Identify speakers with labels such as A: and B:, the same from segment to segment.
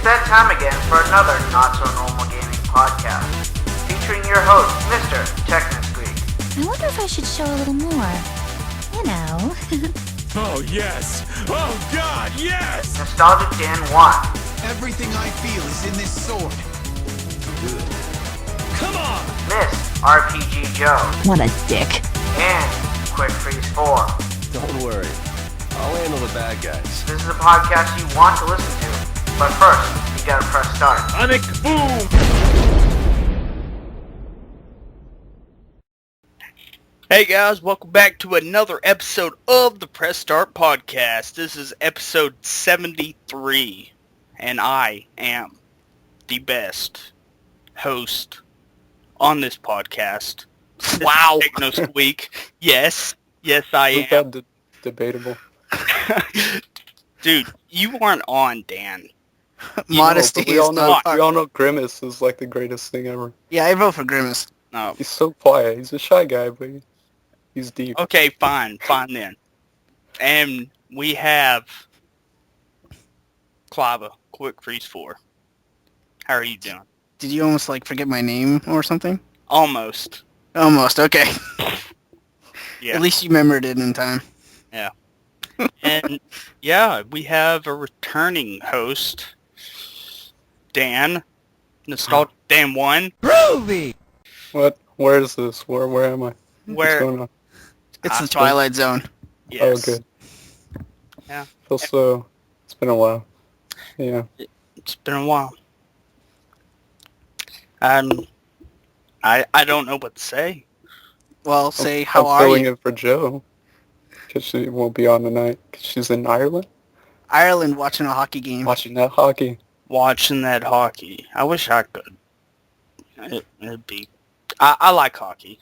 A: that time again for another not-so-normal gaming podcast, featuring your host, MrTechnoSqueek.
B: I wonder if I should show a little more. You know.
C: Oh, yes! Oh, God, yes!
A: Nostalgic Dan 1.
D: Everything I feel is in this sword. Good.
C: Come on!
A: MissRPGJo.
B: What a dick.
A: And Quick Freeze 4.
E: Don't worry. I'll handle the bad guys.
A: This is a podcast you want to listen to, but first, you gotta press start.
C: Sonic boom!
F: Hey guys, welcome back to another episode of the Press Start Podcast. This is episode 73, and I am the best host on this podcast. Wow. TechnoSqueek. Yes, I am.
G: Debatable.
F: Dude, you weren't on, Dan.
H: Modesty
G: we all
H: is
G: know,
H: not...
G: we all know Grimace is like the greatest thing ever.
H: Yeah, I vote for Grimace.
F: No.
G: He's so quiet. He's a shy guy, but he's deep.
F: Okay, fine then. And we have Cliva, Quick Freeze 4. How are you doing?
H: Did you almost, forget my name or something?
F: Almost.
H: Almost, okay.
F: Yeah.
H: At least you remembered it in time.
F: Yeah. And, yeah, we have a returning host, Dan. Nostalgic Dan 1.
C: Groovy!
G: What? Where is this? Where am I? What's going on?
H: It's the Twilight Zone.
F: Yes.
G: Oh, good.
F: Yeah.
G: Also, it's been a while. Yeah.
F: It's been a while. I don't know what to say.
H: Well, say, how
G: I'm
H: are
G: filling
H: you?
G: in for Joe, because she won't be on tonight, because she's in Ireland,
H: Ireland watching a hockey game.
G: watching that hockey.
F: Watching that hockey. I wish I could. It'd be... I like hockey.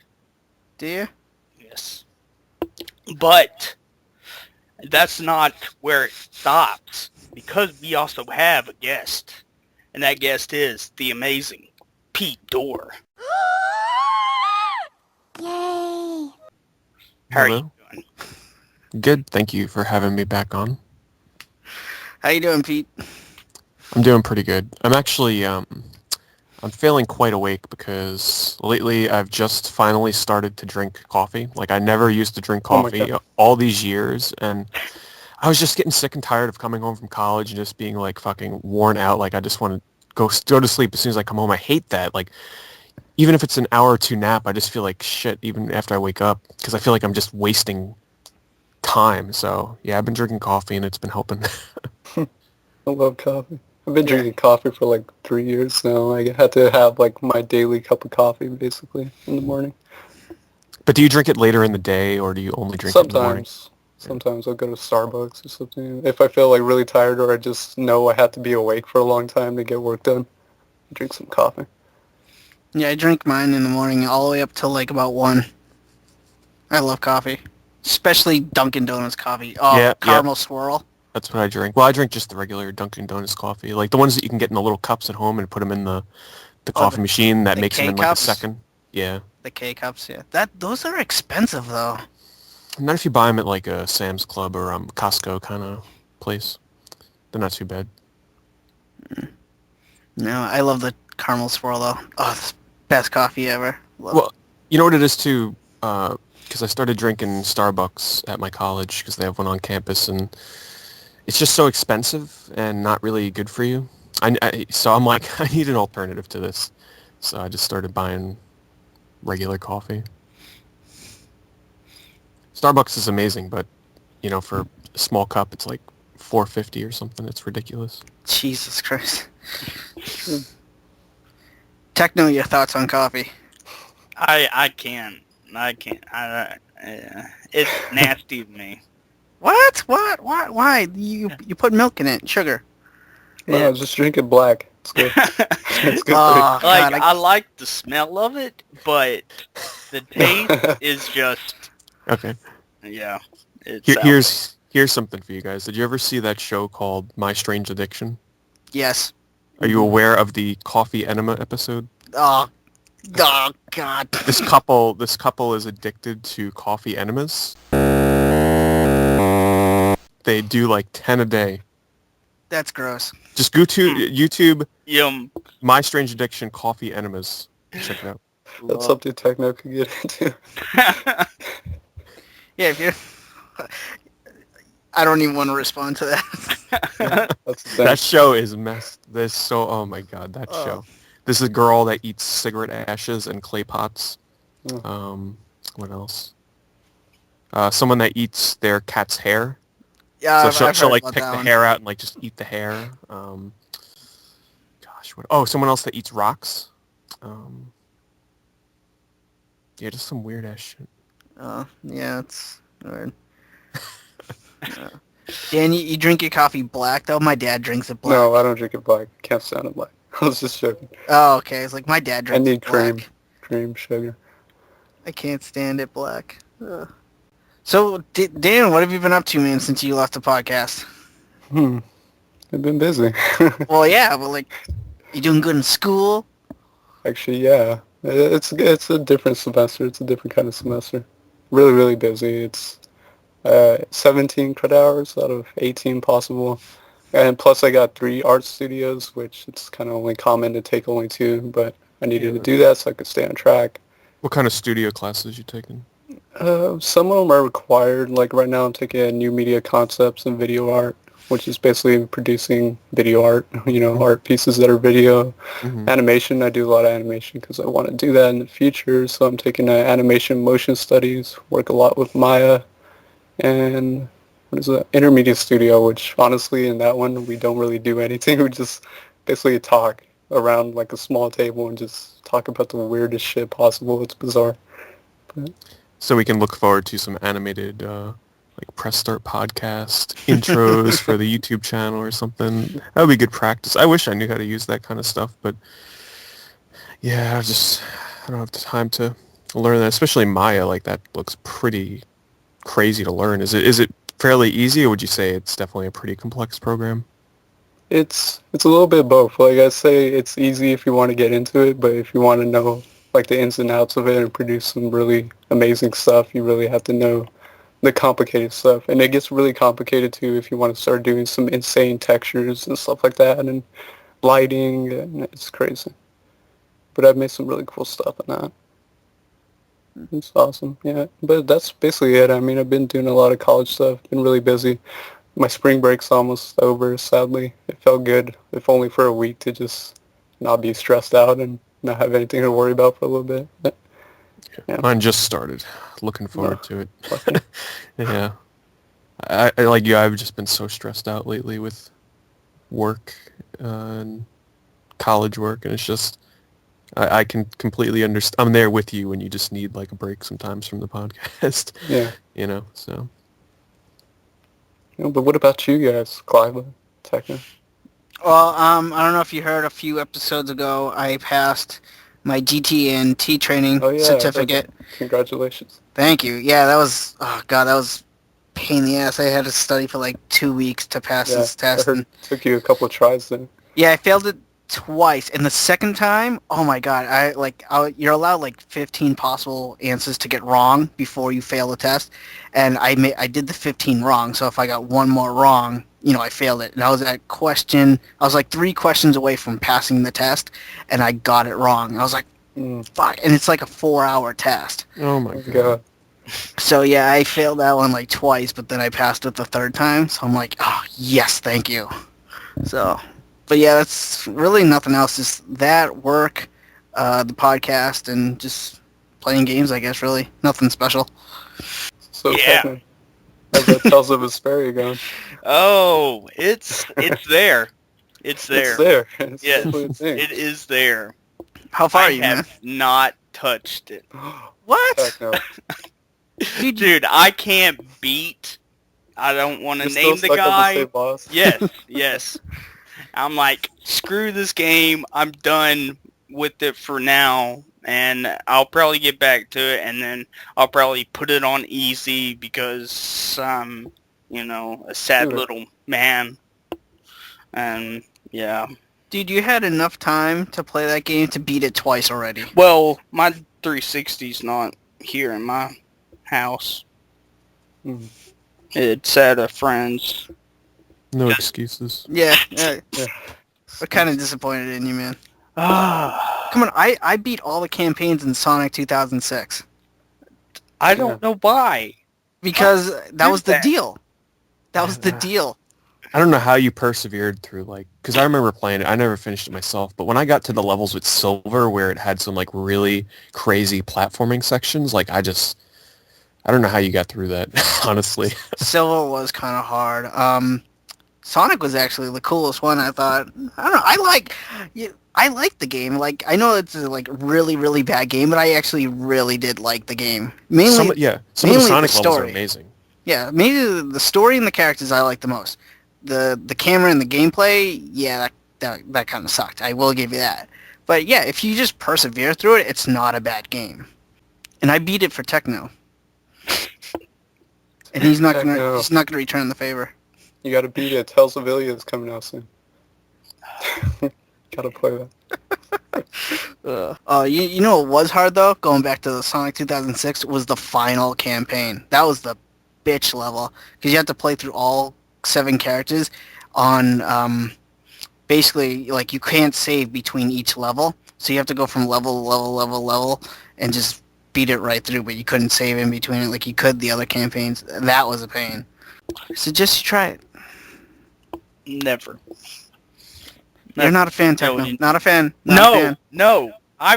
H: Do you?
F: Yes. But that's not where it stops, because we also have a guest, and that guest is the amazing Pete Dorr.
B: Yay.
F: How are you doing?
I: Good, thank you for having me back on.
H: How you doing, Pete?
I: I'm doing pretty good. I'm actually, I'm feeling quite awake because lately I've just finally started to drink coffee. I never used to drink coffee all these years, and I was just getting sick and tired of coming home from college and just being, fucking worn out. I just want to go to sleep as soon as I come home. I hate that. Even if it's an hour or two nap, I just feel like shit even after I wake up because I feel like I'm just wasting time. So, yeah, I've been drinking coffee and it's been helping.
G: I love coffee. I've been drinking coffee for 3 years now. I had to have my daily cup of coffee basically in the morning.
I: But do you drink it later in the day or do you only drink it in the morning?
G: Sometimes I'll go to Starbucks or something. If I feel really tired or I just know I have to be awake for a long time to get work done, I drink some coffee.
H: Yeah, I drink mine in the morning all the way up till about 1. I love coffee. Especially Dunkin' Donuts coffee. Oh,
I: Yeah,
H: caramel swirl.
I: That's what I drink. Well, I drink just the regular Dunkin' Donuts coffee. The ones that you can get in the little cups at home and put them in the coffee machine that makes them in a second. Yeah.
H: The K-Cups, yeah. Those are expensive, though.
I: Not if you buy them at a Sam's Club or Costco kind of place. They're not too bad.
H: No, I love the caramel swirl, though. Oh, it's the best coffee ever.
I: Well, you know what it is, too? Because I started drinking Starbucks at my college because they have one on campus, and it's just so expensive and not really good for you. So I'm I need an alternative to this. So I just started buying regular coffee. Starbucks is amazing, but, for a small cup, it's $4.50 or something. It's ridiculous.
H: Jesus Christ. Techno, your thoughts on coffee?
F: I can't. It's nasty to me.
H: What? Why? You put milk in it, sugar.
G: No, just drink it black. It's good. It's good
H: Oh,
G: for you.
H: God,
F: I like the smell of it, but the taste is just...
I: Okay.
F: Yeah.
I: Here's something for you guys. Did you ever see that show called My Strange Addiction?
H: Yes.
I: Are you aware of the coffee enema episode?
H: Oh, God.
I: This couple is addicted to coffee enemas. They do 10 a day.
H: That's gross.
I: Just go to YouTube,
F: Yum.
I: My Strange Addiction Coffee Enemas. Check it out.
G: That's something Techno could get into.
H: Yeah, if you... I don't even want to respond to that.
G: That's the thing.
I: That show is messed. Oh my god, that show. This is a girl that eats cigarette ashes and clay pots. What else? Someone that eats their cat's hair.
H: Yeah,
I: So
H: I've
I: she'll
H: heard
I: like
H: about
I: pick
H: that
I: the
H: one.
I: hair out and like just eat the hair. Gosh, what? Oh, someone else that eats rocks. Yeah, just some weird ass shit.
H: Yeah, it's weird. Dan, you drink your coffee black though? My dad drinks it black.
G: No, I don't drink it black. I can't stand it black. I was just joking.
H: Oh, okay. It's like my dad
G: I
H: drinks
G: need
H: it black.
G: cream, sugar.
H: I can't stand it black. Ugh. So, Dan, what have you been up to, man, since you left the podcast?
G: I've been busy.
H: Well, yeah, but like, you doing good in school?
G: Actually, yeah. It's a different semester. It's a different kind of semester. Really, really busy. It's 17 credit hours out of 18 possible. And plus I got 3 art studios, which it's kind of only common to take only 2, but I needed to do that so I could stay on track.
I: What kind of studio classes you taking?
G: Some of them are required. Like right now I'm taking new media concepts and video art, which is basically producing video art, art pieces that are video. Animation, I do a lot of animation because I want to do that in the future. So I'm taking animation motion studies, work a lot with Maya, and what is it? Intermedia studio, which honestly in that one we don't really do anything. We just basically talk around like a small table and just talk about the weirdest shit possible. It's bizarre. But
I: So we can look forward to some animated like Press Start podcast intros for the YouTube channel or something. That would be good practice. I wish I knew how to use that kind of stuff, but yeah, I don't have the time to learn that. Especially Maya, like that looks pretty crazy to learn. Is it fairly easy, or would you say it's definitely a pretty complex program?
G: it's a little bit both. Like I say, it's easy if you want to get into it, but if you want to know like the ins and outs of it and produce some really amazing stuff, you really have to know the complicated stuff. And it gets really complicated too if you want to start doing some insane textures and stuff like that and lighting, and it's crazy. But I've made some really cool stuff in that. It's awesome, yeah. But that's basically it. I mean, I've been doing a lot of college stuff, been really busy. My spring break's almost over, sadly. It felt good, if only for a week, to just not be stressed out and not have anything to worry about for a little bit. But, yeah.
I: Mine just started. Looking forward to it. Yeah. I like you, I've just been so stressed out lately with work and college work, and it's just, I can completely understand. I'm there with you when you just need like a break sometimes from the podcast.
G: Yeah.
I: So.
G: But what about you guys, Cliva, Techno?
H: Well, I don't know if you heard a few episodes ago, I passed my GT&T training certificate.
G: Congratulations.
H: Thank you. Yeah, that was, that was pain in the ass. I had to study for like 2 weeks to pass this test.
G: I heard it took you a couple of tries then.
H: Yeah, I failed it twice, and the second time, oh my god, you're allowed like 15 possible answers to get wrong before you fail the test, and I did the 15 wrong, so if I got one more wrong, I failed it. And I was like 3 questions away from passing the test, and I got it wrong. And I was like, fuck, and it's like a 4-hour test.
I: Oh my god.
H: So yeah, I failed that one like twice, but then I passed it the third time, so I'm like, oh yes, thank you. So, but yeah, that's really nothing else. Just that, work, the podcast, and just playing games, I guess, really. Nothing special.
G: So, yeah. How's that Tales of Vesperia going?
F: Oh, it's there. It's there.
G: It's there.
F: Yes, it is there.
H: How far are you,
F: I
H: man?
F: have not touched it.
H: What?
G: Heck no.
F: Dude, I can't beat. I don't want to name the
G: stuck on
F: guy.
G: the same boss?
F: Yes. I'm like, screw this game. I'm done with it for now, and I'll probably get back to it, and then I'll probably put it on easy because I'm, a sad little man. And yeah.
H: Dude, you had enough time to play that game to beat it twice already.
F: Well, my 360's not here in my house. It's at a friend's.
I: No excuses.
H: Yeah.
G: Yeah.
H: We're kind of disappointed in you, man.
F: Ah,
H: Come on, I beat all the campaigns in Sonic 2006
F: I don't know why.
H: because that was the
F: that?
H: deal. That was the deal.
I: I don't know how you persevered through, like, because I remember playing it. I never finished it myself, but when I got to the levels with Silver, where it had some, like, really crazy platforming sections, like, I don't know how you got through that, honestly.
H: Silver was kind of hard. Sonic was actually the coolest one. I thought. I don't know. I like the game. Like, I know it's a, like, really, really bad game, but I actually really did like the game. Mainly,
I: Some of the
H: mainly
I: Sonic
H: the
I: levels are
H: story.
I: amazing.
H: Yeah, maybe the story and the characters I like the most. The camera and the gameplay, yeah, that kind of sucked. I will give you that. But yeah, if you just persevere through it, it's not a bad game. And I beat it for Techno. And he's not gonna return the favor.
G: You gotta beat it. Tell Sevilla is coming out soon. Gotta play that.
H: You know what was hard though? Going back to the Sonic 2006 was the final campaign. That was the bitch level because you have to play through all 7 characters on basically like you can't save between each level, so you have to go from level to level and just beat it right through. But you couldn't save in between it like you could the other campaigns. That was a pain. Suggest you try it.
F: Never.
H: You're not a fan, Techno.
F: No,
H: Not a fan.
F: No.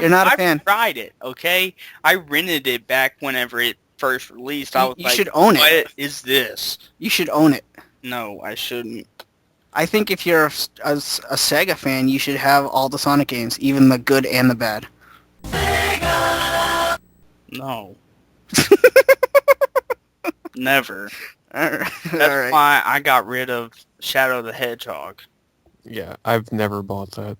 H: You're not a fan.
F: I've tried it, okay? I rented it back whenever it first released. I was
H: You
F: like,
H: should own it.
F: what is this?
H: You should own it.
F: No, I shouldn't.
H: I think if you're a Sega fan, you should have all the Sonic games, even the good and the bad.
F: No. Never.
H: That's
F: That's why I got rid of Shadow the Hedgehog.
I: Yeah, I've never bought that.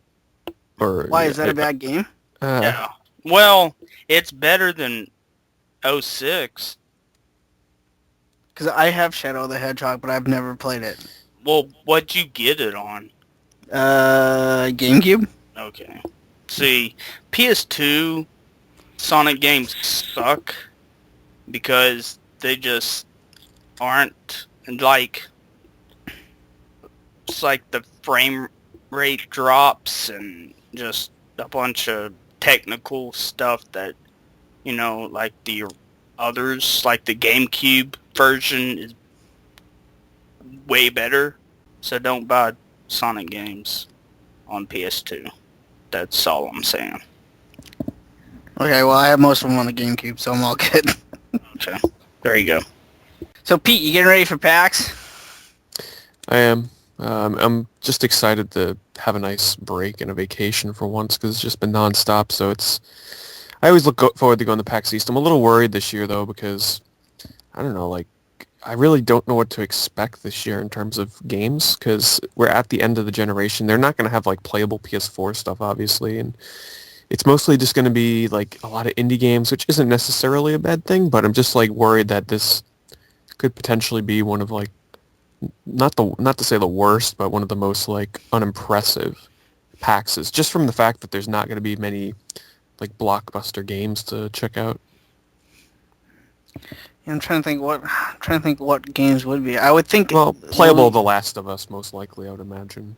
I: Or
H: Why, is that a bad game?
F: Yeah. Well, it's better than 06.
H: Because I have Shadow the Hedgehog, but I've never played it.
F: Well, what'd you get it on?
H: GameCube?
F: Okay. See, PS2 Sonic games suck because they just aren't, like, it's like the frame rate drops and just a bunch of technical stuff that, you know, like the others, like the GameCube version is way better. So don't buy Sonic games on PS2. That's all I'm saying.
H: Okay, well, I have most of them on the GameCube, so I'm all good.
F: Okay. There you go.
H: So, Pete, you getting ready for PAX?
I: I am. I'm just excited to have a nice break and a vacation for once because it's just been nonstop. So I always look forward to going to PAX East. I'm a little worried this year though because I don't know, like I really don't know what to expect this year in terms of games because we're at the end of the generation. They're not going to have like playable PS4 stuff, obviously, and it's mostly just going to be like a lot of indie games, which isn't necessarily a bad thing. But I'm just like worried that this could potentially be one of like not to say the worst, but one of the most like unimpressive PAXs, just from the fact that there's not going to be many like blockbuster games to check out.
H: Yeah, I'm trying to think what games would be. I would think
I: playable The Last of Us most likely, I would imagine.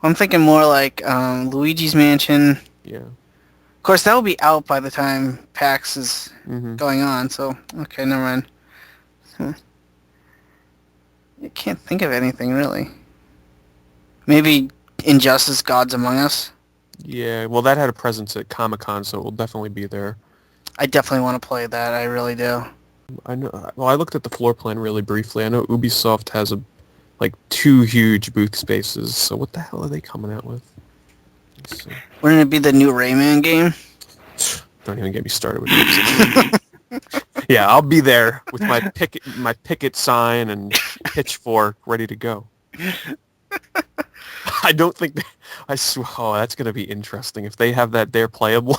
H: I'm thinking more like Luigi's Mansion.
I: Yeah.
H: Of course, that will be out by the time PAX is going on. So okay, never mind. I can't think of anything really. Maybe Injustice: Gods Among Us.
I: Yeah, well, that had a presence at Comic-Con, so it will definitely be there.
H: I definitely want to play that. I really do.
I: I know. Well, I looked at the floor plan really briefly. I know Ubisoft has like 2 huge booth spaces. So what the hell are they coming out with? Let's see.
H: Wouldn't it be the new Rayman game?
I: Don't even get me started with this. Yeah, I'll be there with my picket sign and pitchfork ready to go. I don't think that's going to be interesting if they have that there playable.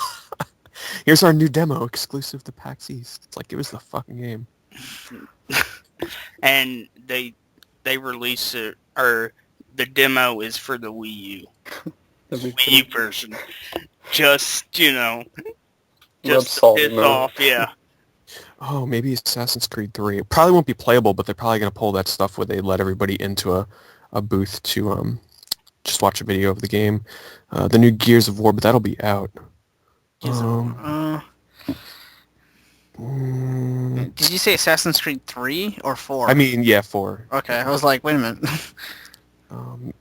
I: Here's our new demo exclusive to PAX East. It's like, give us the fucking game.
F: And they release it, or the demo is for the Wii U. Wii U version. Just, you know, just to piss off, yeah.
I: Oh, maybe Assassin's Creed 3. It probably won't be playable, but they're probably going to pull that stuff where they let everybody into a a booth to just watch a video of the game. The new Gears of War, but that'll be out.
H: Did you say Assassin's Creed 3 or 4?
I: I mean, yeah, 4.
H: Okay, I was like, wait a minute.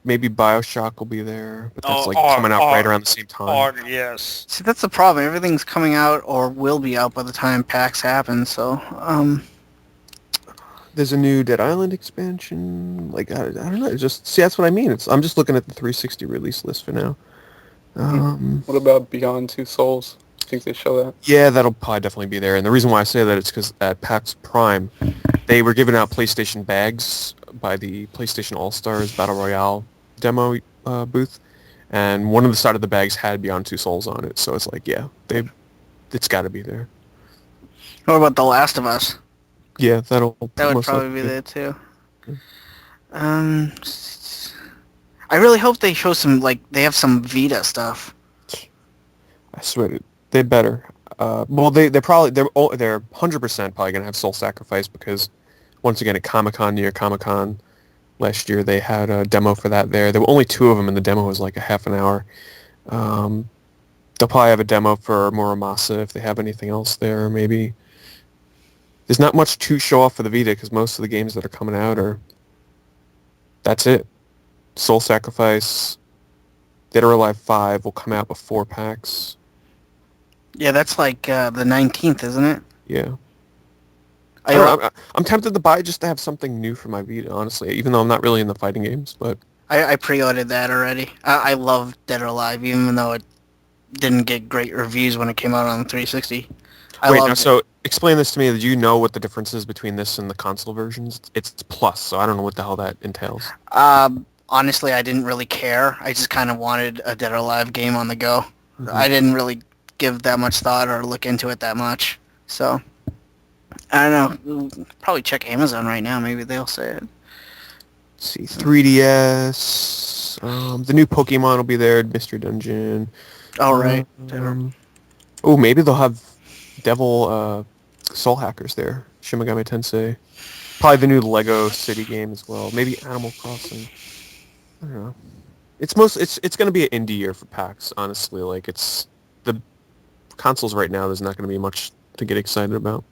I: Maybe BioShock will be there, but that's coming out right around the same time.
F: Yes.
H: See, that's the problem. Everything's coming out or will be out by the time PAX happens. So,
I: There's a new Dead Island expansion. Like I don't know. It's just see, that's what I mean. I'm just looking at the 360 release list for now.
G: What about Beyond Two Souls? Think they show that?
I: Yeah, that'll probably definitely be there. And the reason why I say that is because at PAX Prime, they were giving out PlayStation bags by the PlayStation All-Stars Battle Royale demo booth, and one of the side of the bags had Beyond Two Souls on it. So it's like, yeah, it's got to be there.
H: what about The Last of Us?
I: Yeah, that would
H: probably be there too. I really hope they show some, like, they have some Vita stuff.
I: I swear, they better. Well, they're 100% probably gonna have Soul Sacrifice because once again at Comic-Con, New York Comic-Con last year, they had a demo for that there. There were only 2 of them, and the demo was like a half an hour. They'll probably have a demo for Muramasa if they have anything else there, maybe. There's not much to show off for the Vita because most of the games that are coming out are... That's it. Soul Sacrifice, Dead or Alive 5 will come out before PAX.
H: Yeah, that's like the 19th, isn't it?
I: Yeah. I'm tempted to buy it just to have something new for my Vita, honestly, even though I'm not really in the fighting games, but...
H: I pre-ordered that already. I love Dead or Alive, even though it didn't get great reviews when it came out on the 360.
I: So explain this to me. Did you know what the difference is between this and the console versions? It's Plus, so I don't know what the hell that entails.
H: Honestly, I didn't really care. I just kind of wanted a Dead or Alive game on the go.
I: Mm-hmm.
H: I didn't really give that much thought or look into it that much. So, I don't know. Probably check Amazon right now. Maybe they'll say it.
I: Let's see, 3DS. The new Pokemon will be there. Mystery Dungeon.
H: Oh, right.
I: Maybe they'll have Devil Soul Hackers there. Shin Megami Tensei. Probably the new Lego City game as well. Maybe Animal Crossing. I don't know. It's going to be an indie year for PAX, honestly. Like, it's the consoles right now. There's not going to be much to get excited about.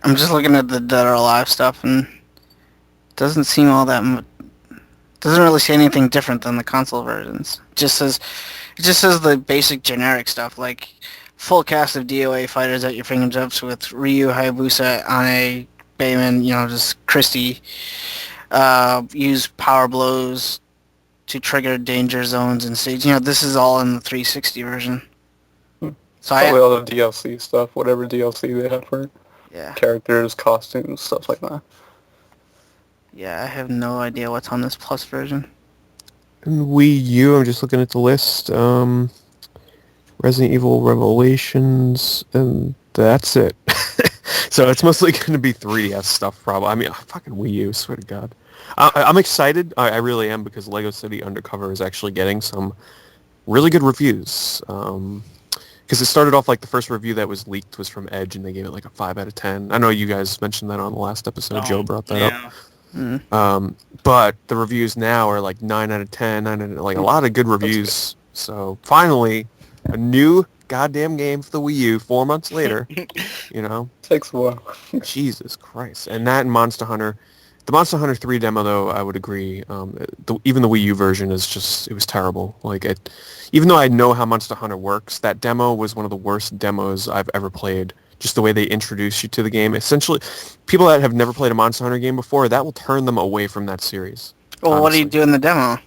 H: I'm just looking at the Dead or Alive stuff, and it doesn't seem all that much. Doesn't really say anything different than the console versions. It just says the basic generic stuff, like full cast of DOA fighters at your fingertips with Ryu, Hayabusa, Ane, Bayman, just Christie. Use power blows to trigger danger zones and stage. This is all in the 360 version. So
G: probably all the DLC stuff, whatever DLC they have for it.
H: Yeah.
G: Characters, costumes, stuff like that.
H: Yeah, I have no idea what's on this Plus version.
I: And Wii U, I'm just looking at the list. Resident Evil Revelations, and that's it. So it's mostly going to be 3DS stuff, probably. I mean, fucking Wii U, swear to God. I'm excited. I really am, because Lego City Undercover is actually getting some really good reviews. Because it started off like the first review that was leaked was from Edge, and they gave it like a 5 out of 10. I know you guys mentioned that on the last episode. Joe brought that up.
H: Mm-hmm.
I: But the reviews now are like 9 out of 10, like a lot of good reviews. So finally, a new goddamn game for the Wii U 4 months later.
G: Takes a while.
I: Jesus Christ. And that and Monster Hunter. The Monster Hunter 3 demo, though, I would agree. Even the Wii U version it was terrible. Even though I know how Monster Hunter works, that demo was one of the worst demos I've ever played. Just the way they introduce you to the game. Essentially, people that have never played a Monster Hunter game before, that will turn them away from that series.
H: Well, honestly. What do you do in the demo?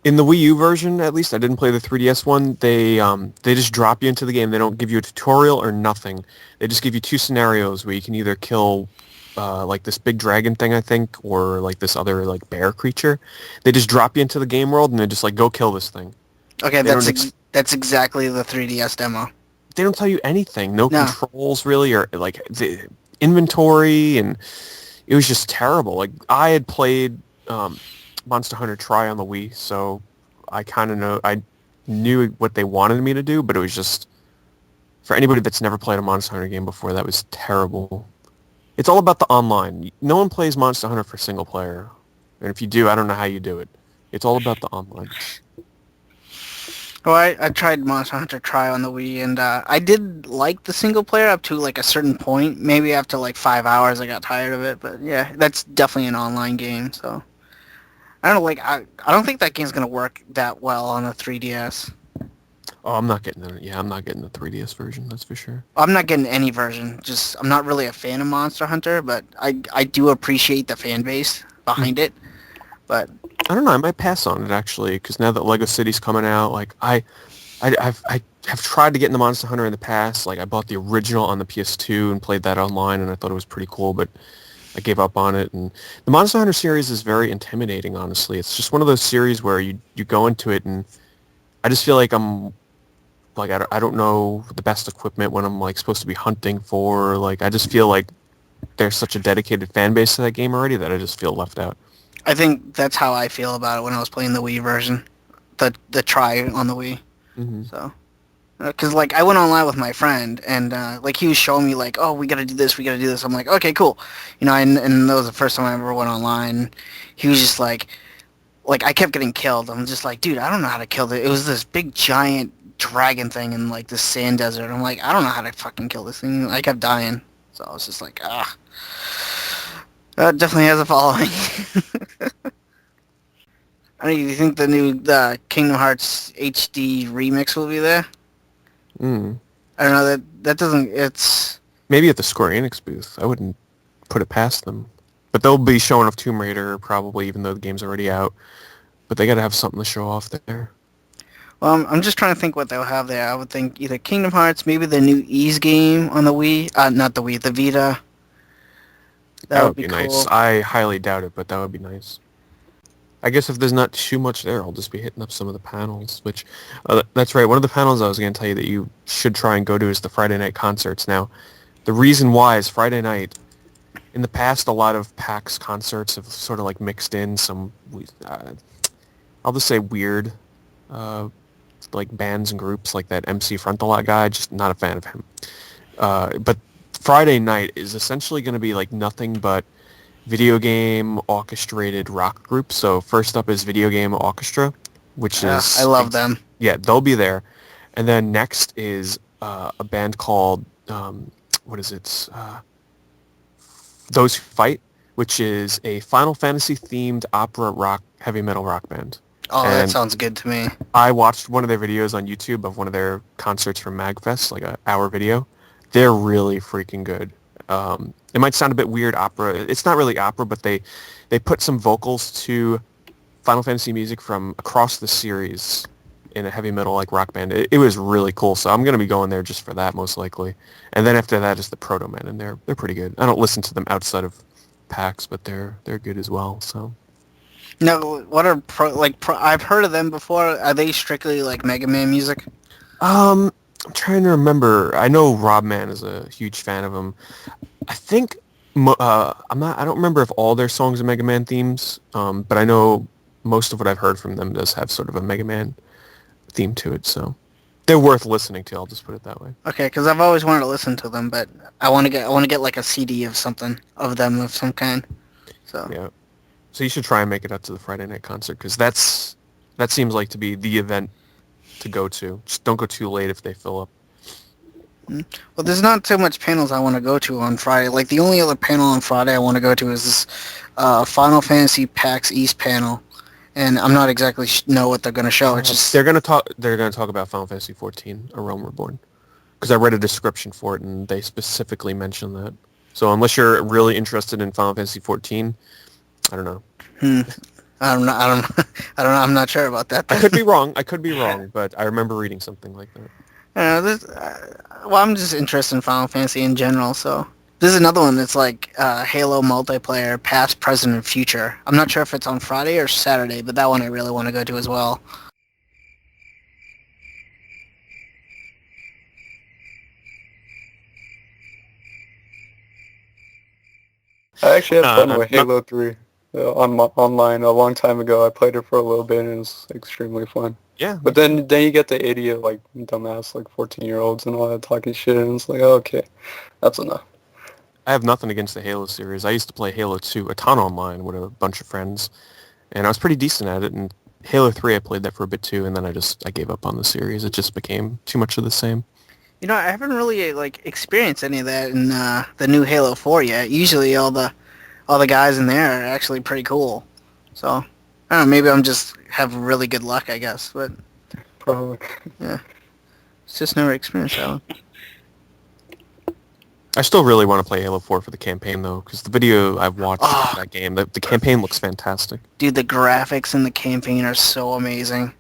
I: In the Wii U version, at least, I didn't play the 3DS one, they just drop you into the game. They don't give you a tutorial or nothing. They just give you 2 scenarios where you can either kill like this big dragon thing, I think, or like this other like bear creature. They just drop you into the game world and they're just like, go kill this thing.
H: Okay, that's exactly the 3DS demo.
I: They don't tell you anything. No controls really, or like the inventory, and it was just terrible. Like I had played Monster Hunter Tri on the Wii, so I kind of knew what they wanted me to do, but it was just, for anybody that's never played a Monster Hunter game before, that was terrible. It's all about the online. No one plays Monster Hunter for single player. And if you do, I don't know how you do it. It's all about the online.
H: Well, I tried Monster Hunter Tri on the Wii, and I did like the single player up to like a certain point. Maybe after like 5 hours, I got tired of it. But yeah, that's definitely an online game. So I don't know, like I don't think that game's gonna work that well on a 3DS.
I: Oh, I'm not getting the I'm not getting the 3DS version. That's for sure.
H: I'm not getting any version. Just I'm not really a fan of Monster Hunter, but I do appreciate the fan base behind it. But
I: I don't know. I might pass on it actually, because now that Lego City's coming out, like I have tried to get into Monster Hunter in the past. Like I bought the original on the PS2 and played that online, and I thought it was pretty cool, but I gave up on it. And the Monster Hunter series is very intimidating, honestly. It's just one of those series where you go into it, and I just feel like I'm like I don't know the best equipment when I'm like supposed to be hunting for. Like I just feel like there's such a dedicated fan base to that game already that I just feel left out.
H: I think that's how I feel about it when I was playing the Wii version, the Tri on the Wii.
I: Mm-hmm.
H: So, because like I went online with my friend, and like he was showing me like, oh, we gotta do this, we gotta do this. I'm like, okay, cool, you know. And that was the first time I ever went online. He was just like I kept getting killed. I'm just like, dude, I don't know how to kill it. It was this big giant dragon thing in like this sand desert. I'm like, I don't know how to fucking kill this thing. I kept dying, so I was just like, that definitely has a following. I mean, do you think the new Kingdom Hearts HD remix will be there? I don't know. That doesn't. It's
I: maybe at the Square Enix booth. I wouldn't put it past them. But they'll be showing off Tomb Raider probably, even though the game's already out. But they got to have something to show off there.
H: Well, I'm just trying to think what they'll have there. I would think either Kingdom Hearts, maybe the new Ease game on the Wii. Not the Wii, the Vita.
I: That would be
H: cool.
I: nice. I highly doubt it, but that would be nice. I guess if there's not too much there, I'll just be hitting up some of the panels, which, that's right, one of the panels I was going to tell you that you should try and go to is the Friday night concerts. Now, the reason why is Friday night, in the past, a lot of PAX concerts have sort of like mixed in some, I'll just say weird, like bands and groups like that MC Frontalot guy, just not a fan of him. But Friday night is essentially going to be like nothing but video game orchestrated rock groups. So first up is Video Game Orchestra, which is...
H: I love them.
I: Yeah, they'll be there. And then next is a band called, what is it? Those Who Fight, which is a Final Fantasy themed opera rock, heavy metal rock band.
H: Oh,
I: and
H: that sounds good to me.
I: I watched one of their videos on YouTube of one of their concerts from MagFest, like an hour video. They're really freaking good. It might sound a bit weird, opera. It's not really opera, but they put some vocals to Final Fantasy music from across the series in a heavy metal like rock band. It was really cool, so I'm going to be going there just for that most likely. And then after that is the Proto Men, and they're pretty good. I don't listen to them outside of PAX, but they're good as well. So.
H: No, what are I've heard of them before. Are they strictly like Mega Man music?
I: I'm trying to remember. I know Rob Man is a huge fan of them. I think I don't remember if all their songs are Mega Man themes, but I know most of what I've heard from them does have sort of a Mega Man theme to it. So they're worth listening to. I'll just put it that way.
H: Okay, because I've always wanted to listen to them, but I want to get like a CD of something of them of some kind. So
I: yeah. So you should try and make it up to the Friday night concert, because that seems like to be the event to go to. Just don't go too late if they fill up.
H: Well, there's not too much panels I want to go to on Friday. Like, the only other panel on Friday I want to go to is this Final Fantasy PAX East panel, and I'm not exactly know what they're going to show. It's just
I: they're going to talk about Final Fantasy 14: A Realm Reborn, because I read a description for it and they specifically mentioned that. So unless you're really interested in Final Fantasy 14, I don't know.
H: I don't know. I'm not sure about that.
I: I could be wrong, but I remember reading something like that.
H: Well, I'm just interested in Final Fantasy in general, so... This is another one that's like Halo multiplayer, past, present, and future. I'm not sure if it's on Friday or Saturday, but that one I really want to go to as well.
G: I actually had fun with Halo 3 online a long time ago. I played it for a little bit and it was extremely fun.
I: Yeah.
G: But then you get the idiot, dumbass, 14-year-olds and all that talking shit, and it's like, oh, okay, that's enough.
I: I have nothing against the Halo series. I used to play Halo 2 a ton online with a bunch of friends, and I was pretty decent at it. And Halo 3, I played that for a bit too, and then I gave up on the series. It just became too much of the same.
H: You know, I haven't really like experienced any of that in the new Halo 4 yet. Usually, all the guys in there are actually pretty cool. So, I don't know. Maybe I'm just have really good luck, I guess. But
G: Probably.
H: yeah, it's just never experienced that one.
I: I still really want to play Halo 4 for the campaign, though, because the video I've watched of that game, the campaign looks fantastic.
H: Dude, the graphics in the campaign are so amazing.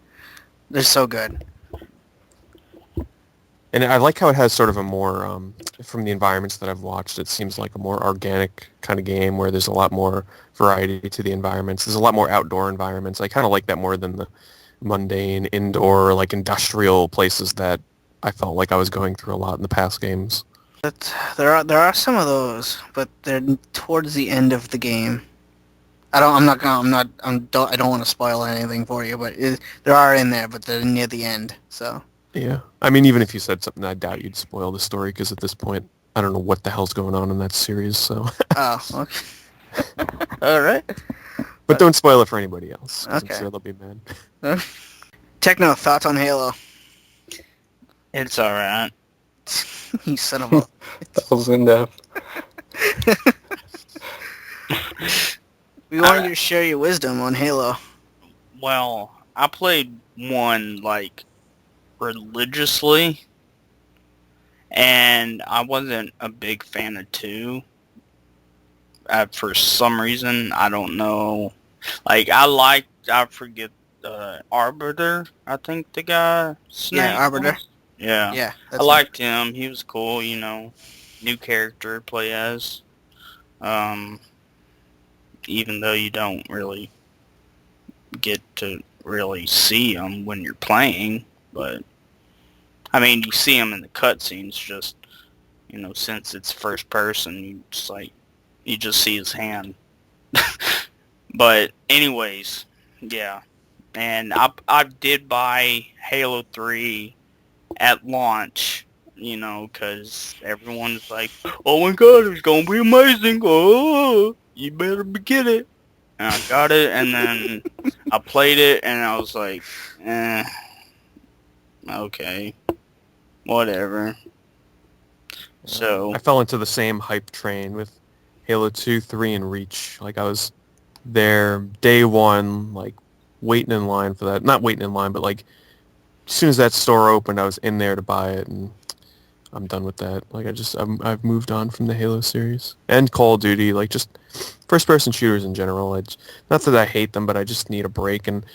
H: They're so good.
I: And I like how it has sort of a more, from the environments that I've watched, it seems like a more organic kind of game where there's a lot more variety to the environments. There's a lot more outdoor environments. I kind of like that more than the mundane, indoor, like industrial places that I felt like I was going through a lot in the past games.
H: But there are some of those, but they're towards the end of the game. I don't want to spoil anything for you, but there are in there, but they're near the end. So
I: Yeah. I mean, even if you said something, I doubt you'd spoil the story, because at this point, I don't know what the hell's going on in that series, so...
H: oh, okay. All right.
I: But don't spoil it for anybody else, 'cause
H: Okay.
I: I'm sure they'll be mad.
H: Techno, thoughts on Halo?
F: It's alright.
H: You son of a...
G: That was in depth.
H: We want you to share your wisdom on Halo.
F: Well, I played one, like, religiously, and I wasn't a big fan of 2. For some reason, I don't know. Like, I forget, Arbiter, I think the guy.
H: Yeah, Arbiter.
F: Yeah.
H: Yeah.
F: I liked him. He was cool, you know. New character to play as. Even though you don't really get to really see him when you're playing. But, I mean, you see him in the cutscenes, just, you know, since it's first person, you just see his hand. But, anyways, yeah. And I did buy Halo 3 at launch, you know, because everyone's like, oh my god, it's going to be amazing. Oh, you better get it. And I got it, and then I played it, and I was like, okay, whatever. So
I: I fell into the same hype train with Halo 2, 3, and Reach. Like, I was there day one, like, waiting in line for that. Not waiting in line, but, like, as soon as that store opened, I was in there to buy it, and I'm done with that. Like, I've moved on from the Halo series. And Call of Duty, like, just first-person shooters in general. Not that I hate them, but I just need a break, and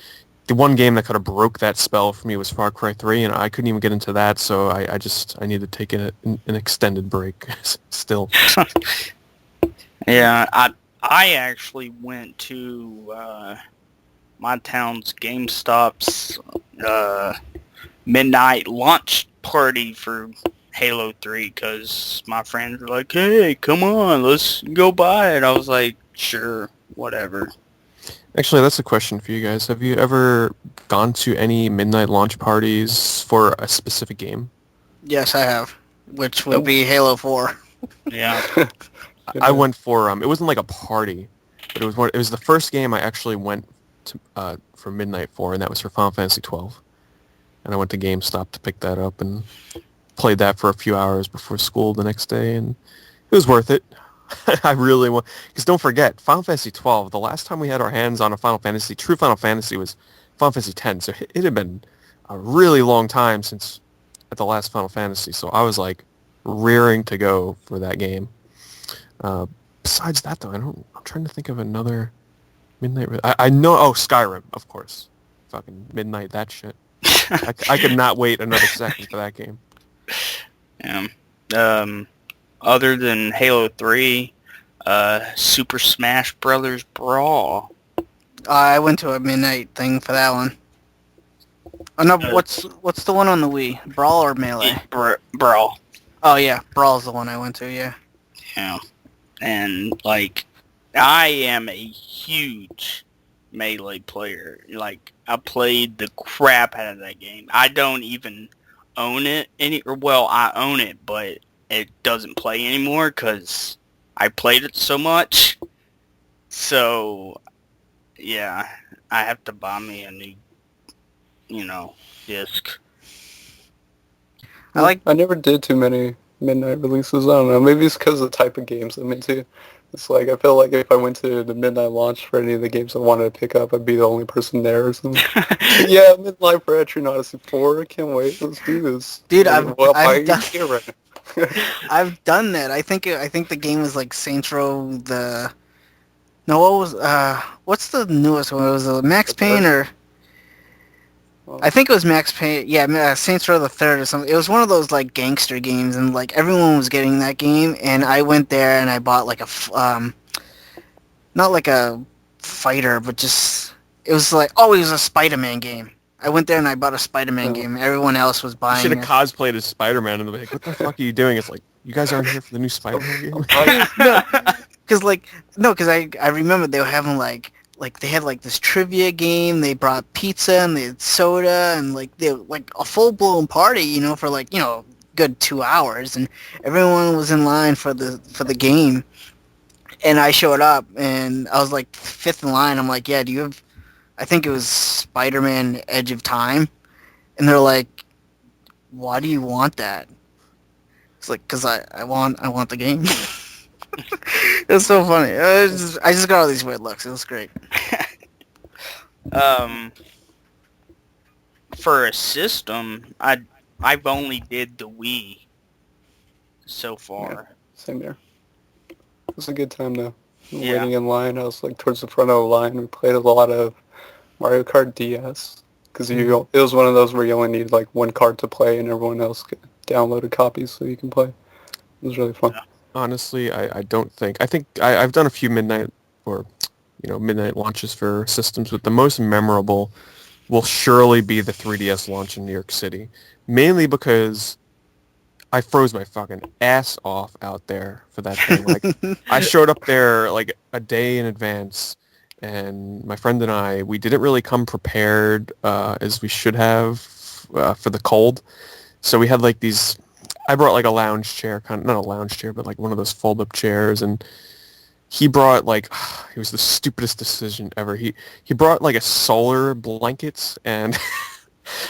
I: the one game that could have broke that spell for me was Far Cry 3, and I couldn't even get into that, so I need to take an extended break still.
F: yeah, I actually went to my town's GameStop's midnight launch party for Halo 3 because my friends were like, hey, come on, let's go buy it. I was like, sure, whatever.
I: Actually, that's a question for you guys. Have you ever gone to any midnight launch parties for a specific game?
H: Yes, I have. Which would be Halo 4.
F: Yeah.
I: I went for it wasn't like a party, but it was the first game I actually went to for midnight for, and that was for Final Fantasy 12. And I went to GameStop to pick that up and played that for a few hours before school the next day, and it was worth it. I really want, because don't forget, Final Fantasy 12, the last time we had our hands on a true Final Fantasy was Final Fantasy 10, so it had been a really long time since at the last Final Fantasy, so I was like rearing to go for that game. Besides that though, I'm trying to think of another midnight, I know, Skyrim, of course. Fucking midnight, that shit. I could not wait another second for that game.
F: Yeah. Other than Halo 3, Super Smash Brothers Brawl.
H: I went to a midnight thing for that one. Oh no, what's the one on the Wii? Brawl or Melee?
F: Brawl.
H: Oh yeah, Brawl's the one I went to, yeah.
F: Yeah. And, like, I am a huge Melee player. Like, I played the crap out of that game. I don't even own it I own it, but it doesn't play anymore because I played it so much. So, yeah, I have to buy me a new, disc.
G: I never did too many midnight releases. I don't know. Maybe it's because of the type of games I'm into. It's like I feel like if I went to the midnight launch for any of the games I wanted to pick up, I'd be the only person there or something. Yeah, midnight for Etrian Odyssey 4. I can't wait. Let's do this.
H: Dude,
G: I've done here right now.
H: I've done that. I think the game was like Saints Row the. No, what was what's the newest one? Was it Max Payne or? I think it was Max Payne. Yeah, Saints Row the Third or something. It was one of those like gangster games, and like everyone was getting that game, and I went there and I bought like not like a fighter, but just it was like it was a Spider-Man game. I went there and I bought a Spider-Man game. Everyone else was buying.
I: You should have cosplayed as Spider-Man and be like, "What the fuck are you doing?" It's like, you guys aren't here for the new Spider-Man game.
H: Because I remember they were having like they had like this trivia game. They brought pizza and they had soda and like they like a full blown party, for like good 2 hours, and everyone was in line for the game. And I showed up and I was like fifth in line. I'm like, yeah, do you have? I think it was Spider-Man: Edge of Time, and they're like, why do you want that? It's like, because I want the game. It was so funny. I just got all these weird looks. It was great.
F: For a system, I've only did the Wii so far.
G: Yeah, same here. It was a good time though. Waiting in line, I was like towards the front of the line. We played a lot of Mario Kart DS because it was one of those where you only need like one card to play and everyone else downloaded copies so you can play. It was really fun.
F: Yeah.
I: Honestly, I think I've done a few midnight launches for systems, but the most memorable will surely be the 3DS launch in New York City, mainly because I froze my fucking ass off out there for that thing. Like, I showed up there like a day in advance, and my friend and I, we didn't really come prepared as we should have for the cold, so we had like these. I brought like a lounge chair, not a lounge chair, but like one of those fold-up chairs, and he brought like, it was the stupidest decision ever. He brought like a solar blanket, and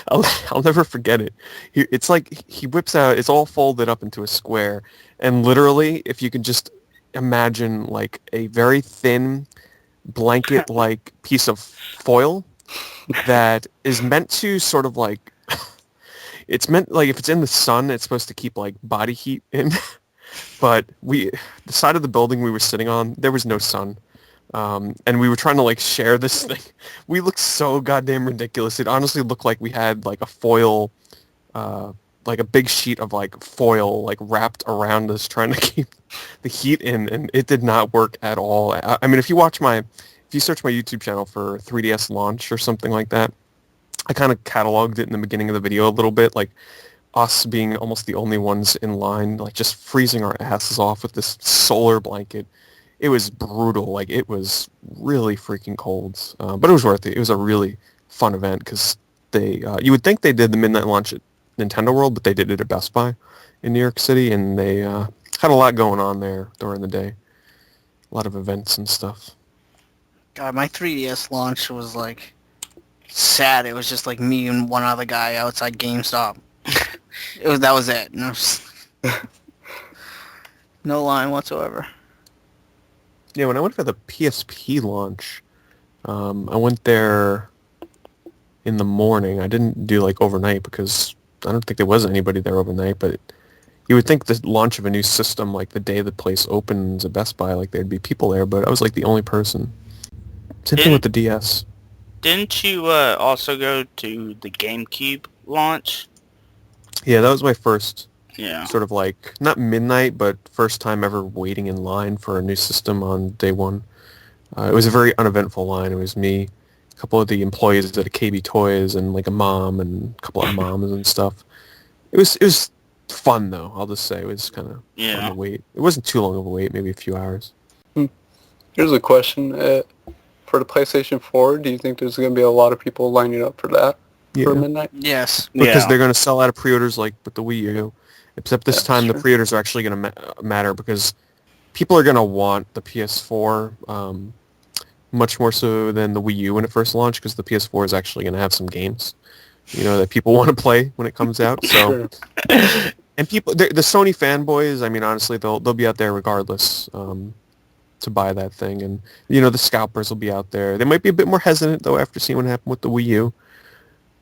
I: I'll never forget it. It's like he whips out, it's all folded up into a square, and literally, if you can just imagine like a very thin blanket-like piece of foil that is meant to sort of like. It's meant, like, if it's in the sun, it's supposed to keep, like, body heat in. But the side of the building we were sitting on, there was no sun. And we were trying to, like, share this thing. We looked so goddamn ridiculous. It honestly looked like we had, like, a foil, like, a big sheet of, like, foil, like, wrapped around us trying to keep the heat in. And it did not work at all. I mean, if you search my YouTube channel for 3DS launch or something like that, I kind of cataloged it in the beginning of the video a little bit, like us being almost the only ones in line, like just freezing our asses off with this solar blanket. It was brutal. Like, it was really freaking cold. But it was worth it. It was a really fun event because you would think they did the midnight launch at Nintendo World, but they did it at Best Buy in New York City, and they had a lot going on there during the day. A lot of events and stuff.
H: God, my 3DS launch was like sad. It was just like me and one other guy outside GameStop. That was it. No line whatsoever.
I: Yeah, when I went for the PSP launch, I went there in the morning. I didn't do like overnight because I don't think there was anybody there overnight, but you would think the launch of a new system, like the day the place opens at Best Buy, like there'd be people there, but I was like the only person. Same thing with the DS.
F: Didn't you also go to the GameCube launch?
I: Yeah, that was my first
F: sort
I: of like, not midnight, but first time ever waiting in line for a new system on day one. It was a very uneventful line. It was me, a couple of the employees at KB Toys, and like a mom and a couple of moms and stuff. It was fun though, I'll just say. It was kind of fun to wait. It wasn't too long of a wait, maybe a few hours.
G: Here's a question. For the PlayStation 4, do you think there's going to be a lot of people lining up for that for midnight?
H: Yes.
I: Because they're going to sell out of pre-orders like with the Wii U. Except this time the pre-orders are actually going to matter because people are going to want the PS4 much more so than the Wii U when it first launched, because the PS4 is actually going to have some games, that people want to play when it comes out. So, and people, the Sony fanboys, I mean, honestly, they'll be out there regardless to buy that thing, and the scalpers will be out there. They might be a bit more hesitant though after seeing what happened with the Wii U,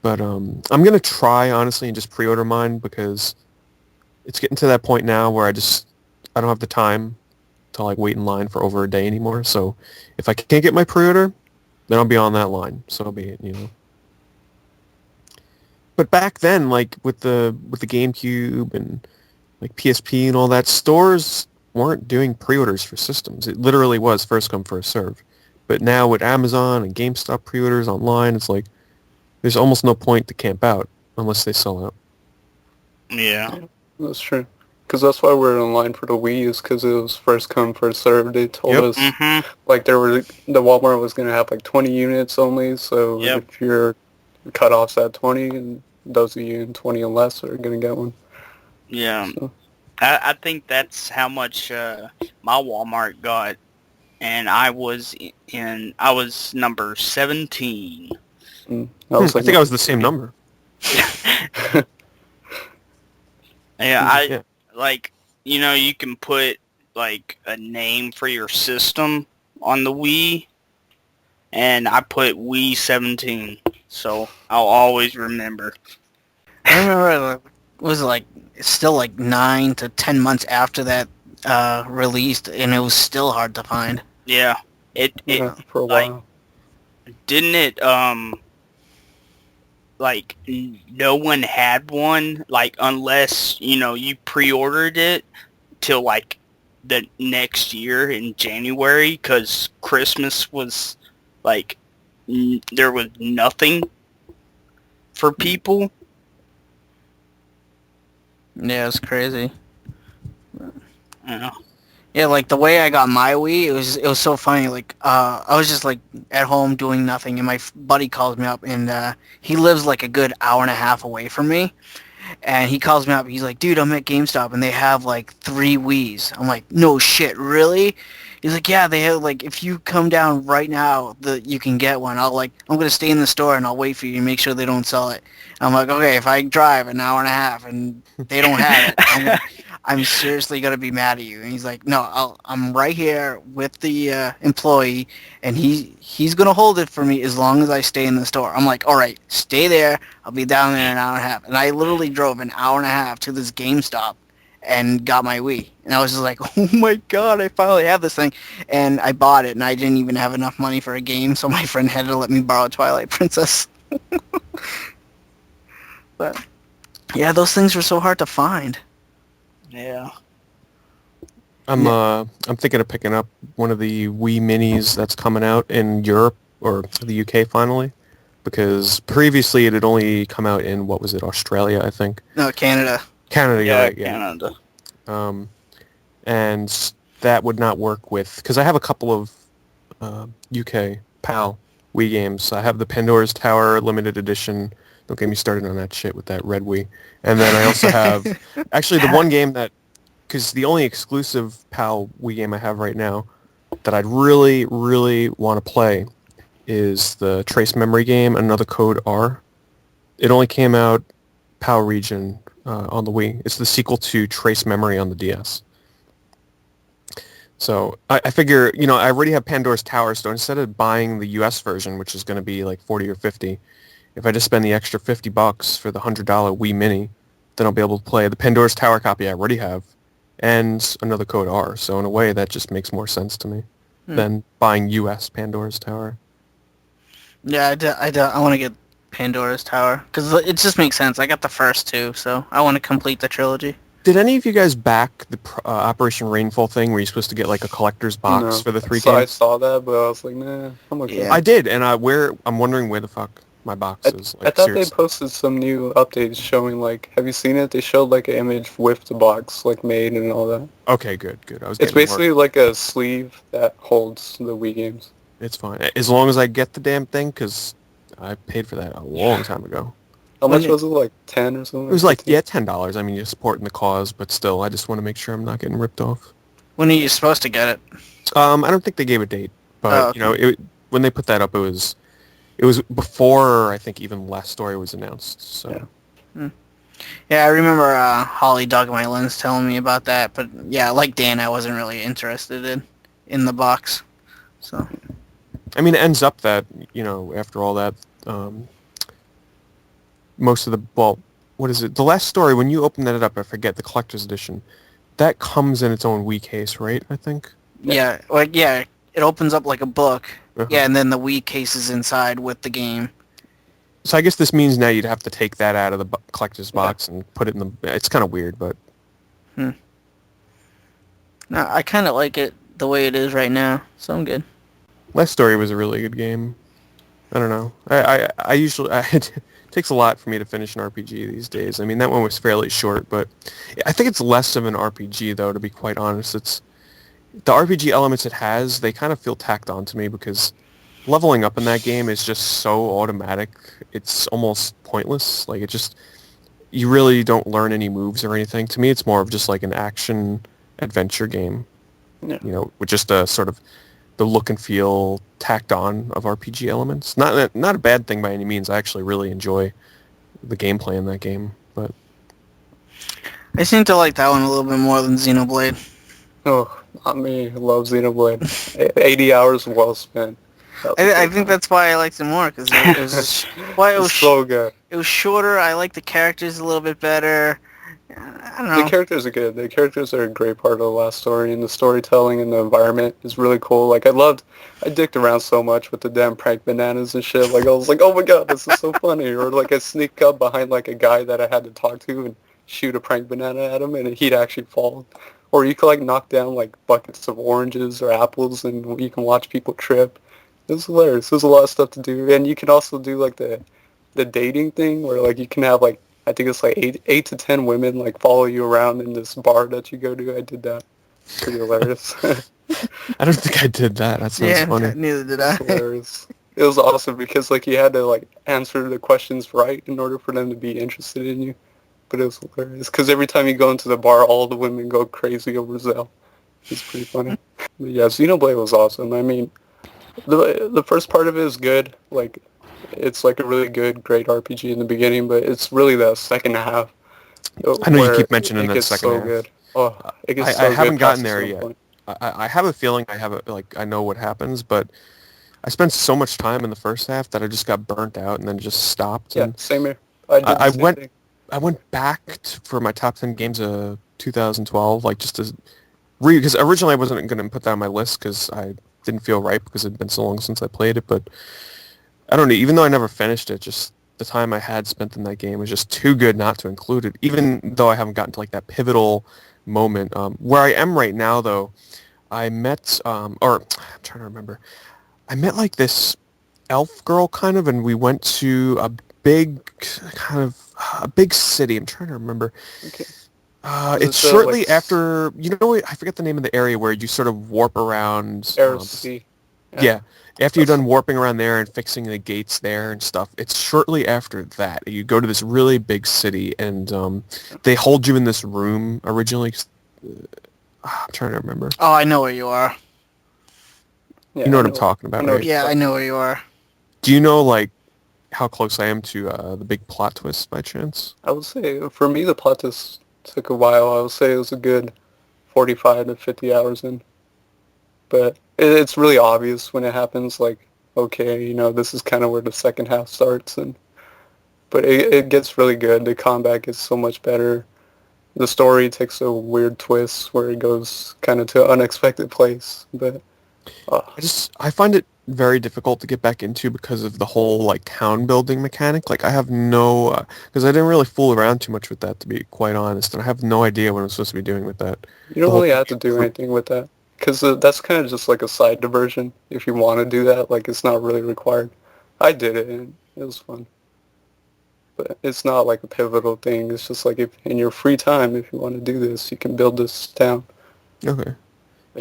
I: but I'm going to try honestly and just pre-order mine, because it's getting to that point now where I don't have the time to like wait in line for over a day anymore. So if I can't get my pre-order, then I'll be on that line. So be it, But back then, like with the GameCube and like PSP and all that, stores weren't doing pre-orders for systems. It literally was first come first serve. But now with Amazon and GameStop pre-orders online, it's like there's almost no point to camp out unless they sell out.
F: Yeah.
G: That's true. Because that's why we're in line for the Wii, is because it was first come, first served. They told us, like, the Walmart was going to have, like, 20 units only, so if your cutoff's at 20, and those of you in 20 and less are going to get one.
F: Yeah. So. I think that's how much my Walmart got, and I was number 17.
I: I think I was the same number.
F: Yeah, like, you can put, like, a name for your system on the Wii, and I put Wii 17, so I'll always remember.
H: I remember it was, like, still, like, 9 to 10 months after that released, and it was still hard to find.
F: Yeah.
G: For a while.
F: Didn't it, like, no one had one, like, unless, you pre-ordered it till, like, the next year in January, because Christmas was, like, there was nothing for people.
H: Yeah, it's crazy.
F: Yeah.
H: Yeah, like the way I got my Wii, it was so funny. Like, I was just like at home doing nothing, and my buddy calls me up, and he lives like a good hour and a half away from me, and he calls me up. He's like, "Dude, I'm at GameStop, and they have like 3 Wiis." I'm like, "No shit, really?" He's like, "Yeah, they have like if you come down right now, you can get one." I'm gonna stay in the store and I'll wait for you and make sure they don't sell it. I'm like, okay, if I drive an hour and a half and they don't have it, I'm seriously gonna be mad at you. And he's like, "No, I'm right here with the employee, and he's gonna hold it for me as long as I stay in the store." I'm like, "All right, stay there. I'll be down there in an hour and a half." And I literally drove an hour and a half to this GameStop and got my Wii. And I was just like, "Oh my god, I finally have this thing." And I bought it, and I didn't even have enough money for a game, so my friend had to let me borrow Twilight Princess. But yeah, those things were so hard to find.
F: Yeah.
I: I'm thinking of picking up one of the Wii Minis that's coming out in Europe or the UK finally, because previously it had only come out in, what was it, Australia, I think?
H: No, Canada.
I: Canada,
F: Yeah,
I: right,
F: Canada.
I: And that would not work with, because I have a couple of UK PAL Wii games. I have the Pandora's Tower limited edition. Don't get me started on that shit with that red Wii. And then I also have, actually the one game that, because the only exclusive PAL Wii game I have right now that I'd really, really want to play is the Trace Memory game, Another Code R. It only came out PAL region on the Wii. It's the sequel to Trace Memory on the DS. So I figure, I already have Pandora's Tower, so instead of buying the US version, which is going to be like 40 or 50, if I just spend the extra $50 for the $100 Wii Mini, then I'll be able to play the Pandora's Tower copy I already have and Another Code R. So in a way, that just makes more sense to me than buying US Pandora's Tower.
H: Yeah, I want to get Pandora's Tower, because it just makes sense. I got the first 2, so I want to complete the trilogy.
I: Did any of you guys back the Operation Rainfall thing where you're supposed to get like a collector's box for the 3 games?
G: I saw that, but I was like, nah, I'm okay.
H: Yeah.
I: I did, and I'm wondering where the fuck my box is.
G: I thought they posted some new updates showing, like, have you seen it? They showed like an image with the box like made and all that.
I: Okay, good.
G: It's basically like a sleeve that holds the Wii games.
I: It's fine as long as I get the damn thing, because I paid for that a long time ago.
G: How much was it? Like 10 or something?
I: It was like $10. I mean, you're supporting the cause, but still, I just want to make sure I'm not getting ripped off.
H: When are you supposed to get it?
I: I don't think they gave a date, but
H: Oh,
I: you know, when they put that up, it was before I think even Last Story was announced. So
H: Yeah, I remember Holly Dog My Lens telling me about that, but yeah, like Dan, I wasn't really interested in the box. So
I: I mean, it ends up that after all that, most of what is it? The Last Story, when you open that up, I forget the collector's edition. That comes in its own Wii case, right? I think.
H: yeah, it opens up like a book.
I: Uh-huh.
H: Yeah, and then the Wii case is inside with the game.
I: So I guess this means now you'd have to take that out of the collector's box and put it in the. It's kind of weird, but.
H: No, I kind of like it the way it is right now, so I'm good.
I: Last Story was a really good game. I don't know. I usually it takes a lot for me to finish an RPG these days. I mean, that one was fairly short, but I think it's less of an RPG though. To be quite honest, it's the RPG elements it has. They kind of feel tacked on to me because leveling up in that game is just so automatic. It's almost pointless. Like you really don't learn any moves or anything. To me, it's more of just like an action adventure game.
G: Yeah.
I: With just a sort of the look and feel tacked on of RPG elements. Not a bad thing by any means. I actually really enjoy the gameplay in that game. But
H: I seem to like that one a little bit more than Xenoblade.
G: Oh, not me. I love Xenoblade. 80 hours well spent.
H: I think that's why I liked it more, because it was
G: so good.
H: It was shorter. I like the characters a little bit better. I don't know.
G: The characters are good. The characters are a great part of the last story, and the storytelling and the environment is really cool. Like, I dicked around so much with the damn prank bananas and shit. Like, I was like, oh my god, this is so funny. Or, like, I sneak up behind, like, a guy that I had to talk to and shoot a prank banana at him, and he'd actually fall. Or you could, like, knock down, like, buckets of oranges or apples, and you can watch people trip. It was hilarious. There's a lot of stuff to do. And you can also do, like, the dating thing, where, like, you can have, like, I think it's like 8 to 10 women like follow you around in this bar that you go to. I did that. Pretty hilarious.
I: I don't think I did that. That sounds funny.
H: Neither did I.
G: Hilarious. It was awesome because like you had to like answer the questions right in order for them to be interested in you. But it was hilarious because every time you go into the bar, all the women go crazy over Zell. It's pretty funny. But yeah, Xenoblade was awesome. I mean, the first part of it is good. Like, it's like a really good, great RPG in the beginning, but it's really the second half.
I: I know you keep mentioning that second half.
G: Good. Oh, it gets
I: I
G: so
I: haven't
G: good
I: gotten
G: past
I: there
G: this
I: yet.
G: point.
I: I have a feeling I know what happens, but I spent so much time in the first half that I just got burnt out and then just stopped.
G: Yeah,
I: and
G: same here. I
I: went back for my top 10 games of 2012, like just to because originally I wasn't going to put that on my list because I didn't feel right because it had been so long since I played it, but I don't know, even though I never finished it, just the time I had spent in that game was just too good not to include it, even though I haven't gotten to like that pivotal moment. Where I am right now, though, I met, I'm trying to remember, I met like this elf girl kind of, and we went to a big city. I'm trying to remember.
G: Okay.
I: It's shortly after, I forget the name of the area where you sort of warp around.
G: RC.
I: Yeah. After you're done warping around there and fixing the gates there and stuff, it's shortly after that. You go to this really big city, and they hold you in this room originally. I'm trying to remember.
H: Oh, I know where you are.
G: Yeah,
I: You know what I'm talking about, right?
H: Yeah, I know where you are.
I: Do you know, like, how close I am to the big plot twist by chance?
G: I would say, for me, the plot twist took a while. I would say it was a good 45 to 50 hours in. But it's really obvious when it happens, like, okay, this is kind of where the second half starts. But it gets really good. The combat gets so much better. The story takes a weird twist where it goes kind of to an unexpected place. But
I: I find it very difficult to get back into because of the whole like town building mechanic. Like I have no, because I didn't really fool around too much with that, to be quite honest, and I have no idea what I'm supposed to be doing with that.
G: You don't really have to do anything with that because that's kind of just like a side diversion. If you want to do that, like it's not really required. I did it and it was fun, but it's not like a pivotal thing. It's just like if in your free time, if you want to do this, you can build this town.
I: Okay.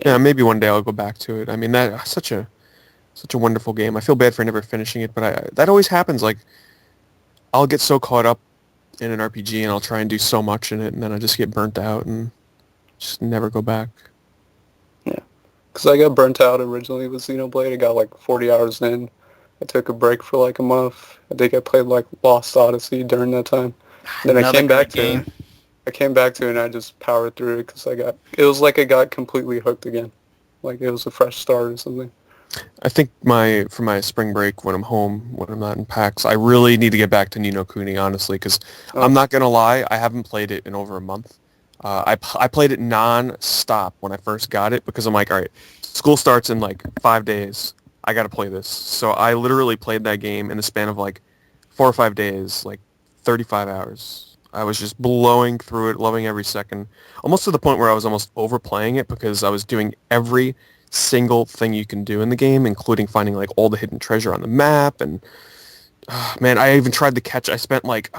I: Yeah, maybe one day I'll go back to it. I mean, that's such a wonderful game. I feel bad for never finishing it, but that always happens. Like, I'll get so caught up in an RPG and I'll try and do so much in it, and then I just get burnt out and just never go back.
G: because I got burnt out originally with Xenoblade. I got like 40 hours in. I took a break for like a month. I think I played like Lost Odyssey during that time. Then I
H: Another
G: came back
H: great
G: to
H: game.
G: it. I came back to it and I just powered through it because it was like I got completely hooked again. Like it was a fresh start or something.
I: I think for my spring break when I'm home, when I'm not in PAX, I really need to get back to Ni no Kuni, honestly, because I'm not going to lie, I haven't played it in over a month. I played it non-stop when I first got it because I'm like, all right, school starts in like 5 days. I got to play this. So I literally played that game in the span of like 4 or 5 days, like 35 hours. I was just blowing through it, loving every second, almost to the point where I was almost overplaying it because I was doing every single thing you can do in the game, including finding like all the hidden treasure on the map. And man, I even tried to catch. I spent like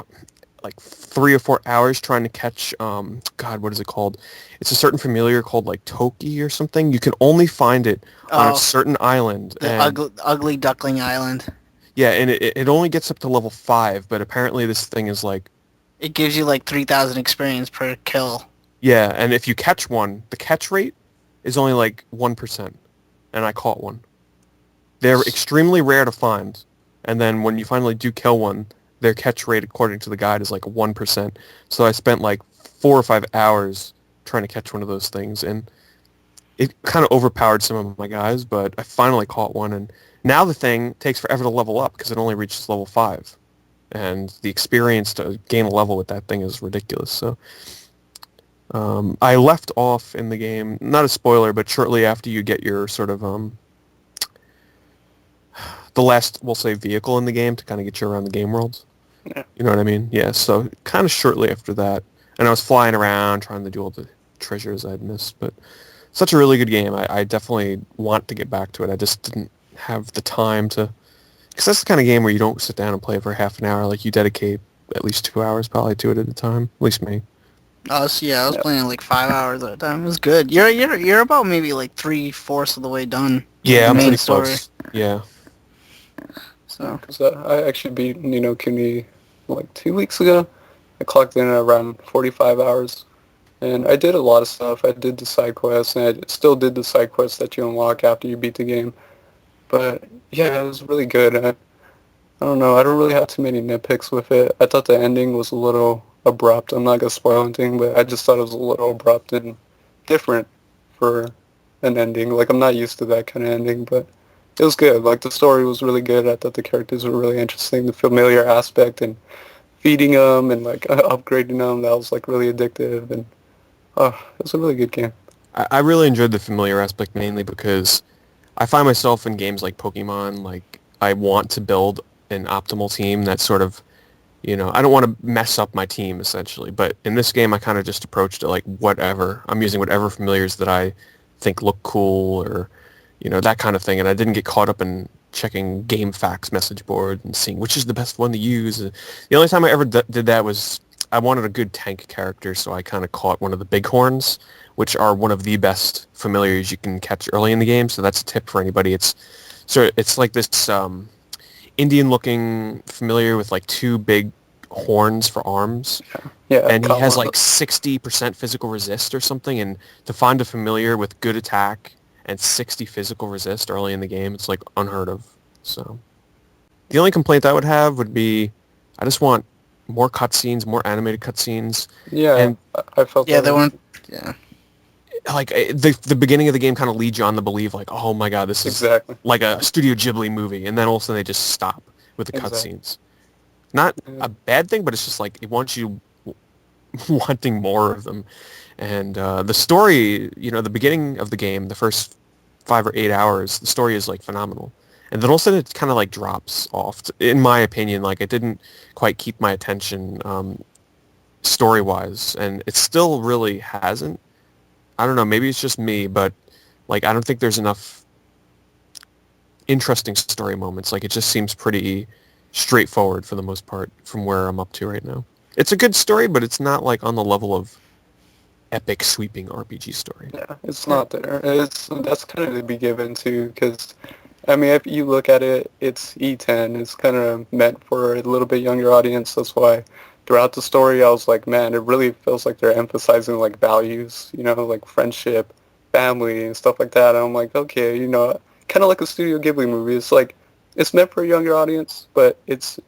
I: 3 or 4 hours trying to catch. God, what is it called? It's a certain familiar called like Toki or something. You can only find it on a certain island.
H: The ugly duckling island.
I: Yeah, and it only gets up to level 5, but apparently this thing is like.
H: It gives you like 3,000 experience per kill.
I: Yeah, and if you catch one, the catch rate is only like 1%, and I caught one. They're extremely rare to find, and then when you finally do kill one, their catch rate, according to the guide, is like 1%. So I spent like 4 or 5 hours trying to catch one of those things, and it kind of overpowered some of my guys, but I finally caught one, and now the thing takes forever to level up because it only reaches level 5. And the experience to gain a level with that thing is ridiculous. So I left off in the game, not a spoiler, but shortly after you get your sort of the last, we'll say, vehicle in the game to kind of get you around the game world.
G: Yeah.
I: You know what I mean? Yeah, so kind of shortly after that. And I was flying around trying to do all the treasures I'd missed. But such a really good game. I definitely want to get back to it. I just didn't have the time to... Because that's the kind of game where you don't sit down and play for half an hour. Like, you dedicate at least 2 hours probably to it at a time. At least me.
H: I was playing like 5 hours at a time. It was good. You're about maybe like 3/4 of the way done.
I: Yeah, I'm
H: main
I: pretty
H: story.
I: close. Yeah.
H: So.
G: Because I actually beat Ni no Kuni like 2 weeks ago. I clocked in at around 45 hours. And I did a lot of stuff. I did the side quests, and I still did the side quests that you unlock after you beat the game. But yeah, it was really good. I don't know. I don't really have too many nitpicks with it. I thought the ending was a little abrupt. I'm not going to spoil anything, but I just thought it was a little abrupt and different for an ending. Like, I'm not used to that kind of ending, but it was good. Like, the story was really good. I thought the characters were really interesting. The familiar aspect and feeding them and, like, upgrading them, that was, like, really addictive. And, it was a really good game.
I: I really enjoyed the familiar aspect mainly because I find myself in games like Pokemon, like, I want to build an optimal team that sort of, you know, I don't want to mess up my team, essentially. But in this game, I kind of just approached it like whatever. I'm using whatever familiars that I think look cool or, you know, that kind of thing. And I didn't get caught up in checking GameFAQs message board and seeing which is the best one to use. The only time I ever did that was I wanted a good tank character, so I kind of caught one of the bighorns, which are one of the best familiars you can catch early in the game. So that's a tip for anybody. It's like this Indian-looking familiar with like 2 big horns for arms.
G: Yeah.
I: And he has like 60% physical resist or something. And to find a familiar with good attack and 60 physical resist early in the game, it's like unheard of. So the only complaint I would have would be I just want more cutscenes, more animated cutscenes.
G: Yeah, and I felt
H: Yeah,
G: that
H: they
G: way.
H: weren't... Yeah.
I: Like the beginning of the game kind of leads you on to believe like, oh my god, this is
G: Exactly.
I: like a Studio Ghibli movie, and then all of a sudden they just stop with the
G: Exactly.
I: cutscenes. Not a bad thing, but it's just like it wants you wanting more of them. And the story, you know, the beginning of the game, the first 5 or 8 hours, the story is like phenomenal. And then all of a sudden it kind of like drops off. In my opinion, like it didn't quite keep my attention story-wise, and it still really hasn't. I don't know, maybe it's just me, but like I don't think there's enough interesting story moments. Like it just seems pretty straightforward for the most part from where I'm up to right now. It's a good story, but it's not like on the level of epic sweeping RPG story.
G: Yeah, it's not there. That's kind of to be given to, because I mean, if you look at it, it's E10. It's kind of meant for a little bit younger audience. That's why throughout the story, I was like, man, it really feels like they're emphasizing like values, you know, like friendship, family and stuff like that. And I'm like, okay, you know, kind of like a Studio Ghibli movie. It's like, it's meant for a younger audience, but it's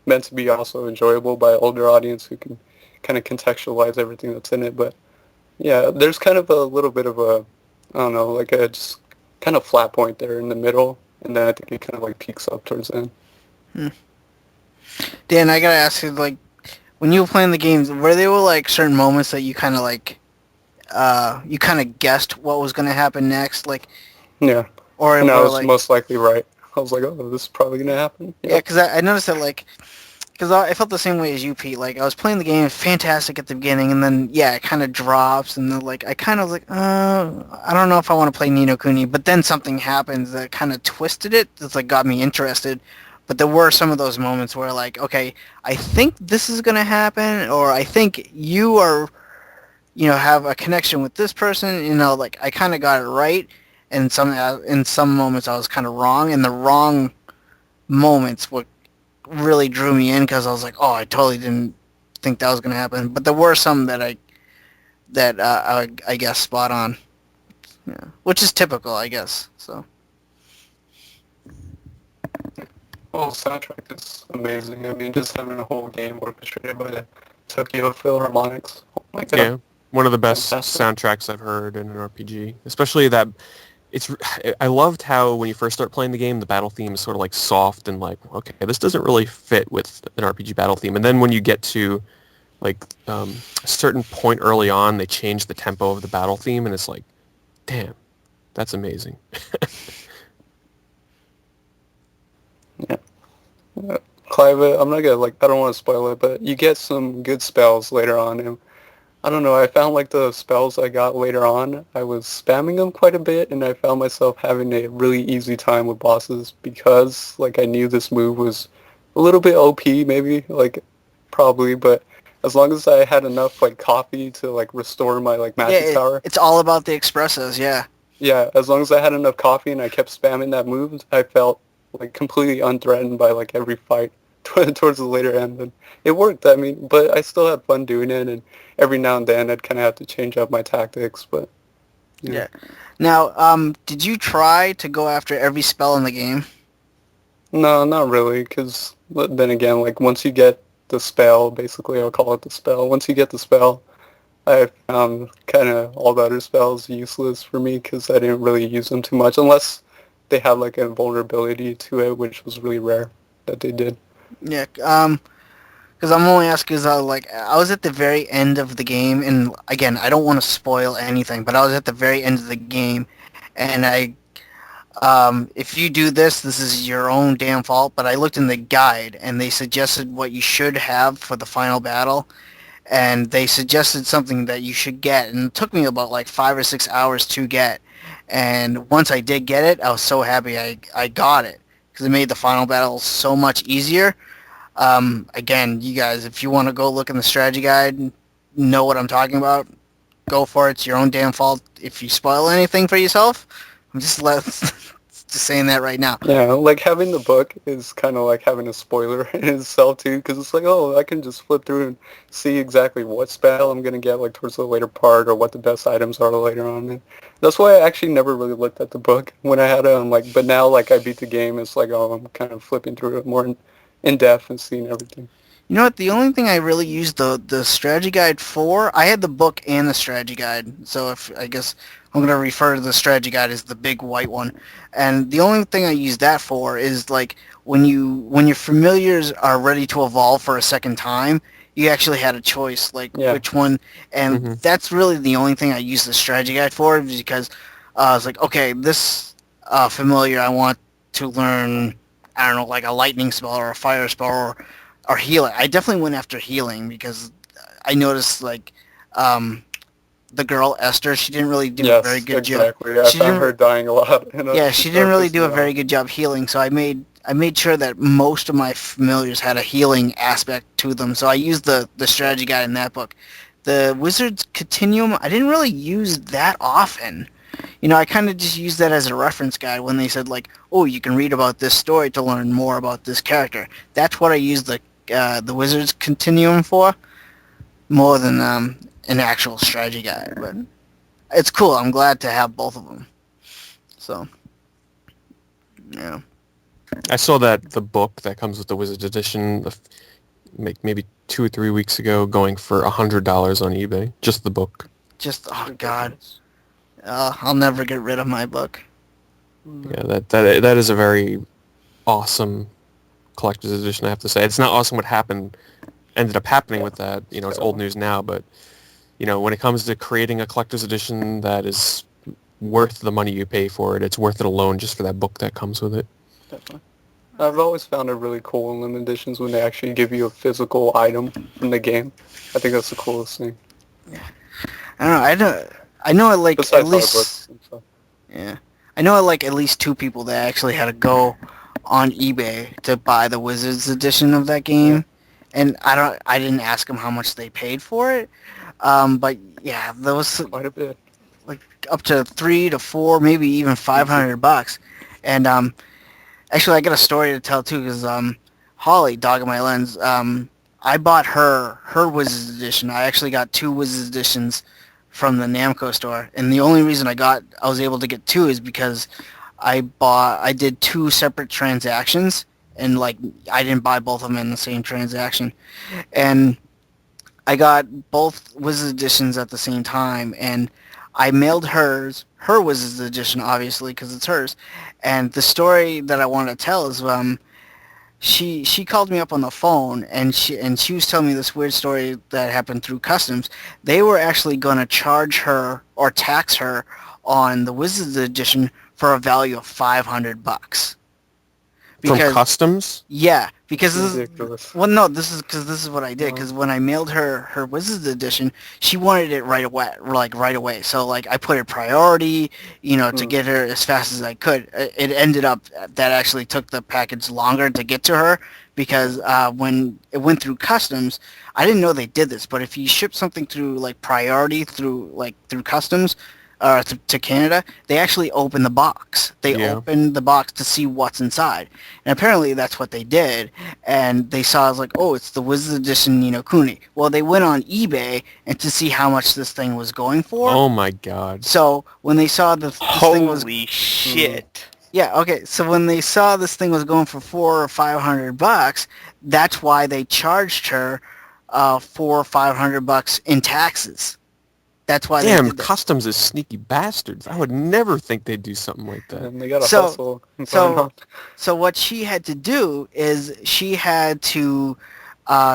G: meant to be also enjoyable by an older audience who can kind of contextualize everything that's in it. But yeah, there's kind of a little bit of a, I don't know, like a just kind of flat point there in the middle, and then I think it kind of like peaks up towards the end.
H: Dan, I gotta ask you, like, when you were playing the games, were there like certain moments that you kind of like, you kind of guessed what was gonna happen next, like?
G: Yeah.
H: Or
G: and I was
H: like,
G: most likely right. I was like, oh, this is probably gonna happen.
H: yeah, because I noticed that, like, because I felt the same way as you, Pete. Like, I was playing the game fantastic at the beginning, and then, yeah, it kind of drops, and then, like, I kind of was like, I don't know if I want to play Ni no Kuni, but then something happens that kind of twisted it. It's, like, got me interested. But there were some of those moments where, like, okay, I think this is going to happen, or I think you are, you know, have a connection with this person, you know, like, I kind of got it right, and in some moments I was kind of wrong, and the wrong moments were really drew me in because I was like, oh, I totally didn't think that was going to happen. But there were some that I guess spot on, yeah, which is typical, I guess. So.
G: Well, soundtrack is amazing. I mean, just having a whole game orchestrated by the Tokyo Philharmonics. Oh my God.
I: Yeah, one of the best
G: Fantastic.
I: soundtracks I've heard in an RPG. Especially that, I loved how when you first start playing the game, the battle theme is sort of like soft and like, okay, this doesn't really fit with an RPG battle theme. And then when you get to like a certain point early on, they change the tempo of the battle theme, and it's like, damn, that's amazing.
G: Yeah. Cliva, I'm not gonna, like, I don't want to spoil it, but you get some good spells later on, and I don't know, I found like the spells I got later on, I was spamming them quite a bit, and I found myself having a really easy time with bosses because, like, I knew this move was a little bit OP, maybe, like, probably, but as long as I had enough, like, coffee to, like, restore my, like, magic power.
H: It's all about the expressos, yeah.
G: Yeah, as long as I had enough coffee and I kept spamming that move, I felt like completely unthreatened by like every fight towards the later end, and it worked. I mean, but I still had fun doing it, and every now and then I'd kind of have to change up my tactics. But
H: yeah. Now, did you try to go after every spell in the game?
G: No, not really, because then again, like once you get the spell, basically I'll call it the spell. Once you get the spell, I found kind of all the other spells useless for me because I didn't really use them too much unless they have like a vulnerability to it, which was really rare that they did.
H: Yeah, because I'm only asking because I was at the very end of the game, and again, I don't want to spoil anything, but I was at the very end of the game, and if you do this, this is your own damn fault, but I looked in the guide, and they suggested what you should have for the final battle, and they suggested something that you should get, and it took me about like 5 or 6 hours to get. And once I did get it, I was so happy I got it because it made the final battle so much easier. Again, you guys, if you want to go look in the strategy guide, know what I'm talking about, go for it. It's your own damn fault if you spoil anything for yourself. I'm just saying that right now.
G: Yeah, like having the book is kind of like having a spoiler in itself too, because it's like, oh, I can just flip through and see exactly what spell I'm gonna get like towards the later part or what the best items are later on. And that's why I actually never really looked at the book when I had it. I'm like, but now like I beat the game, it's like, oh, I'm kind of flipping through it more in depth and seeing everything.
H: You know what? The only thing I really used the strategy guide for, I had the book and the strategy guide. So I guess I'm going to refer to the strategy guide as the big white one. And the only thing I use that for is like when your familiars are ready to evolve for a second time, you actually had a choice, like which one. And that's really the only thing I use the strategy guide for, because I was like, okay, this familiar I want to learn, I don't know, like a lightning spell or a fire spell or healing. I definitely went after healing because I noticed like the girl Esther, she didn't really do a very good job.
G: Exactly. I found her dying a lot.
H: Yeah, she didn't really do a very good job healing, so I made sure that most of my familiars had a healing aspect to them. So I used the strategy guide in that book. The Wizard's Continuum, I didn't really use that often. You know, I kind of just used that as a reference guide when they said like, oh, you can read about this story to learn more about this character. That's what I used the Wizard's Continuum for, more than an actual strategy guide. But it's cool. I'm glad to have both of them. So, yeah.
I: I saw that the book that comes with the Wizards edition, maybe 2 or 3 weeks ago, going for $100 on eBay. Just the book.
H: Just, oh god, I'll never get rid of my book.
I: Yeah, that is a very awesome collector's edition, I have to say. It's not awesome what ended up happening with that. You know, it's old news now, but, you know, when it comes to creating a collector's edition that is worth the money you pay for it, it's worth it alone just for that book that comes with it.
G: Definitely. I've always found it really cool in limited editions when they actually give you a physical item from the game. I think that's the coolest thing.
H: I don't know. I know like
G: Besides
H: at least.
G: art books and stuff.
H: Yeah, I know like at least 2 people that actually had to go on eBay to buy the Wizards edition of that game, and I didn't ask them how much they paid for it, but yeah, those
G: Quite a bit.
H: like up to 3 to 4, maybe even $500, and actually I got a story to tell too, because Holly, Dog of My Lens, I bought her Wizards edition. I actually got 2 Wizards editions from the Namco store, and the only reason I was able to get 2 is because I did 2 separate transactions, and like I didn't buy both of them in the same transaction, and I got both Wizards editions at the same time, and I mailed her Wizards edition, obviously, because it's hers. And the story that I want to tell is she called me up on the phone, and she was telling me this weird story that happened through customs. They were actually going to charge her or tax her on the Wizards edition for a value of $500.
I: From customs?
H: Yeah, because
G: Ridiculous.
H: this is what I did. Because when I mailed her Wizards edition, she wanted it right away. So like I put it priority, to get her as fast as I could. It ended up that actually took the package longer to get to her because when it went through customs, I didn't know they did this. But if you ship something through like priority through customs, to Canada, they actually open the box. They open the box to see what's inside. And apparently that's what they did. And they saw, I was like, oh, it's the Wizards edition Ni no Kuni. Well, they went on eBay and to see how much this thing was going for.
I: Oh my god.
H: So when they saw this thing was...
F: Holy shit.
H: Yeah, okay. So when they saw this thing was going for $400 or $500, that's why they charged her $400 or $500 in taxes. That's why
I: Damn,
H: they did that.
I: customs is sneaky bastards. I would never think they'd do something like that.
G: And they got to hustle.
H: So what she had to do is she had to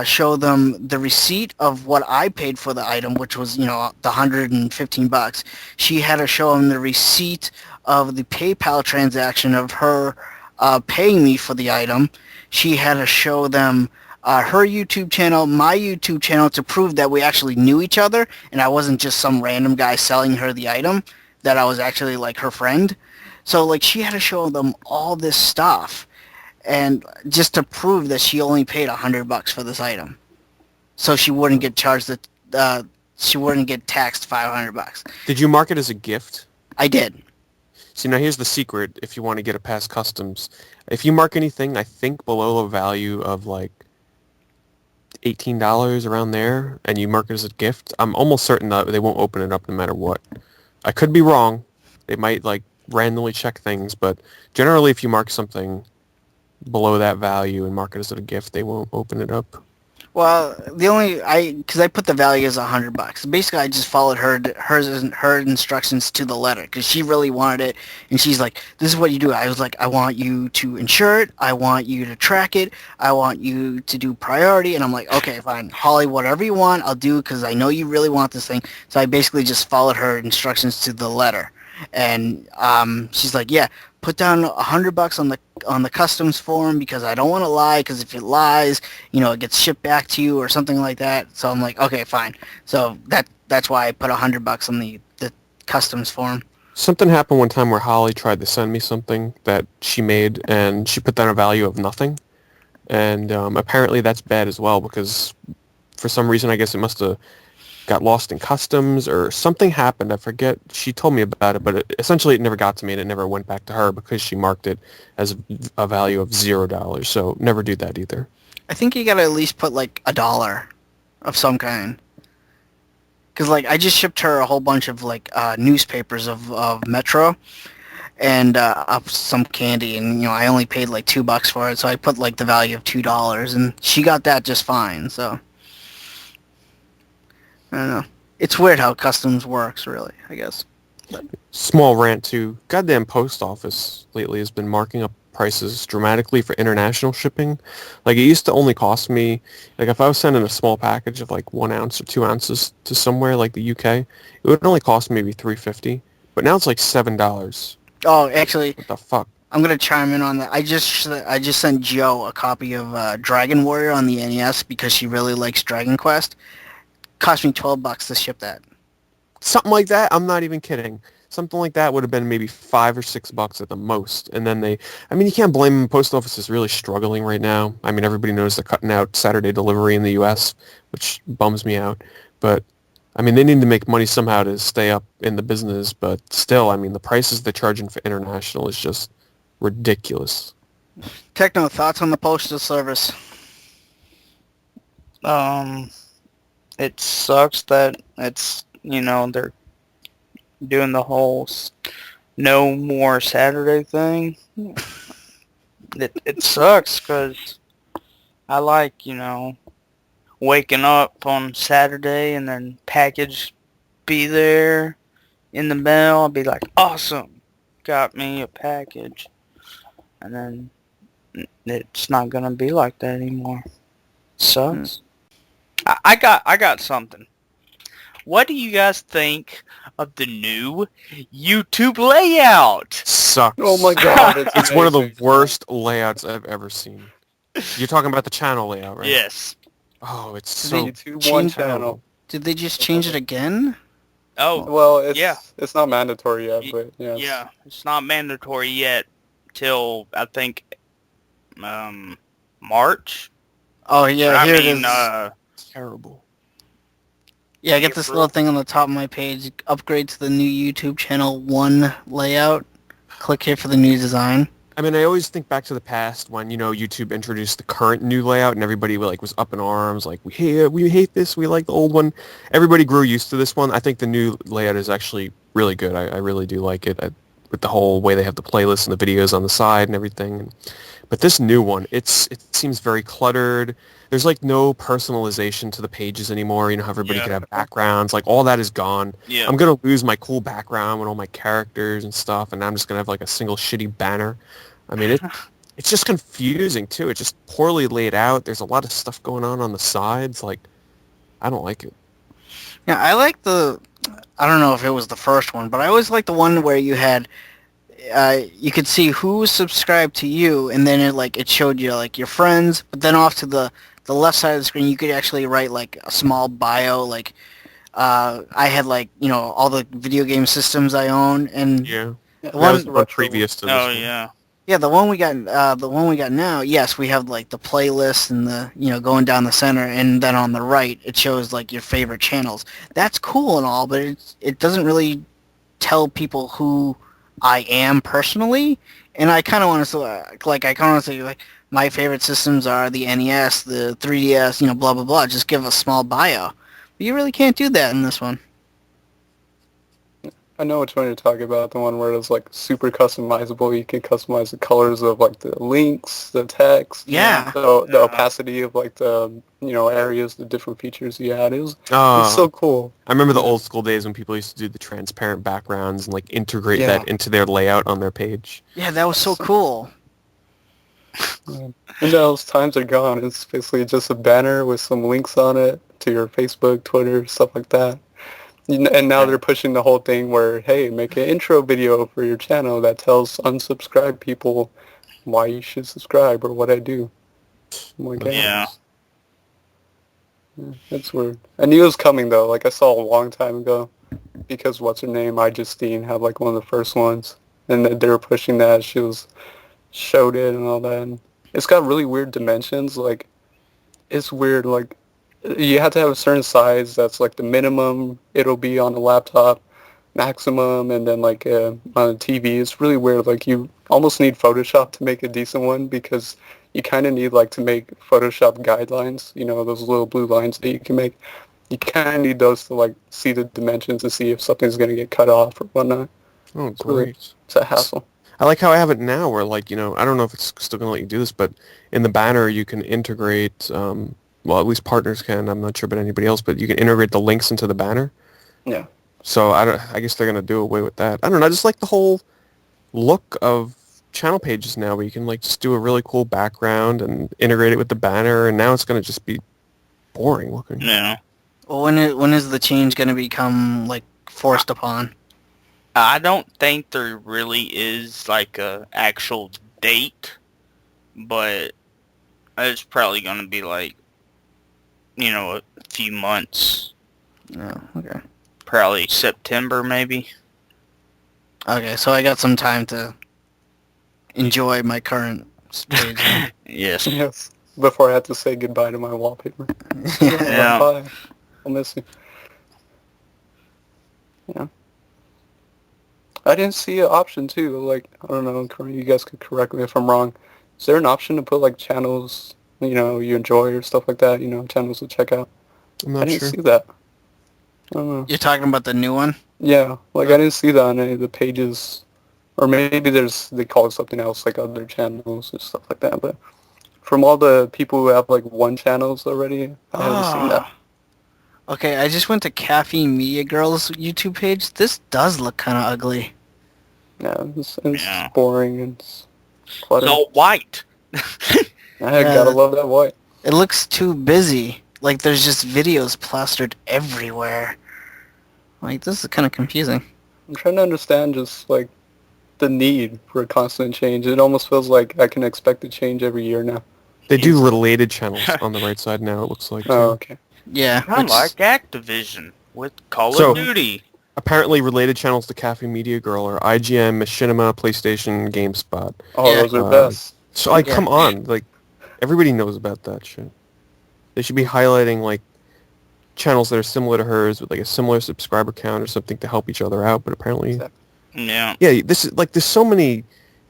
H: show them the receipt of what I paid for the item, which was, the $115. She had to show them the receipt of the PayPal transaction of her paying me for the item. She had to show them her YouTube channel, my YouTube channel, to prove that we actually knew each other and I wasn't just some random guy selling her the item, that I was actually like her friend. So like she had to show them all this stuff and just to prove that she only paid $100 for this item. So she wouldn't get charged she wouldn't get taxed $500.
I: Did you mark it as a gift?
H: I did.
I: See, now here's the secret if you want to get it past customs. If you mark anything, I think below a value of like $18 around there, and you mark it as a gift, I'm almost certain that they won't open it up no matter what. I could be wrong. They might like randomly check things, but generally if you mark something below that value and mark it as a gift, they won't open it up.
H: Well, because I put the value as $100. Basically, I just followed her instructions to the letter because she really wanted it, and she's like, "This is what you do." I was like, "I want you to insure it. I want you to track it. I want you to do priority." And I'm like, "Okay, fine, Holly, whatever you want, I'll do because I know you really want this thing." So I basically just followed her instructions to the letter, and she's like, "Yeah, put down $100 on the customs form because I don't want to lie, because if it lies, it gets shipped back to you or something like that." So I'm like, okay, fine. So that's why I put $100 on the customs form.
I: Something happened one time where Holly tried to send me something that she made, and she put down a value of nothing. And apparently that's bad as well, because for some reason I guess it must have got lost in customs or something happened. I forget. She told me about it, but essentially it never got to me and it never went back to her because she marked it as a value of $0. So never do that either.
H: I think you gotta at least put like $1 of some kind. Because like I just shipped her a whole bunch of like newspapers of Metro and up some candy, and I only paid like $2 for it, so I put like the value of $2, and she got that just fine. So I don't know. It's weird how customs works, really, I guess.
I: Small rant too. Goddamn post office lately has been marking up prices dramatically for international shipping. Like it used to only cost me, like if I was sending a small package of like 1 ounce or 2 ounces to somewhere like the UK, it would only cost maybe $3.50. But now it's like $7.
H: Oh, actually,
I: What the fuck?
H: I'm gonna chime in on that. I just sent Joe a copy of Dragon Warrior on the NES because she really likes Dragon Quest. Cost me $12 to ship that.
I: Something like that. I'm not even kidding. Something like that would have been maybe $5 or $6 at the most. And then you can't blame them. Post office is really struggling right now. I mean, everybody knows they're cutting out Saturday delivery in the U.S., which bums me out. But, I mean, they need to make money somehow to stay up in the business. But still, I mean, the prices they're charging for international is just ridiculous.
H: Techno, thoughts on the postal service?
F: It sucks that it's, they're doing the whole no more Saturday thing. It sucks because I like, waking up on Saturday and then package be there in the mail. I'll be like, awesome, got me a package. And then it's not going to be like that anymore. Sucks. I got something. What do you guys think of the new YouTube layout?
I: Sucks.
G: Oh my god,
I: It's one of the worst layouts I've ever seen. You're talking about the channel layout, right?
F: Yes.
I: Oh, it's so
G: YouTube one channel.
H: Did they just change it again?
F: Oh,
G: Well, it's not mandatory yet, but yeah.
F: yeah. It's not mandatory yet till I think March.
H: Oh yeah, here it is.
I: It's terrible.
H: Yeah, I get this little thing on the top of my page. Upgrade to the new YouTube channel 1 layout. Click here for the new design.
I: I mean, I always think back to the past when, YouTube introduced the current new layout and everybody was up in arms, like, we hate this, we like the old one. Everybody grew used to this one. I think the new layout is actually really good. I really do like it, with the whole way they have the playlists and the videos on the side and everything. But this new one, it seems very cluttered. There's no personalization to the pages anymore. How everybody could have backgrounds. All that is gone.
F: Yeah.
I: I'm going to lose my cool background with all my characters and stuff, and I'm just going to have a single shitty banner. I mean, it's just confusing, too. It's just poorly laid out. There's a lot of stuff going on the sides. I don't like it.
H: Yeah, I like I don't know if it was the first one, but I always liked the one where you had, you could see who was subscribed to you, and then it showed you your friends, but then off to the left side of the screen you could actually write a small bio, I had all the video game systems I own, and
I: Yeah.
H: the
I: That was
H: one
I: the one previous to this
F: Oh
I: one.
F: yeah.
H: yeah, the one we got now, yes, we have the playlist and the going down the center, and then on the right it shows your favorite channels. That's cool and all, but it doesn't really tell people who I am personally, and I kind of want to say my favorite systems are the NES, the 3DS, blah blah blah. Just give a small bio. But you really can't do that in this one.
G: I know which one you're talking about, the one where it's super customizable. You can customize the colors of the links, the text,
H: Yeah.
G: the opacity of the areas, the different features you had. It's so cool.
I: I remember the old school days when people used to do the transparent backgrounds and integrate that into their layout on their page.
H: Yeah, that was so cool.
G: And those times are gone. It's basically just a banner with some links on it to your Facebook, Twitter, stuff like that. And now they're pushing the whole thing where, hey, make an intro video for your channel that tells unsubscribed people why you should subscribe or what I do. I'm like, hey,
F: Yeah.
G: that's weird. I knew it was coming, though. I saw a long time ago because what's her name, iJustine, had one of the first ones. And they were pushing that. She showed it and all that. And it's got really weird dimensions. It's weird. You have to have a certain size. That's the minimum it'll be on a laptop, maximum, and then on a TV. It's really weird. You almost need Photoshop to make a decent one because you kind of need to make Photoshop guidelines. Those little blue lines that you can make. You kind of need those to like see the dimensions and see if something's going to get cut off or whatnot.
I: Oh,
G: It's really-
I: great.
G: It's a hassle.
I: I like how I have it now where, like, you know, I don't know if it's still going to let you do this, but in the banner you can integrate, well, at least partners can, I'm not sure about anybody else, but you can integrate the links into the banner.
G: Yeah.
I: So I guess they're going to do away with that. I don't know, I just like the whole look of channel pages now where you can, like, just do a really cool background and integrate it with the banner, and now it's going to just be boring looking.
F: Yeah.
H: Well, when is the change going to become, like, forced upon?
F: I don't think there really is like a actual date, but it's probably gonna be like, you know, a few months.
H: Oh, okay.
F: Probably September, maybe.
H: Okay, so I got some time to enjoy my current page.
F: Yes.
G: Yes. Before I have to say goodbye to my wallpaper.
F: Yeah.
G: Bye. I'll miss you. Yeah. I didn't see an option too. Like, I don't know, you guys could correct me if I'm wrong. Is there an option to put like channels, you know, you enjoy or stuff like that? You know, channels to check out.
I: I'm
G: I
I: not
G: didn't
I: sure.
G: see that. I don't know.
H: You're talking about the new one?
G: Yeah, like I didn't see that on any of the pages, or maybe they call it something else, like other channels and stuff like that. But from all the people who have like one channels already, I haven't seen that.
H: Okay, I just went to Caffeine Media Girl's YouTube page. This does look kind of ugly.
G: Yeah, it's
F: Yeah.
G: boring and it's cluttered.
F: It's all white.
G: I gotta love that white.
H: It looks too busy. Like there's just videos plastered everywhere. Like this is kind of confusing.
G: I'm trying to understand just like the need for a constant change. It almost feels like I can expect a change every year now.
I: They do related channels on the right side now, it looks like.
G: Oh,
I: too.
G: okay.
H: Yeah.
F: I like Activision with Call
I: So-
F: of Duty.
I: Apparently related channels to Caffeine Media Girl are IGN, Machinima, PlayStation, GameSpot.
G: Oh,
H: Yeah.
G: those are best.
I: So, like,
H: Yeah.
I: come on. Like, everybody knows about that shit. They should be highlighting, like, channels that are similar to hers with, like, a similar subscriber count or something to help each other out, but apparently...
G: Exactly.
F: Yeah.
I: Yeah, this is, like, there's so many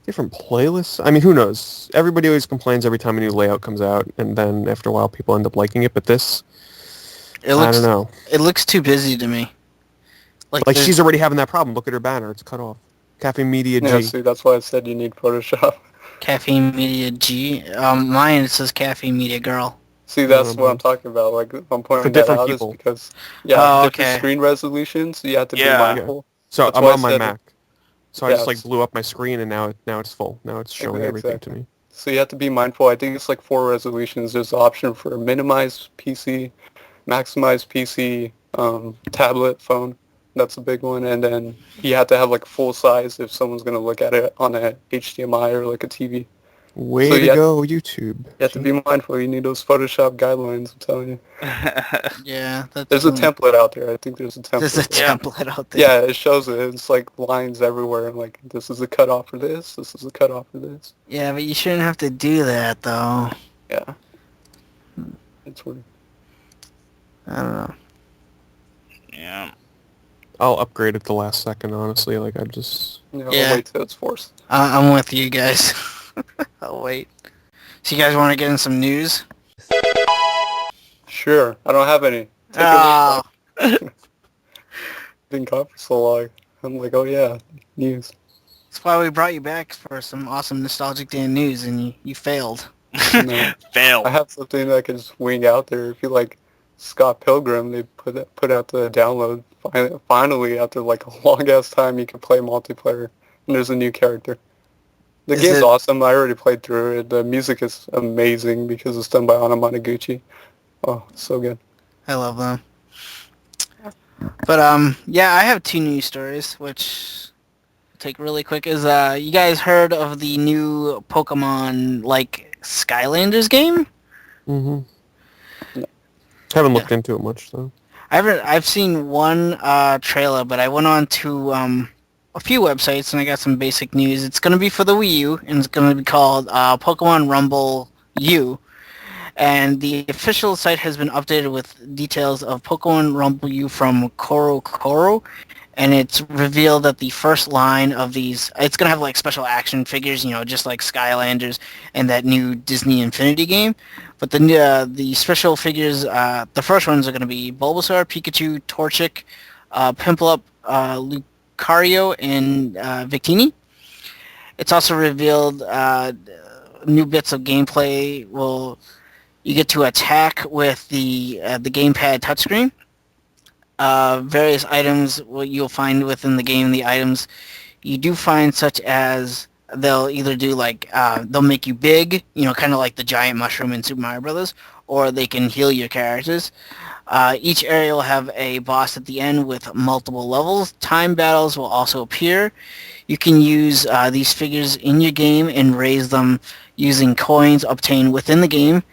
I: different playlists. I mean, who knows? Everybody always complains every time a new layout comes out, and then after a while people end up liking it, but this...
H: It looks,
I: I don't know.
H: It looks too busy to me.
I: Like,
H: there's-
I: she's already having that problem. Look at her banner. It's cut off. Caffeine Media G.
G: Yeah, see, that's why I said you need Photoshop.
H: Caffeine Media G. Mine, it says Caffeine Media Girl.
G: See, that's what I'm talking about. Like, I'm pointing that
I: different
G: out
I: people.
G: is because, yeah,
H: Oh,
G: different
H: okay.
G: screen resolutions, you have to be
F: Yeah.
G: mindful.
I: So
G: That's
I: I'm
G: why I
I: on my
G: said-
I: Mac. So I just, like,
G: Yes.
I: blew up my screen, and now it's full. Now it's showing everything to me.
G: So you have to be mindful. I think it's like 4 resolutions. There's the option for minimize PC, maximize PC, tablet, phone. That's a big one. And then you have to have like full size if someone's going to look at it on a HDMI or like a TV.
I: Way
G: So
I: to
G: you have-
I: go, YouTube.
G: You have to be mindful. You need those Photoshop guidelines, I'm telling you.
H: Yeah, that's...
G: There's a template out there. I think there's a template.
H: There's a
F: Yeah.
H: template out there.
G: Yeah, it shows it. It's like lines everywhere. And like, this is the cutoff for this. This is the cutoff for this.
H: Yeah, but you shouldn't have to do that, though.
G: Yeah. It's weird.
H: I don't know.
F: Yeah.
I: I'll upgrade at the last second, honestly. Like, I just...
G: Yeah,
H: Yeah.
G: I'll wait till it's forced.
H: I'm with you guys. I'll wait. So you guys want to get in some news?
G: Sure. I don't have any. Take it
H: Oh,
G: been caught for so long. I'm like, oh yeah, news.
H: that's why we brought you back for some awesome nostalgic day in news, and you failed.
G: No.
F: Fail.
G: I have something that I can just wing out there. If you like Scott Pilgrim, they put out the download. Finally, after like a long ass time, you can play multiplayer, and there's a new character. The
H: Is
G: game's
H: it-
G: awesome. I already played through it. The music is amazing because it's done by Anamanaguchi. Oh, so good.
H: I love them. But yeah, I have 2 news stories, which I'll take really quick. Is you guys heard of the new Pokemon like Skylanders game?
I: Mm-hmm. Haven't looked into it much, though.
H: I've seen one trailer, but I went on to a few websites and I got some basic news. It's going to be for the Wii U, and it's going to be called Pokemon Rumble U. And the official site has been updated with details of Pokemon Rumble U from Koro Koro and it's revealed that the first line of these, it's going to have like special action figures, just like Skylanders and that new Disney Infinity game. But the special figures, the first ones are going to be Bulbasaur, Pikachu, Torchic, Piplup, Lucario, and Victini. It's also revealed new bits of gameplay. Well, you get to attack with the gamepad touchscreen. Various items what you'll find within the game. The items you do find, such as they'll either do like they'll make you big, kind of like the giant mushroom in Super Mario Brothers, or they can heal your characters. Each area will have a boss at the end with multiple levels. Time battles will also appear. You can use these figures in your game and raise them using coins obtained within the game.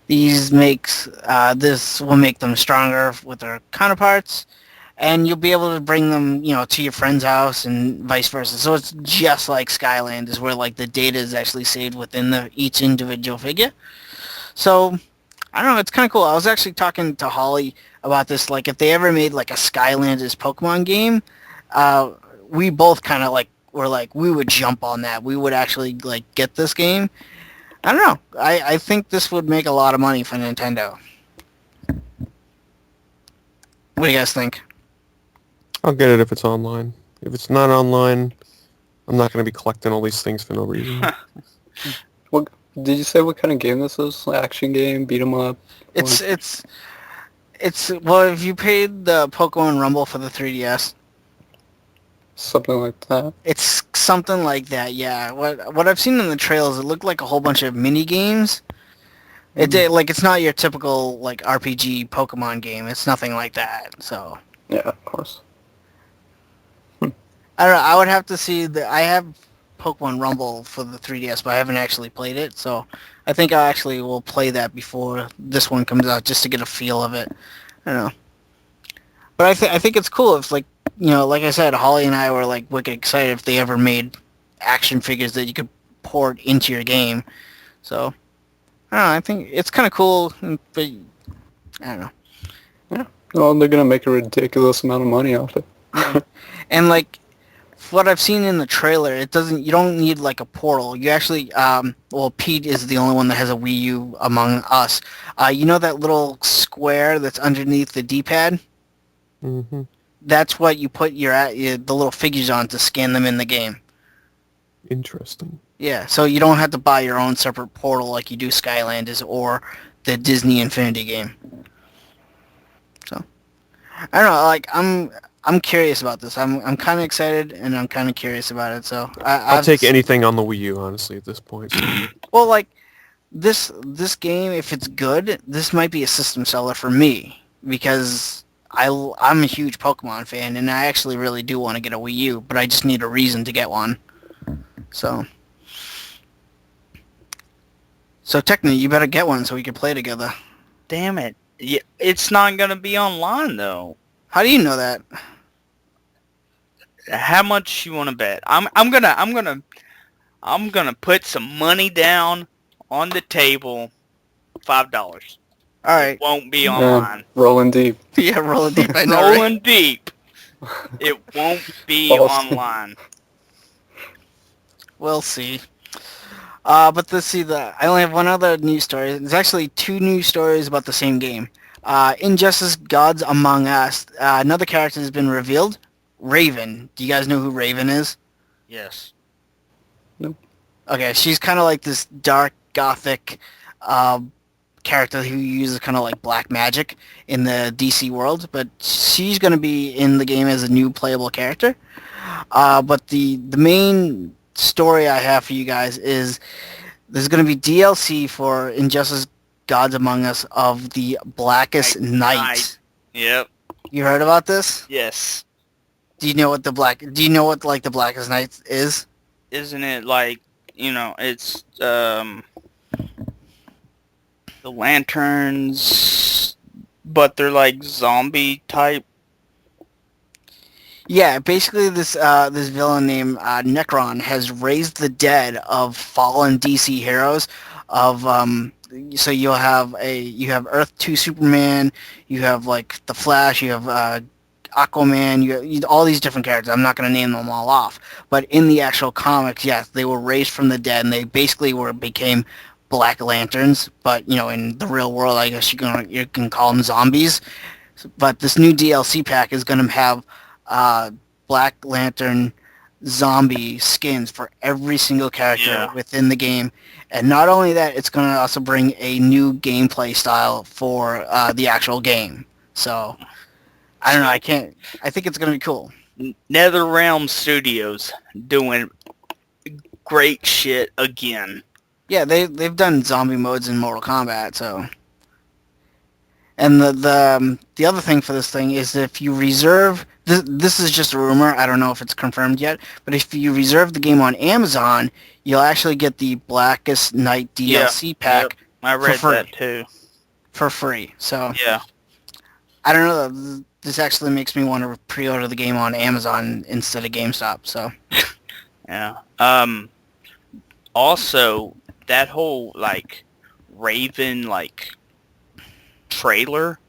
H: This will make them stronger with their counterparts, and you'll be able to bring them, to your friend's house and vice versa. So it's just like Skylanders, where like the data is actually saved within each individual figure. So I don't know, it's kind of cool. I was actually talking to Holly about this. Like, if they ever made like a Skylanders Pokemon game, we both kind of were like, we would jump on that. We would actually like get this game. I don't know. I think this would make a lot of money for Nintendo. What do you guys think?
I: I'll get it if it's online. If it's not online, I'm not going to be collecting all these things for no reason.
G: What did you say? What kind of game this is? Action game, beat 'em up?
H: It's well, if you paid the Pokemon Rumble for the 3DS,
G: Something like that.
H: it's something like that. Yeah. What I've seen in the trailers, it looked like a whole bunch of mini games. It's not your typical like RPG Pokemon game. It's nothing like that. So
G: Yeah, of course.
H: I don't know. I would have to see I have Pokemon Rumble for the 3DS, but I haven't actually played it. So I think I actually will play that before this one comes out, just to get a feel of it. I don't know. But I think it's cool if, like, like I said, Holly and I were like wicked excited if they ever made action figures that you could port into your game. So I don't know. I think it's kind of cool, but I don't know.
G: Yeah. Well, they're gonna make a ridiculous amount of money off it.
H: And like what I've seen in the trailer, you don't need like a portal. You actually, Pete is the only one that has a Wii U among us. You know that little square that's underneath the D-pad?
I: Mm-hmm.
H: That's what you put the little figures on to scan them in the game.
I: Interesting.
H: Yeah, so you don't have to buy your own separate portal like you do Skylanders or the Disney Infinity game. So I don't know, like I'm curious about this. I'm kind of excited and I'm kind of curious about it. So
I: I'll take anything on the Wii U, honestly, at this point. So.
H: Well, like this game, if it's good, this might be a system seller for me because I'm a huge Pokemon fan and I actually really do want to get a Wii U, but I just need a reason to get one. So Techno, you better get one so we can play together.
F: Damn it. Yeah, it's not gonna be online though.
H: How do you know that?
F: How much you want to bet? I'm gonna put some money down on the table. $5.
H: All right.
F: It won't be online.
G: Rolling deep.
H: Yeah, rolling deep. I know, right?
F: Rolling deep. It won't be
G: False.
F: online.
H: We'll see. But let's see. I only have one other news story. There's actually two news stories about the same game. Injustice: Gods Among Us. Another character has been revealed. Raven. Do you guys know who Raven is?
F: Yes.
G: Nope.
H: Okay, she's kind of like this dark gothic character who uses kind of like black magic in the DC world, but she's going to be in the game as a new playable character. But the main story I have for you guys is there's going to be DLC for Injustice: Gods Among Us of the Blackest Night.
F: Yep.
H: You heard about this?
F: Yes.
H: Do you know what the Blackest Night is?
F: Isn't it like, it's the lanterns, but they're like zombie type?
H: Yeah, basically this villain named Necron has raised the dead of fallen DC heroes. So you have Earth 2 Superman, you have like the Flash, you have Aquaman, all these different characters. I'm not going to name them all off, but in the actual comics, yes, they were raised from the dead, and they basically became Black Lanterns. But in the real world, I guess you can call them zombies. But this new DLC pack is going to have Black Lantern zombie skins for every single character within the game. And not only that, it's going to also bring a new gameplay style for the actual game. So, I don't know, I think it's going to be cool.
F: NetherRealm Studios doing great shit again.
H: Yeah, they've done zombie modes in Mortal Kombat, so... And the other thing for this thing is that if you reserve... This is just a rumor, I don't know if it's confirmed yet, but if you reserve the game on Amazon, you'll actually get the Blackest Night DLC pack
F: I read that too.
H: For free, so...
F: Yeah.
H: I don't know, this actually makes me want to pre-order the game on Amazon instead of GameStop, so...
F: Yeah. Also, that whole, Raven, trailer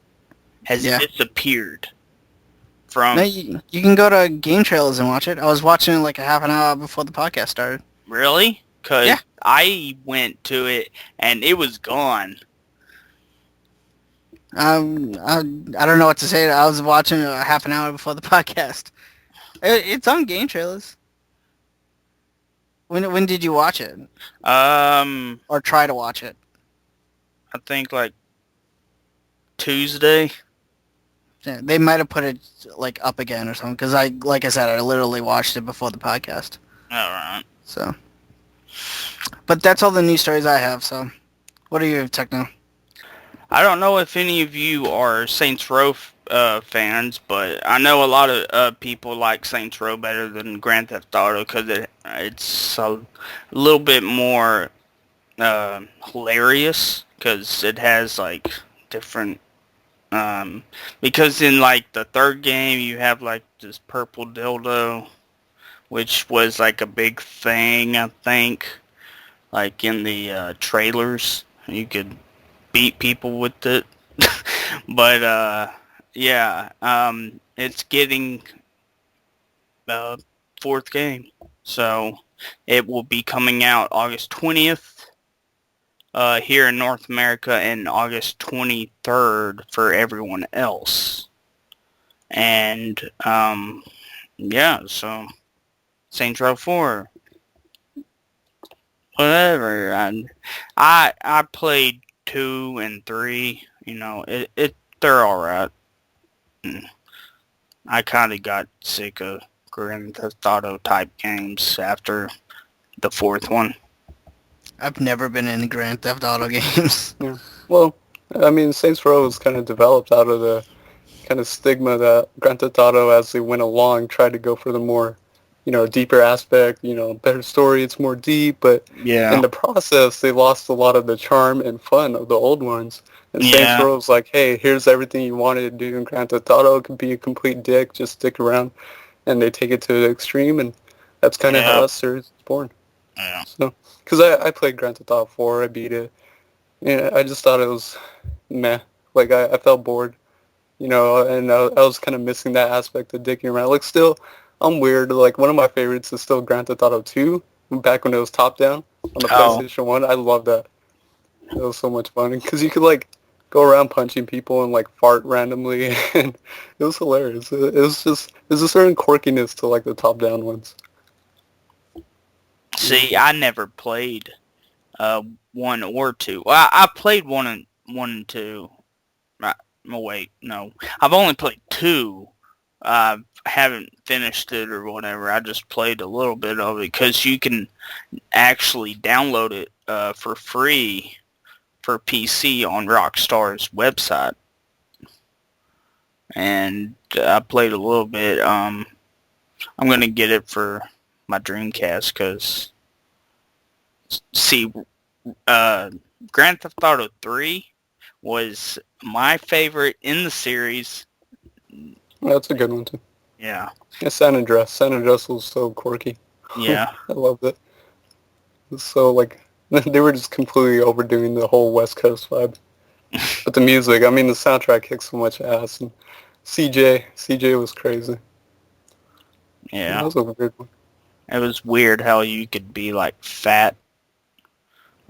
F: has disappeared from...
H: No, you can go to Game Trailers and watch it. I was watching it a half an hour before the podcast started.
F: Really? Because I went to it and it was gone.
H: I don't know what to say. I was watching it a half an hour before the podcast. It's on Game Trailers. When did you watch it? Or try to watch it?
F: I think Tuesday.
H: Yeah, they might have put it up again or something because like I said, I literally watched it before the podcast.
F: All right.
H: So, but that's all the news stories I have. So, what are you, Techno?
F: I don't know if any of you are Saints Row fans, but I know a lot of people like Saints Row better than Grand Theft Auto because it's a little bit more hilarious because it has different because in the third game you have this purple dildo, which was a big thing, I think, in the trailers. You could beat people with it. But it's getting the fourth game, so it will be coming out August 20th here in North America and August 23rd for everyone else. And so Saints Row 4, whatever. I played 2 and 3. They're all right. I kind of got sick of Grand Theft Auto type games after the fourth one.
H: I've never been in Grand Theft Auto games.
G: Yeah. Well, I mean, Saints Row was kind of developed out of the kind of stigma that Grand Theft Auto, as they went along, tried to go for the more, deeper aspect, better story, it's more deep, but in the process, they lost a lot of the charm and fun of the old ones. And Saints Row was like, hey, here's everything you wanted to do in Grand Theft Auto. It could be a complete dick, just stick around. And they take it to the extreme, and that's kind of how that series was born.
F: Yeah.
G: So, because I played Grand Theft Auto 4, I beat it. Yeah, I just thought it was meh. I felt bored, and I was kind of missing that aspect of dicking around. Still, I'm weird. One of my favorites is still Grand Theft Auto 2, back when it was top-down on the PlayStation 1. I love that. It was so much fun, because you could, go around punching people and, fart randomly, and it was hilarious. There's a certain quirkiness to, the top-down ones.
F: See, I never played 1 or 2. Well, I played 1 and 2. Wait, no. I've only played 2. I haven't finished it or whatever. I just played a little bit of it because you can actually download it for free for PC on Rockstar's website. And I played a little bit. I'm going to get it for my Dreamcast because, Grand Theft Auto 3 was my favorite in the series.
G: That's a good one, too.
F: Yeah.
G: Yeah, San Andreas. San Andreas was so quirky.
F: Yeah.
G: I loved it. It was so, they were just completely overdoing the whole West Coast vibe. But the music, the soundtrack kicked so much ass. And CJ was crazy.
F: Yeah.
G: That was a weird one.
F: It was weird how you could be like fat.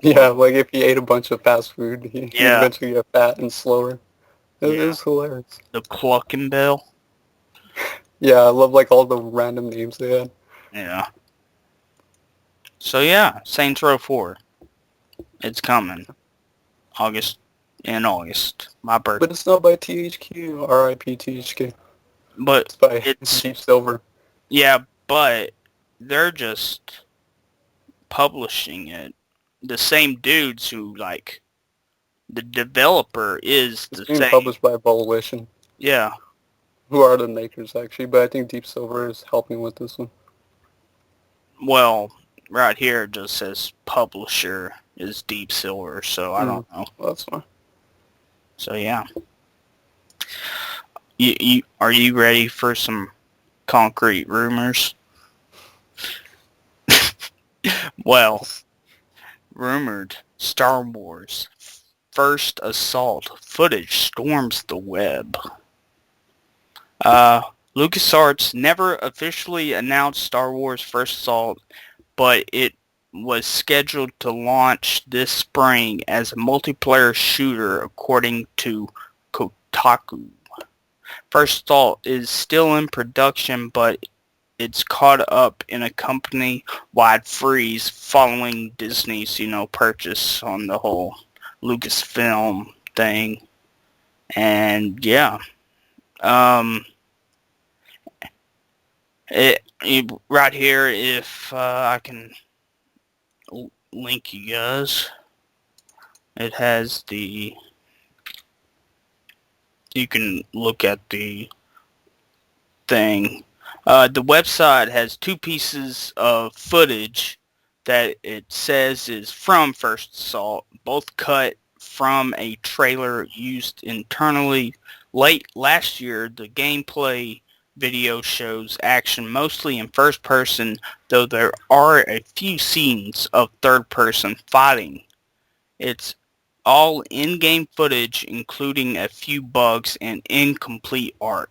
G: Yeah, like if he ate a bunch of fast food, he
F: Yeah.
G: eventually get fat and slower. It
F: Yeah.
G: was hilarious.
F: The Clucking Bell.
G: Yeah, I love like all the random names they had.
F: Yeah. So yeah, Saints Row 4. It's coming. August. My birthday.
G: But it's not by THQ, R.I.P. THQ.
F: But
G: It's by
F: it's
G: Deep Silver.
F: yeah, but they're just publishing it. The same dudes who like the developer is
G: It's
F: the
G: being
F: same.
G: published by Volition,
F: Yeah.
G: who are the makers actually, but I think Deep Silver is helping with this one.
F: Well, right here it just says publisher is Deep Silver, so I don't know.
G: Well, that's fine.
F: So yeah. You are you ready for some concrete rumors? Well, rumored Star Wars First Assault footage storms the web. LucasArts never officially announced Star Wars First Assault, but it was scheduled to launch this spring as a multiplayer shooter, according to Kotaku. First Assault is still in production, but it's caught up in a company-wide freeze following Disney's, purchase on the whole Lucasfilm thing. And yeah, it right here, if I can link you guys, it has you can look at the thing. The website has 2 pieces of footage that it says is from First Assault, both cut from a trailer used internally. Late last year, the gameplay video shows action mostly in first person, though there are a few scenes of third person fighting. It's all in-game footage, including a few bugs and incomplete art.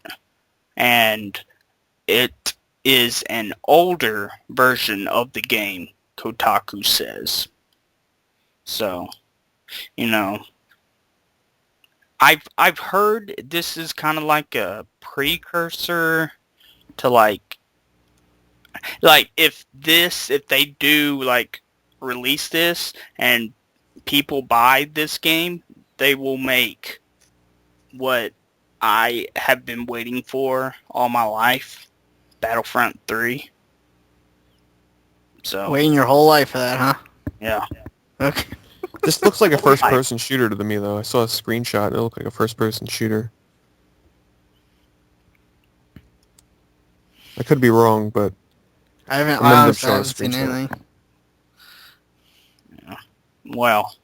F: And it is an older version of the game, Kotaku says. So, I've heard this is kind of like a precursor to like if they do like release this and people buy this game, they will make what I have been waiting for all my life, Battlefront 3. So
H: Waiting your whole life for that, huh?
F: yeah.
H: Okay.
I: This looks like a first-person shooter to me, though. I saw a screenshot, and it looked like a first-person shooter. I could be wrong, but
H: I haven't
I: honestly, I haven't
H: seen anything.
F: Yeah. Well,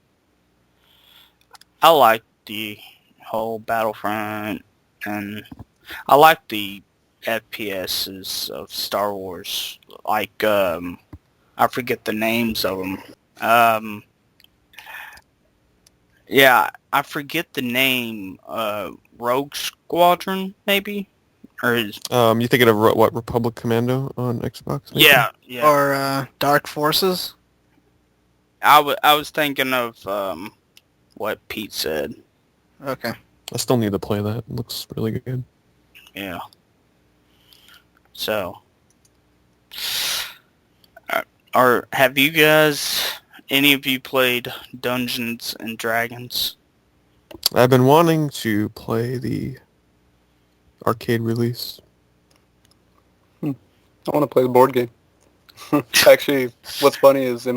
F: I like the whole Battlefront, and I like the FPSs of Star Wars. Like, I forget the names of them. Yeah, I forget the name. Rogue Squadron, maybe? Or is...
I: you thinking of what, Republic Commando on Xbox? Maybe?
F: Yeah.
H: Or Dark Forces?
F: I was thinking of what Pete said.
H: Okay.
I: I still need to play that. It looks really good.
F: Yeah. So, have you guys, any of you played Dungeons and Dragons?
I: I've been wanting to play the arcade release.
G: I want to play the board game. Actually, what's funny is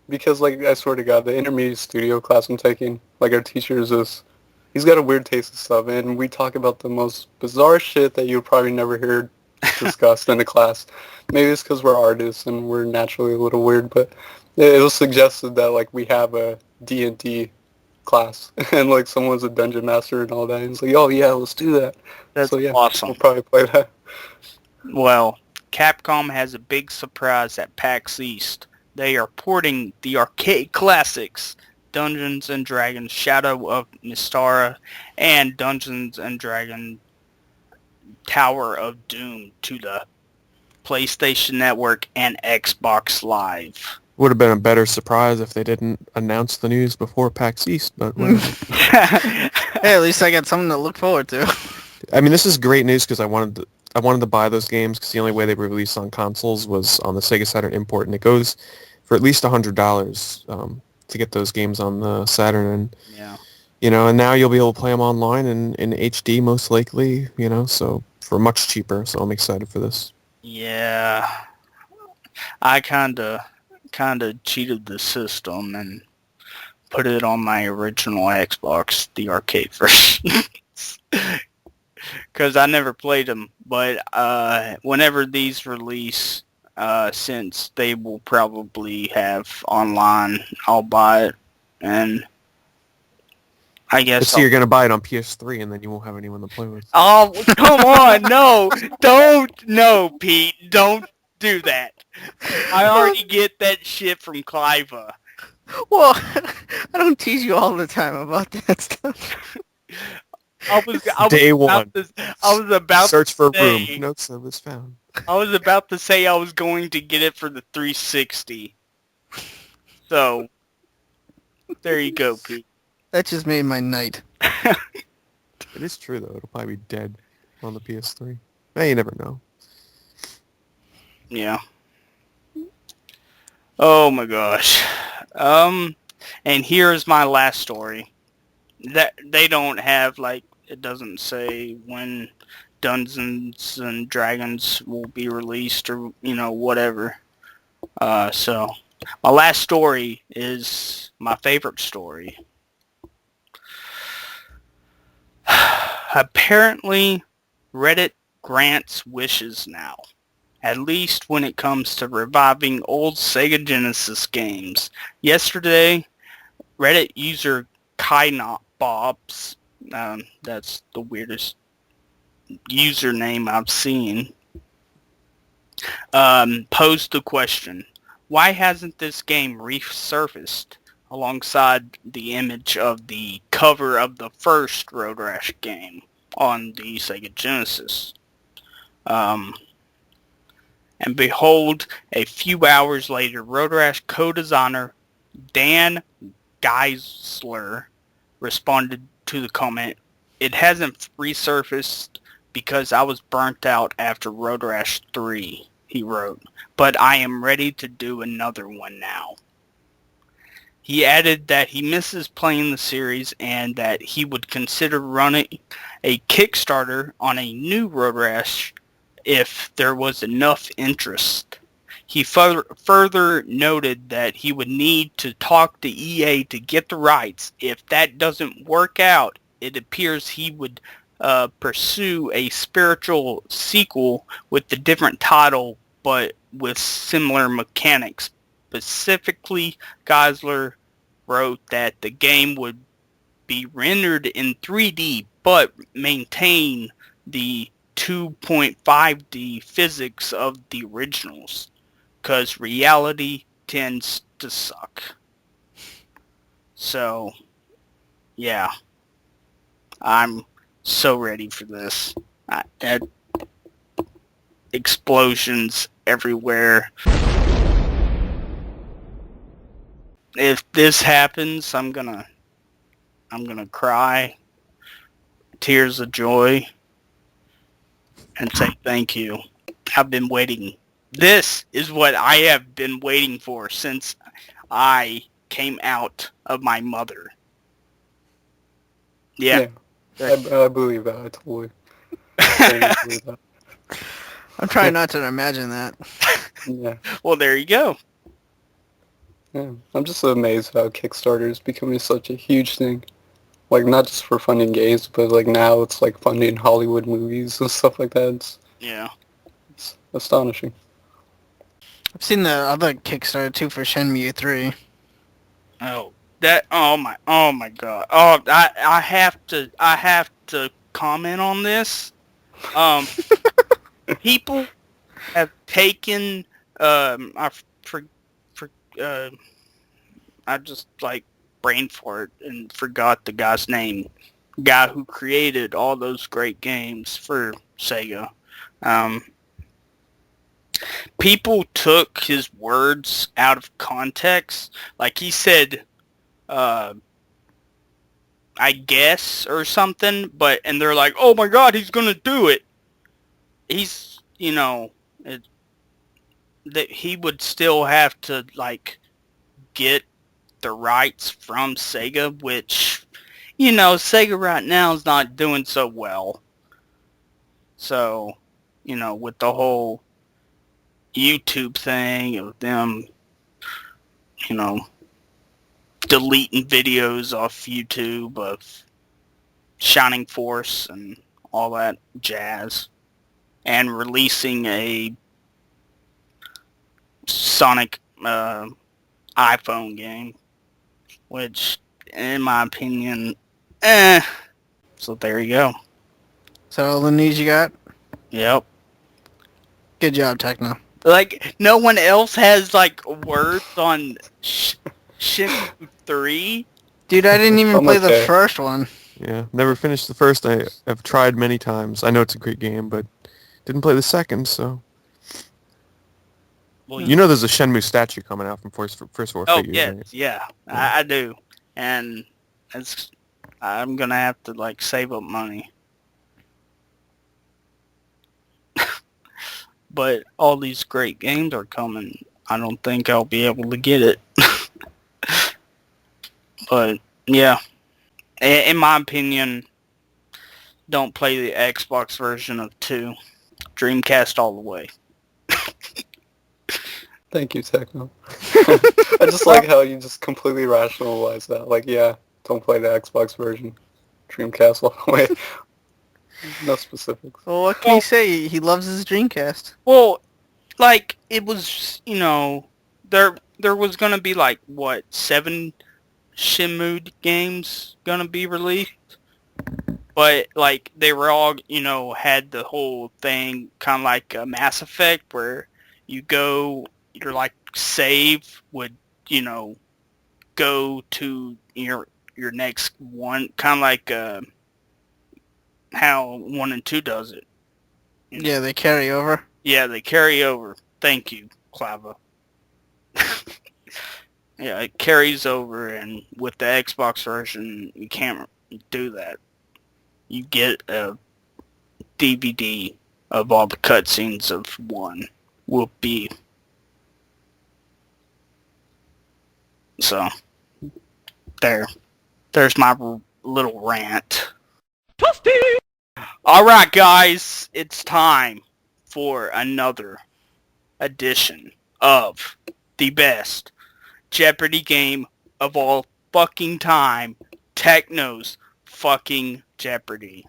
G: because like I swear to God, the intermediate studio class I'm taking, like our teacher is he's got a weird taste of stuff, and we talk about the most bizarre shit that you'll probably never hear discussed in a class. Maybe it's because we're artists and we're naturally a little weird, but it was suggested that like we have a D&D class, and like someone's a dungeon master and all that, and it's like, oh yeah, let's do that.
F: That's
G: so yeah,
F: awesome.
G: We'll probably play that.
F: Well, Capcom has a big surprise at PAX East. They are porting the arcade classics Dungeons and Dragons Shadow of Mystara and Dungeons and Dragons Tower of Doom to the PlayStation Network and Xbox Live.
I: Would have been a better surprise if they didn't announce the news before PAX East, but whatever.
H: Hey, at least I got something to look forward to.
I: I mean, this is great news because I wanted to buy those games because the only way they were released on consoles was on the Sega Saturn import, and it goes for at least $100 to get those games on the Saturn. And
F: Yeah.
I: and now you'll be able to play them online in HD most likely. So for much cheaper. So I'm excited for this.
F: Yeah. I kinda cheated the system and put it on my original Xbox, the arcade version. Because I never played them, but whenever these release, since they will probably have online, I'll buy it, and I guess
I: So you're going to buy it on PS3 and then you won't have anyone to play with.
F: Oh, come on, no, Pete, don't do that. I already get that shit from Cliva.
H: Well, I don't tease you all the time about that stuff.
F: I was
I: Day
F: about
I: one.
F: I was about
I: Search for
F: to say,
I: room. Notes of is found.
F: I was about to say I was going to get it for the 360. So, there you go, Pete.
H: That just made my night.
I: It is true, though. It'll probably be dead on the PS3. You never know.
F: Yeah. Oh my gosh. And here's my last story. That they don't have, like, it doesn't say when Dungeons and Dragons will be released or, whatever. So, my last story is my favorite story. Apparently, Reddit grants wishes now. At least when it comes to reviving old Sega Genesis games. Yesterday, Reddit user Bobs, that's the weirdest username I've seen, posed the question, why hasn't this game resurfaced alongside the image of the cover of the first Road Rash game on the Sega Genesis? And behold, a few hours later, Road Rash co-designer Dan Geisler responded to the comment, it hasn't resurfaced because I was burnt out after Road Rash 3, he wrote, but I am ready to do another one now. He added that he misses playing the series and that he would consider running a Kickstarter on a new Road Rash if there was enough interest. He further noted that he would need to talk to EA to get the rights. If that doesn't work out, it appears he would pursue a spiritual sequel with a different title but with similar mechanics. Specifically, Geisler wrote that the game would be rendered in 3D but maintain the 2.5D physics of the originals, because reality tends to suck. So, yeah. I'm so ready for this. Explosions everywhere. If this happens, I'm gonna cry. Tears of joy. And say thank you. I've been waiting. This is what I have been waiting for since I came out of my mother. Yeah.
G: I believe that. I totally believe that.
H: I'm trying not to imagine that.
G: Yeah.
F: Well, there you go.
G: Yeah. I'm just amazed how Kickstarter is becoming such a huge thing. Like, not just for funding games, but, like, now it's, like, funding Hollywood movies and stuff like that. It's astonishing.
H: I've seen the other Kickstarter, too, for Shenmue 3.
F: Oh my god. Oh, I have to comment on this. People have taken, I just, like, brain fart and forgot the guy's name. guy who created all those great games for Sega. People took his words out of context. Like he said, I guess, or something, and they're like, oh my god, he's gonna do it. He's, that he would still have to, like, get the rights from Sega, which, Sega right now is not doing so well. So, with the whole YouTube thing of them, deleting videos off YouTube of Shining Force and all that jazz, and releasing a Sonic iPhone game, which, in my opinion, So there you go.
H: So all the news you got?
F: Yep.
H: Good job, Techno.
F: Like, no one else has, like, words on Shenmue 3?
H: Dude, I didn't even play the first one.
I: Yeah, never finished the first. I've tried many times. I know it's a great game, but didn't play the second, so...
F: Well,
I: there's a Shenmue statue coming out from First War Figures,
F: yeah,
I: right?
F: yeah, I do. And I'm gonna have to, like, save up money. But all these great games are coming. I don't think I'll be able to get it. But, yeah. In my opinion, don't play the Xbox version of 2. Dreamcast all the way.
G: Thank you, Techno. I just like how you just completely rationalize that. Like, yeah, don't play the Xbox version. Dreamcast all the way. No specifics.
H: Well, what can he say? He loves his Dreamcast.
F: Well, like, it was, there was going to be, like, 7 Shenmue games going to be released? But, like, they were all, had the whole thing kind of like a Mass Effect where you go, your, like, save would, go to your next one, kind of like how 1 and 2 does it.
H: Yeah, they carry over.
F: Yeah, they carry over. Thank you, Cliva. Yeah, it carries over, and with the Xbox version, you can't do that. You get a DVD of all the cutscenes of 1. Whoopee. So, there's my little rant. Toasty! Alright, guys, it's time for another edition of the best Jeopardy game of all fucking time, Techno's fucking Jeopardy.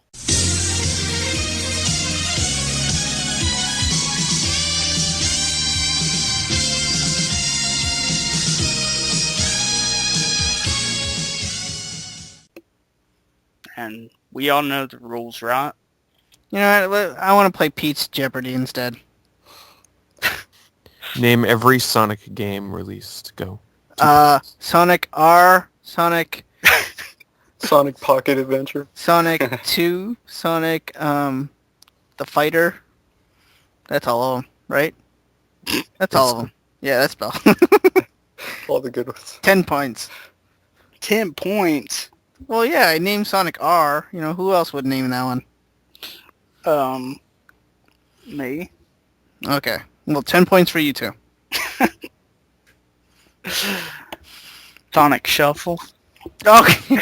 F: And we all know the rules, right?
H: You know what? I want to play Pete's Jeopardy instead.
I: Name every Sonic game released. Go.
H: Sonic R, Sonic...
G: Sonic Pocket Adventure.
H: Sonic 2, Sonic, the Fighter. That's all of them, right? That's all of them. Yeah, that's about
G: All the good ones.
H: 10 points.
F: 10 points.
H: Well, yeah, I named Sonic R. Who else would name that one?
F: Me.
H: Okay. Well, 10 points for you two.
F: Sonic Shuffle.
H: Okay.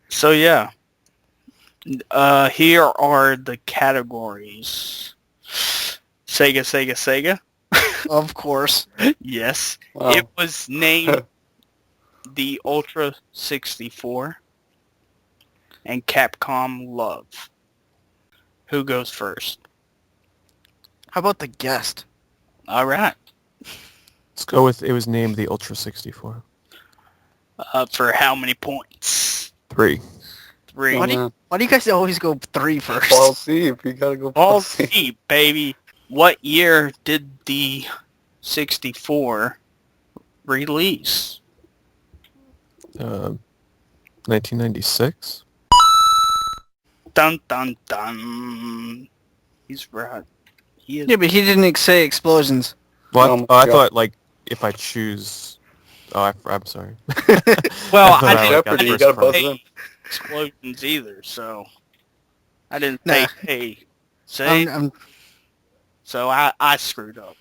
F: So, yeah. Here are the categories. Sega.
H: Of course.
F: Yes.
G: Wow.
F: It was named the Ultra 64 and Capcom Love. Who goes first?
H: How about the guest?
F: All right.
I: Let's go with it was named the Ultra 64.
F: For how many points?
I: 3.
F: 3.
H: Why do you guys always go 3 first?
G: Balls deep. You gotta go balls
F: Balls
G: deep.
F: deep, baby. What year did the 64 release?
I: 1996?
F: Dun dun dun. He's right. He is.
H: Yeah, but he didn't say explosions.
I: Well,
G: Oh
I: I
G: my
I: thought, like, if I choose... Oh, I'm sorry.
F: Well,
I: thought
F: I
I: I
F: didn't
I: got
G: Jeopardy, you
I: first
G: gotta
I: prize.
G: buzz in.
F: explosions either, so I didn't
H: Nah.
F: say hey. See? So I screwed up.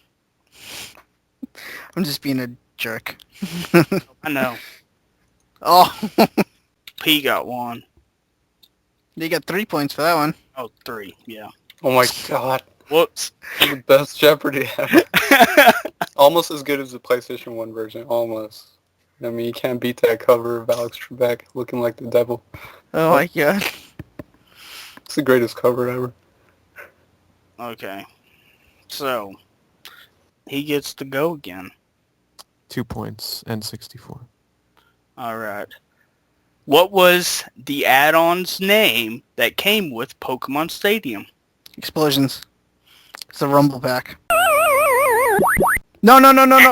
H: I'm just being a jerk.
F: I know.
H: Oh,
F: P got one.
H: you got 3 points for that one.
F: Oh, 3. Yeah.
G: Oh my god.
F: Whoops.
G: The best Jeopardy ever. Almost as good as the PlayStation 1 version. Almost. I mean, you can't beat that cover of Alex Trebek looking like the devil.
H: Oh my god.
G: It's the greatest cover ever.
F: Okay. So he gets to go again.
I: 2 points, N64.
F: All right. What was the add-on's name that came with Pokemon Stadium?
H: Explosions. It's a rumble pack. No,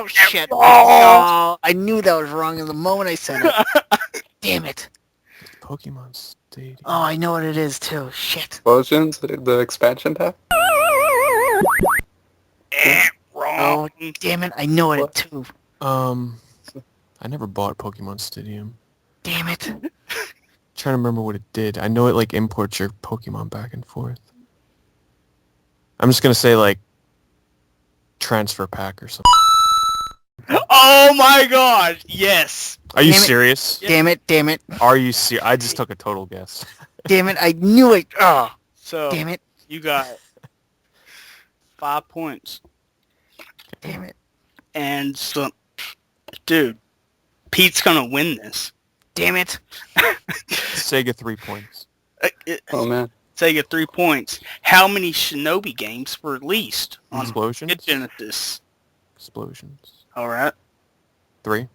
H: shit. Oh, I knew that was wrong in the moment I said it. Damn it.
I: Pokemon Stadium.
H: Oh, I know what it is too. Shit.
G: Explosions, the expansion pack?
F: Wrong.
H: Oh, damn it. I know it too.
I: I never bought Pokemon Stadium.
H: Damn it.
I: Trying to remember what it did. I know it, like, imports your Pokemon back and forth. I'm just gonna say, like, transfer pack or something.
F: Oh my god! Yes.
I: Are you
H: Damn it.
I: serious?
H: Damn it.
I: Are you serious? I just took a total guess.
H: Damn it. I knew it. Oh,
F: So
H: damn it.
F: you got 5 points.
H: Damn it.
F: And so, dude, Pete's gonna win this.
H: Damn it.
I: Sega 3 points.
G: Oh man.
F: Sega 3 points. How many Shinobi games were released on
I: Explosions?
F: Genesis?
I: Explosions.
F: All right.
I: 3.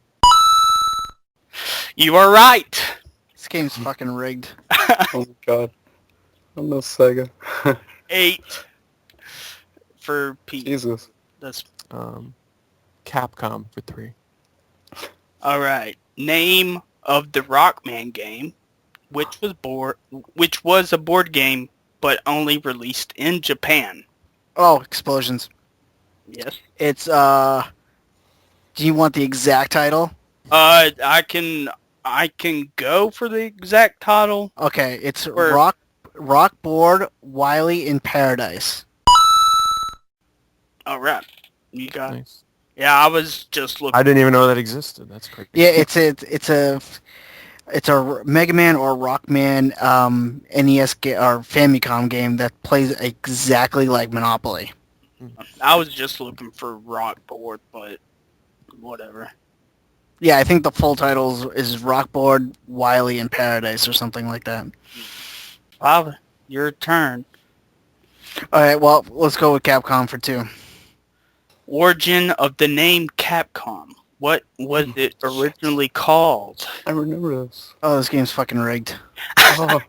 F: You are right.
H: This game's fucking rigged.
G: Oh my god. I'm no Sega.
F: 8 for Pete.
G: Jesus.
F: That's
I: Capcom for 3.
F: all right. Name of the Rockman game, which was a board game, but only released in Japan.
H: Oh, explosions.
F: Yes.
H: It's, do you want the exact title?
F: I can go for the exact title.
H: Okay, it's
F: Or-
H: Rock Board Wily in Paradise.
F: All right. You got it.
I: Nice.
F: Yeah, I was just looking.
I: I didn't even know that existed. That's crazy.
H: Yeah, it's a Mega Man or Rockman NES or Famicom game that plays exactly like Monopoly.
F: I was just looking for Rock Board, but whatever.
H: Yeah, I think the full title is Rock Board Wily in Paradise or something like that.
F: Bob, your turn.
H: All right, well, let's go with Capcom for 2.
F: Origin of the name Capcom. What was it originally called?
G: I remember this.
H: Oh, this game's fucking rigged.
G: Oh,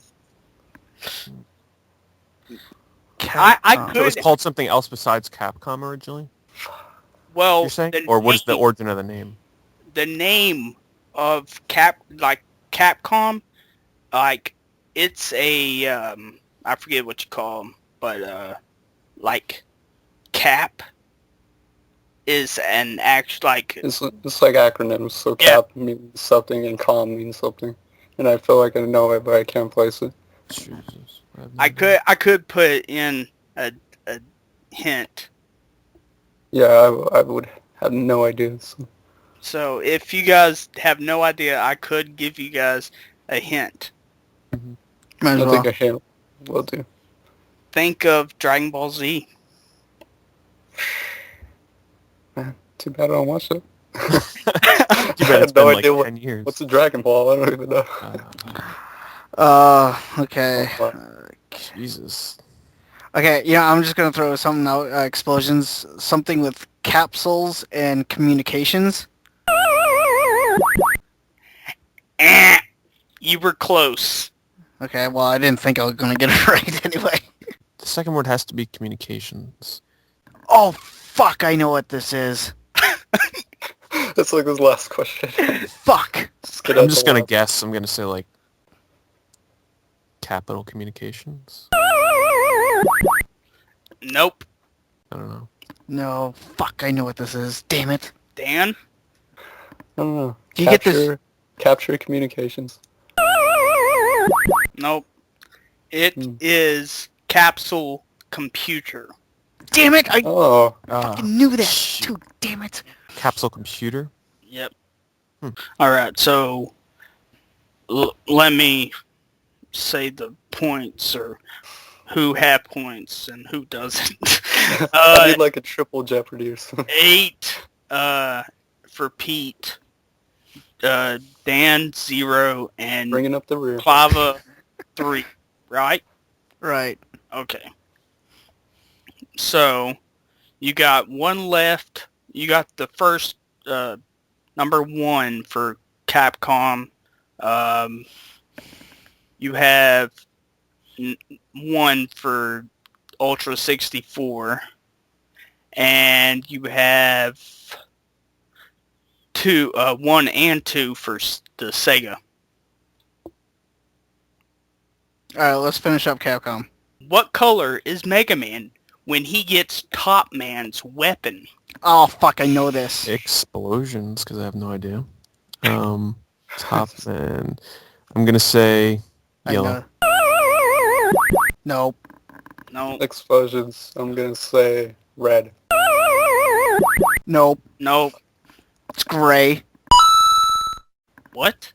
F: I
H: Capcom.
I: So it was
F: could.
I: called something else besides Capcom originally,
F: Well,
I: you're saying? Or what is the origin of the name?
F: the name of Capcom, like it's a I forget what you call them, but like Cap is an actual like
G: it's like acronyms. So
F: Yeah.
G: Cap means something and Com means something. And I feel like I know it, but I can't place it.
I: Jesus. have no
F: I
I: idea.
F: could put in a hint.
G: Yeah, I would have no idea. So.
F: So if you guys have no idea, I could give you guys a hint.
H: Might as
G: I
H: well.
G: think a hint will do.
F: Think of Dragon Ball Z.
G: Too bad I don't watch it.
I: Too
G: I
I: bad
G: have
I: it's
G: no
I: been like
G: idea
I: 10 years.
G: what's a Dragon Ball. I don't even know.
H: Okay.
I: Jesus.
H: Okay, yeah, I'm just gonna throw something out. Explosions. Something with capsules and communications.
F: You were close.
H: Okay, well, I didn't think I was gonna get it right anyway.
I: The second word has to be communications.
H: Oh, fuck, I know what this is.
G: That's like this last question.
H: Fuck.
G: Just get
I: I'm
G: out
I: just
G: the
I: gonna
G: lab.
I: guess. I'm gonna say like Capital Communications?
F: Nope.
I: I don't know.
H: No, fuck, I know what this is. Damn it.
F: Dan?
G: I don't know.
H: Do you get this?
G: Capture Communications.
F: Nope. It
G: Hmm.
F: is Capsule Computer.
H: Damn it! I
G: Oh.
H: fucking knew that
I: shoot.
H: too. Damn it.
I: Capsule Computer?
F: Yep.
I: Hmm.
F: Alright, so let me say the points, or who had points and who doesn't.
G: I need like a triple Jeopardy or something.
F: 8 for Pete, Dan 0, and
G: Bringing up the rear.
F: Cliva 3, right?
H: Right.
F: Okay. So, you got one left. You got the first, number 1 for Capcom. You have 1 for Ultra 64. And you have 1 and 2 for the Sega.
H: Alright, let's finish up Capcom.
F: What color is Mega Man when he gets Top Man's weapon?
H: Oh, fuck, I know this.
I: Explosions, because I have no idea. Top Man. I'm going to say
H: I
I: yellow.
H: know. Nope.
F: No,
G: Explosions. I'm gonna say red.
H: Nope.
F: no.
H: It's gray.
F: What?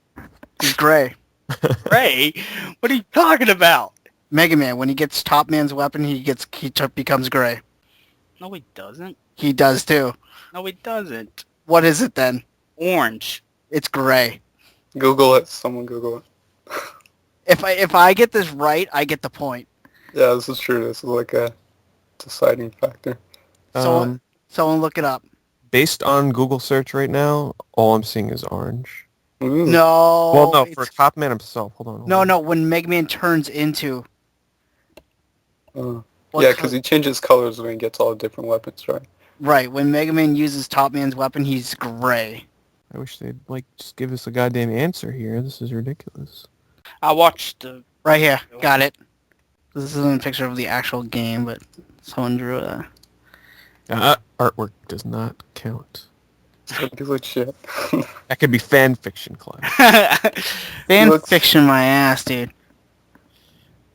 H: He's gray.
F: Ray? What are you talking about?
H: Mega Man, when he gets Top Man's weapon, he becomes gray.
F: No, he doesn't.
H: He does too.
F: No, he doesn't.
H: What is it then?
F: Orange.
H: It's gray.
G: Google it. Someone Google it.
H: If I get this right, I get the point.
G: Yeah, this is true. This is like a deciding factor.
H: Someone look it up.
I: Based on Google search right now, all I'm seeing is orange.
G: Ooh.
H: No.
I: Well, no, for
H: it's-
I: Top Man himself. Hold on.
H: No, when Mega Man turns into...
G: Yeah,
H: What
G: because
H: co-
G: he changes colors when he gets all the different weapons, right?
H: Right, when Mega Man uses Top Man's weapon, he's gray.
I: I wish they'd, just give us a goddamn answer here. This is ridiculous.
F: I watched the...
H: Right here. Got it. This isn't a picture of the actual game, but someone drew it.
I: Artwork does not count.
G: He looks shit.
I: That could be fan fiction, Clive.
H: Fan
G: looks-
H: fiction my ass, dude.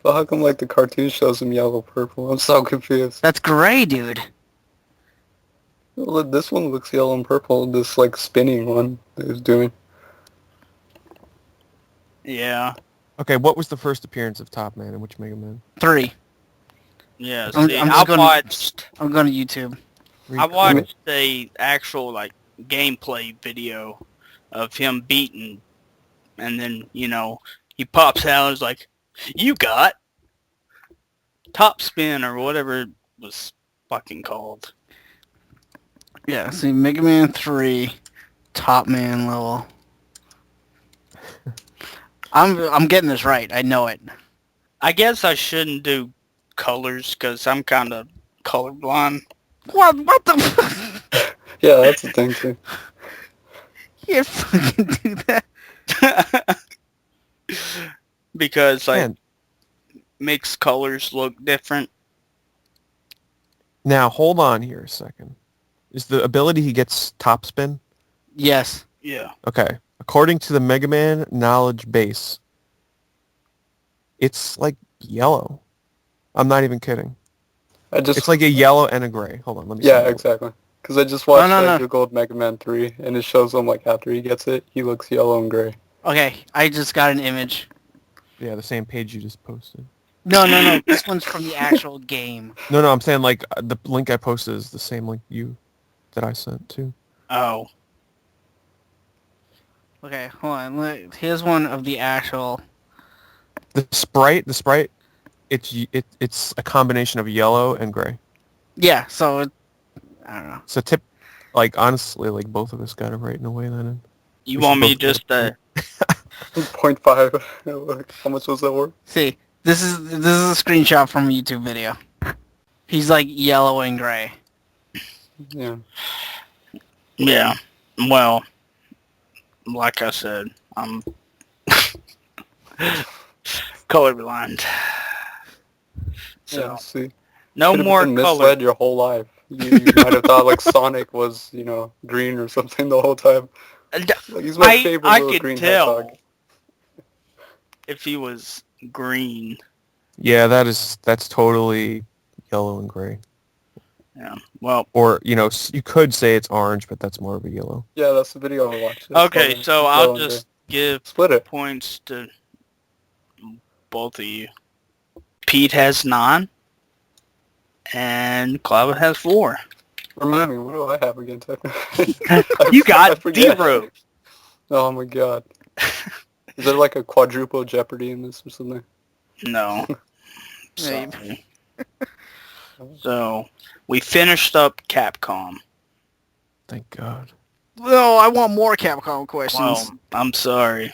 G: But how come like the cartoon shows him yellow purple? I'm so confused.
H: That's gray, dude.
G: Well, this one looks yellow and purple. This like spinning one that he's doing.
F: Yeah.
I: Okay, what was the first appearance of Top Man and which Mega Man?
H: 3.
F: Yeah.
H: I'm
F: See,
H: just
F: I
H: gonna-
F: watched...
H: I'm going to YouTube.
F: I watched a actual gameplay video of him beating, and then he pops out and is like, "You got top spin," or whatever it was fucking called.
H: Yeah, see, Mega Man 3, Top Man level. I'm getting this right. I know it.
F: I guess I shouldn't do colors because I'm kind of colorblind.
H: What the?
G: Yeah, that's the thing too.
H: You can't fucking do that.
F: Because
I: Man.
F: mixed colors look different.
I: Now, hold on here a second. Is the ability he gets top spin?
H: Yes.
F: Yeah.
I: Okay. According to the Mega Man knowledge base, it's like yellow. I'm not even kidding. It's like a yellow and a gray. Hold on, let me see.
G: Yeah, exactly. Because I just watched
H: No.
G: Googled Mega Man 3, and it shows him like after he gets it, he looks yellow and gray.
H: Okay, I just got an image.
I: Yeah, the same page you just posted.
H: No. This one's from the actual game.
I: No, I'm saying the link I posted is the same link that I sent too.
F: Oh.
H: Okay, hold on. Look, here's one of the actual...
I: The sprite, it's a combination of yellow and gray.
H: Yeah, so I don't know.
I: So honestly, both of us got it right in a way then.
F: You
I: We
F: want
I: should
F: me
I: both
F: just
I: get it.
G: 0.5. Look, how much was that worth?
H: See, this is a screenshot from a YouTube video. He's like yellow and gray.
G: Yeah.
F: Yeah. Well, like I said, I'm colorblind. So,
G: Yeah, see.
F: no
G: Could've
F: more
G: been
F: color.
G: misled your whole life. You might have thought like Sonic was, green or something the whole time. Like, he's my favorite
F: I
G: little
F: could
G: green
F: tell
G: hedgehog.
F: if he was green.
I: Yeah, that's totally yellow and gray.
F: Yeah. Well.
I: Or, you could say it's orange, but that's more of a yellow.
G: Yeah, that's the video I watched.
F: Okay, so
G: It's
F: I'll
G: yellow and
F: just give
G: Split it.
F: points to both of you. Pete has 9, and Cliva has 4.
G: Remind me, what do I have again, Techno?
F: You
G: I
F: got
G: forget.
F: 0.
G: Oh my god. Is there like a quadruple Jeopardy in this or something?
F: No.
H: Maybe.
F: So, we finished up Capcom.
I: Thank God.
H: No, I want more Capcom questions.
F: Well, I'm sorry.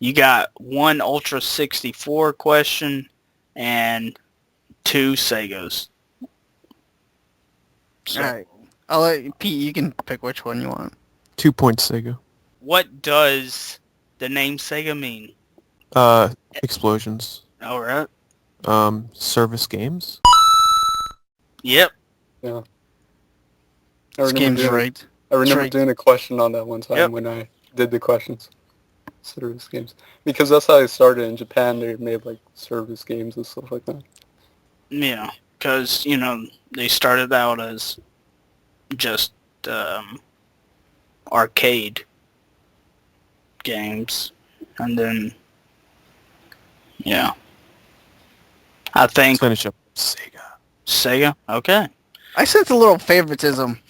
F: You got 1 Ultra 64 question and 2 Segas. So,
H: Alright. I'll let you, Pete, you can pick which one you want.
I: 2 points, Sega.
F: what does the name Sega mean?
I: Explosions.
F: Alright.
I: Service games?
F: Yep.
G: Yeah.
H: This game's right.
G: I remember
H: right.
G: doing a question on that one time
F: Yep.
G: when I did the questions. Service games. Because that's how I started in Japan. They made like service games and stuff like that.
F: Yeah, because, they started out as just arcade games. And then, yeah. I think...
I: Let's finish up Sega.
F: Sega? Okay.
H: I sense a little favoritism.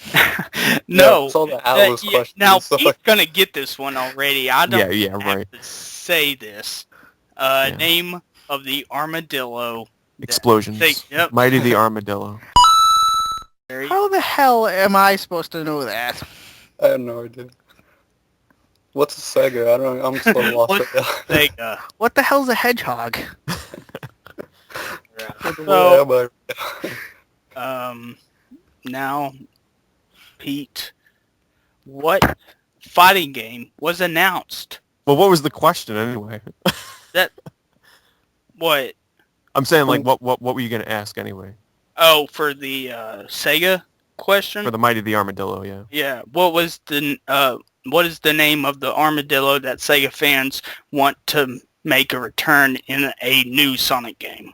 F: No.
G: It's all the Atlas questions.
F: Now,
G: and stuff
F: Pete's
G: like
F: going to get this one already. I don't
I: Yeah,
F: have
I: right.
F: to say this. Name of the armadillo.
I: Explosions.
F: Yep.
I: Mighty the Armadillo.
H: How the hell am I supposed to know that?
G: I have no idea. What's a Sega? I don't. I'm so lost right now.
F: Sega.
H: What the hell's a hedgehog?
F: So,
G: Where am I?
F: now, Pete, what fighting game was announced?
I: Well, what was the question anyway?
F: What?
I: I'm saying, like, what were you going to ask anyway?
F: Oh, for the Sega question?
I: For the Mighty the Armadillo, yeah.
F: Yeah. What is the name of the armadillo that Sega fans want to make a return in a new Sonic game?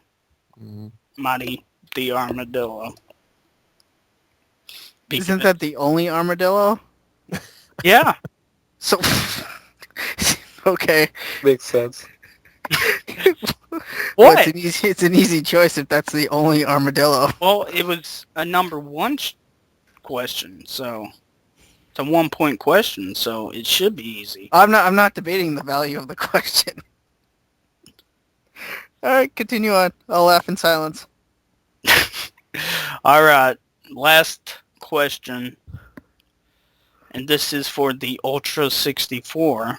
I: Mm-hmm.
F: Mighty the Armadillo.
H: Isn't that the only armadillo?
F: Yeah.
H: So, okay.
G: Makes sense.
H: Well,
F: What?
H: it's an easy choice if that's the only armadillo.
F: Well, it was a number 1 question, so it's a 1-point question, so it should be easy.
H: I'm not debating the value of the question. All right, continue on. I'll laugh in silence.
F: All right, last question, and this is for the Ultra 64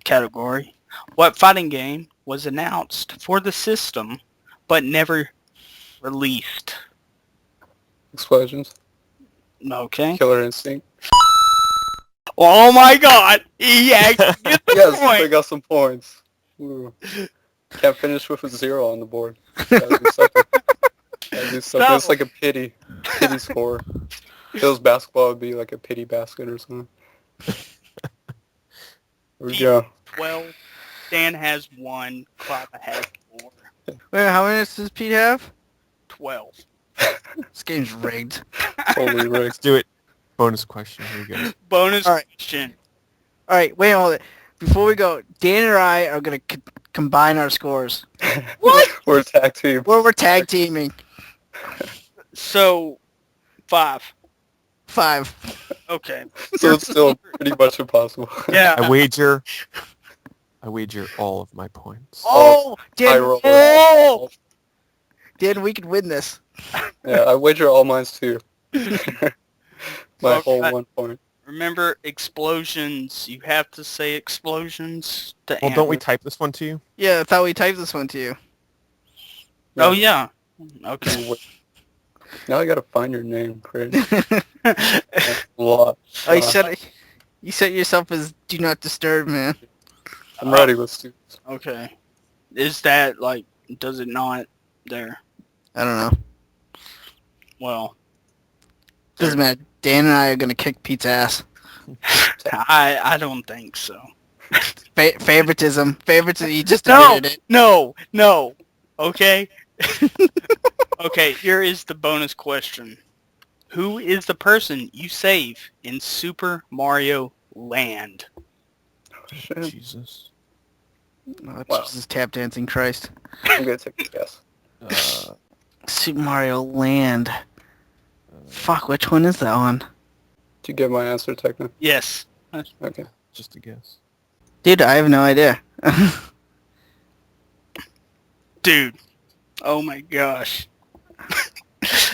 F: category. What fighting game was announced for the system but never released?
G: Explosions.
F: Okay.
G: Killer Instinct.
F: Oh my God! He actually gets the
G: Yes, I
F: point.
G: got some points. Ooh. Can't finish with a 0 on the board. Gotta do something. It's like a pity score. If it was basketball, it would be like a pity basket or something. Here we go.
F: 12. Dan has 1. Cliva has 4.
H: Wait, how many does Pete have?
F: 12.
H: This game's rigged.
G: Holy
I: Let's
G: Rick.
I: do it. Bonus question. Here we go.
F: Bonus
H: All right.
F: question.
H: All right, wait, hold it. Before we go, Dan and I are going to combine our scores.
F: What?
G: We're a tag team.
H: We're tag teaming.
F: So, 5.
H: 5.
F: Okay.
G: So it's still pretty much impossible.
F: Yeah.
I: I wager all of my points.
H: Oh,
G: I
H: Dan,
G: roll.
F: Oh!
H: Dan, we could win this.
G: Yeah, I wager all mines too. My
F: Okay.
G: whole 1 point.
F: Remember, explosions. You have to say explosions to
I: Well, don't we
F: answer.
I: type this one to you?
H: Yeah, that's how we typed this one to you.
F: Oh, yeah. Okay.
G: Now I gotta find your name, Craig. That's a lot.
H: Oh, you set yourself as do not disturb, man.
G: I'm ready. Let's do this.
F: Okay. Is that, like, does it not there?
H: I don't know.
F: Well,
H: Doesn't matter. Dan and I are gonna kick Pete's ass.
F: I don't think so.
H: Favoritism. You just
F: No,
H: admitted it.
F: no. Okay. Okay, here is the bonus question. Who is the person you save in Super Mario Land?
G: Shit.
I: Jesus.
H: Oh,
G: Wow.
H: Jesus, tap dancing Christ.
G: I'm gonna take a guess.
H: Super Mario Land. Fuck, which one is that one?
G: Did you get my answer, Techno?
F: Yes.
G: Okay.
I: Just a guess.
H: Dude, I have no idea.
F: Dude. Oh my gosh.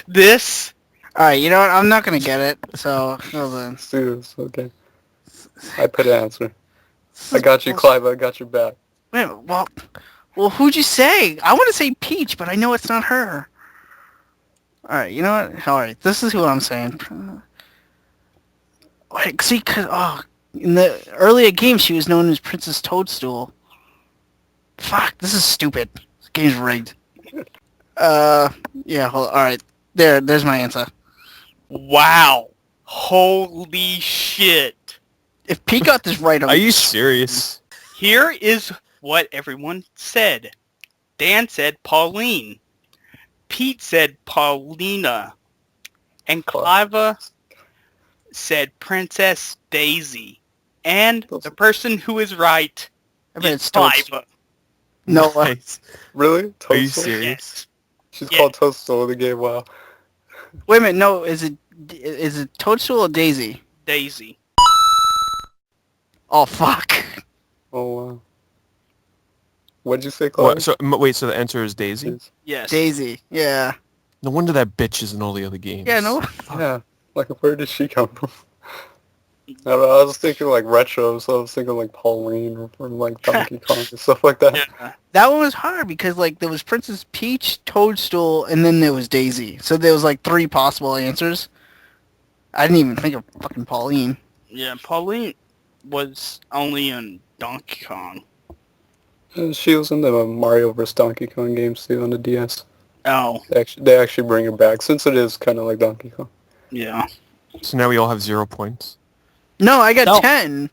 F: This?
H: Alright, you know what? I'm not gonna get it, so hold on.
G: Let's do this. Okay. I put an answer. I got you, Cliva. I got your back.
H: Wait, well, who'd you say? I want to say Peach, but I know it's not her. Alright, you know what? Alright, this is who I'm saying. Wait, see, in the earlier game, she was known as Princess Toadstool. Fuck, this is stupid. This game's rigged. Yeah, alright. There's my answer.
F: Wow. Holy shit.
H: If Pete got this right,
I: Are you serious?
F: Here is what everyone said. Dan said Pauline. Pete said Paulina. And Cliva said Princess Daisy. And the person who is right
H: I bet
F: is
H: it's Toadstool.
F: Cliva.
H: No,
I: Nice.
G: Really?
I: Are you
G: Toadstool?
I: serious?
F: Yes.
G: She's
F: Yeah.
G: called Toadstool in the game. Wow.
H: wait a minute, no, is it Toadstool or Daisy?
F: Daisy.
H: Oh, fuck.
G: Oh wow. What'd you say, Cliva?
I: What? So wait. So the answer is Daisy.
F: Yes.
H: Daisy, yeah.
I: No wonder that bitch is in all the other games.
H: Yeah, no.
G: Yeah. Like, where did she come from? I don't know. I was thinking like retro, so I was thinking like Pauline or from like Donkey Kong and stuff like that.
F: Yeah.
H: That one was hard because, like, there was Princess Peach, Toadstool, and then there was Daisy. So there was, like, 3 possible answers. I didn't even think of fucking Pauline.
F: Yeah, Pauline was only in Donkey Kong.
G: And she was in the Mario vs. Donkey Kong games too on the DS.
F: Oh,
G: They actually bring her back since it is kind of like Donkey Kong.
F: yeah.
I: So now we all have 0 points.
H: No, I got
F: No.
H: 10.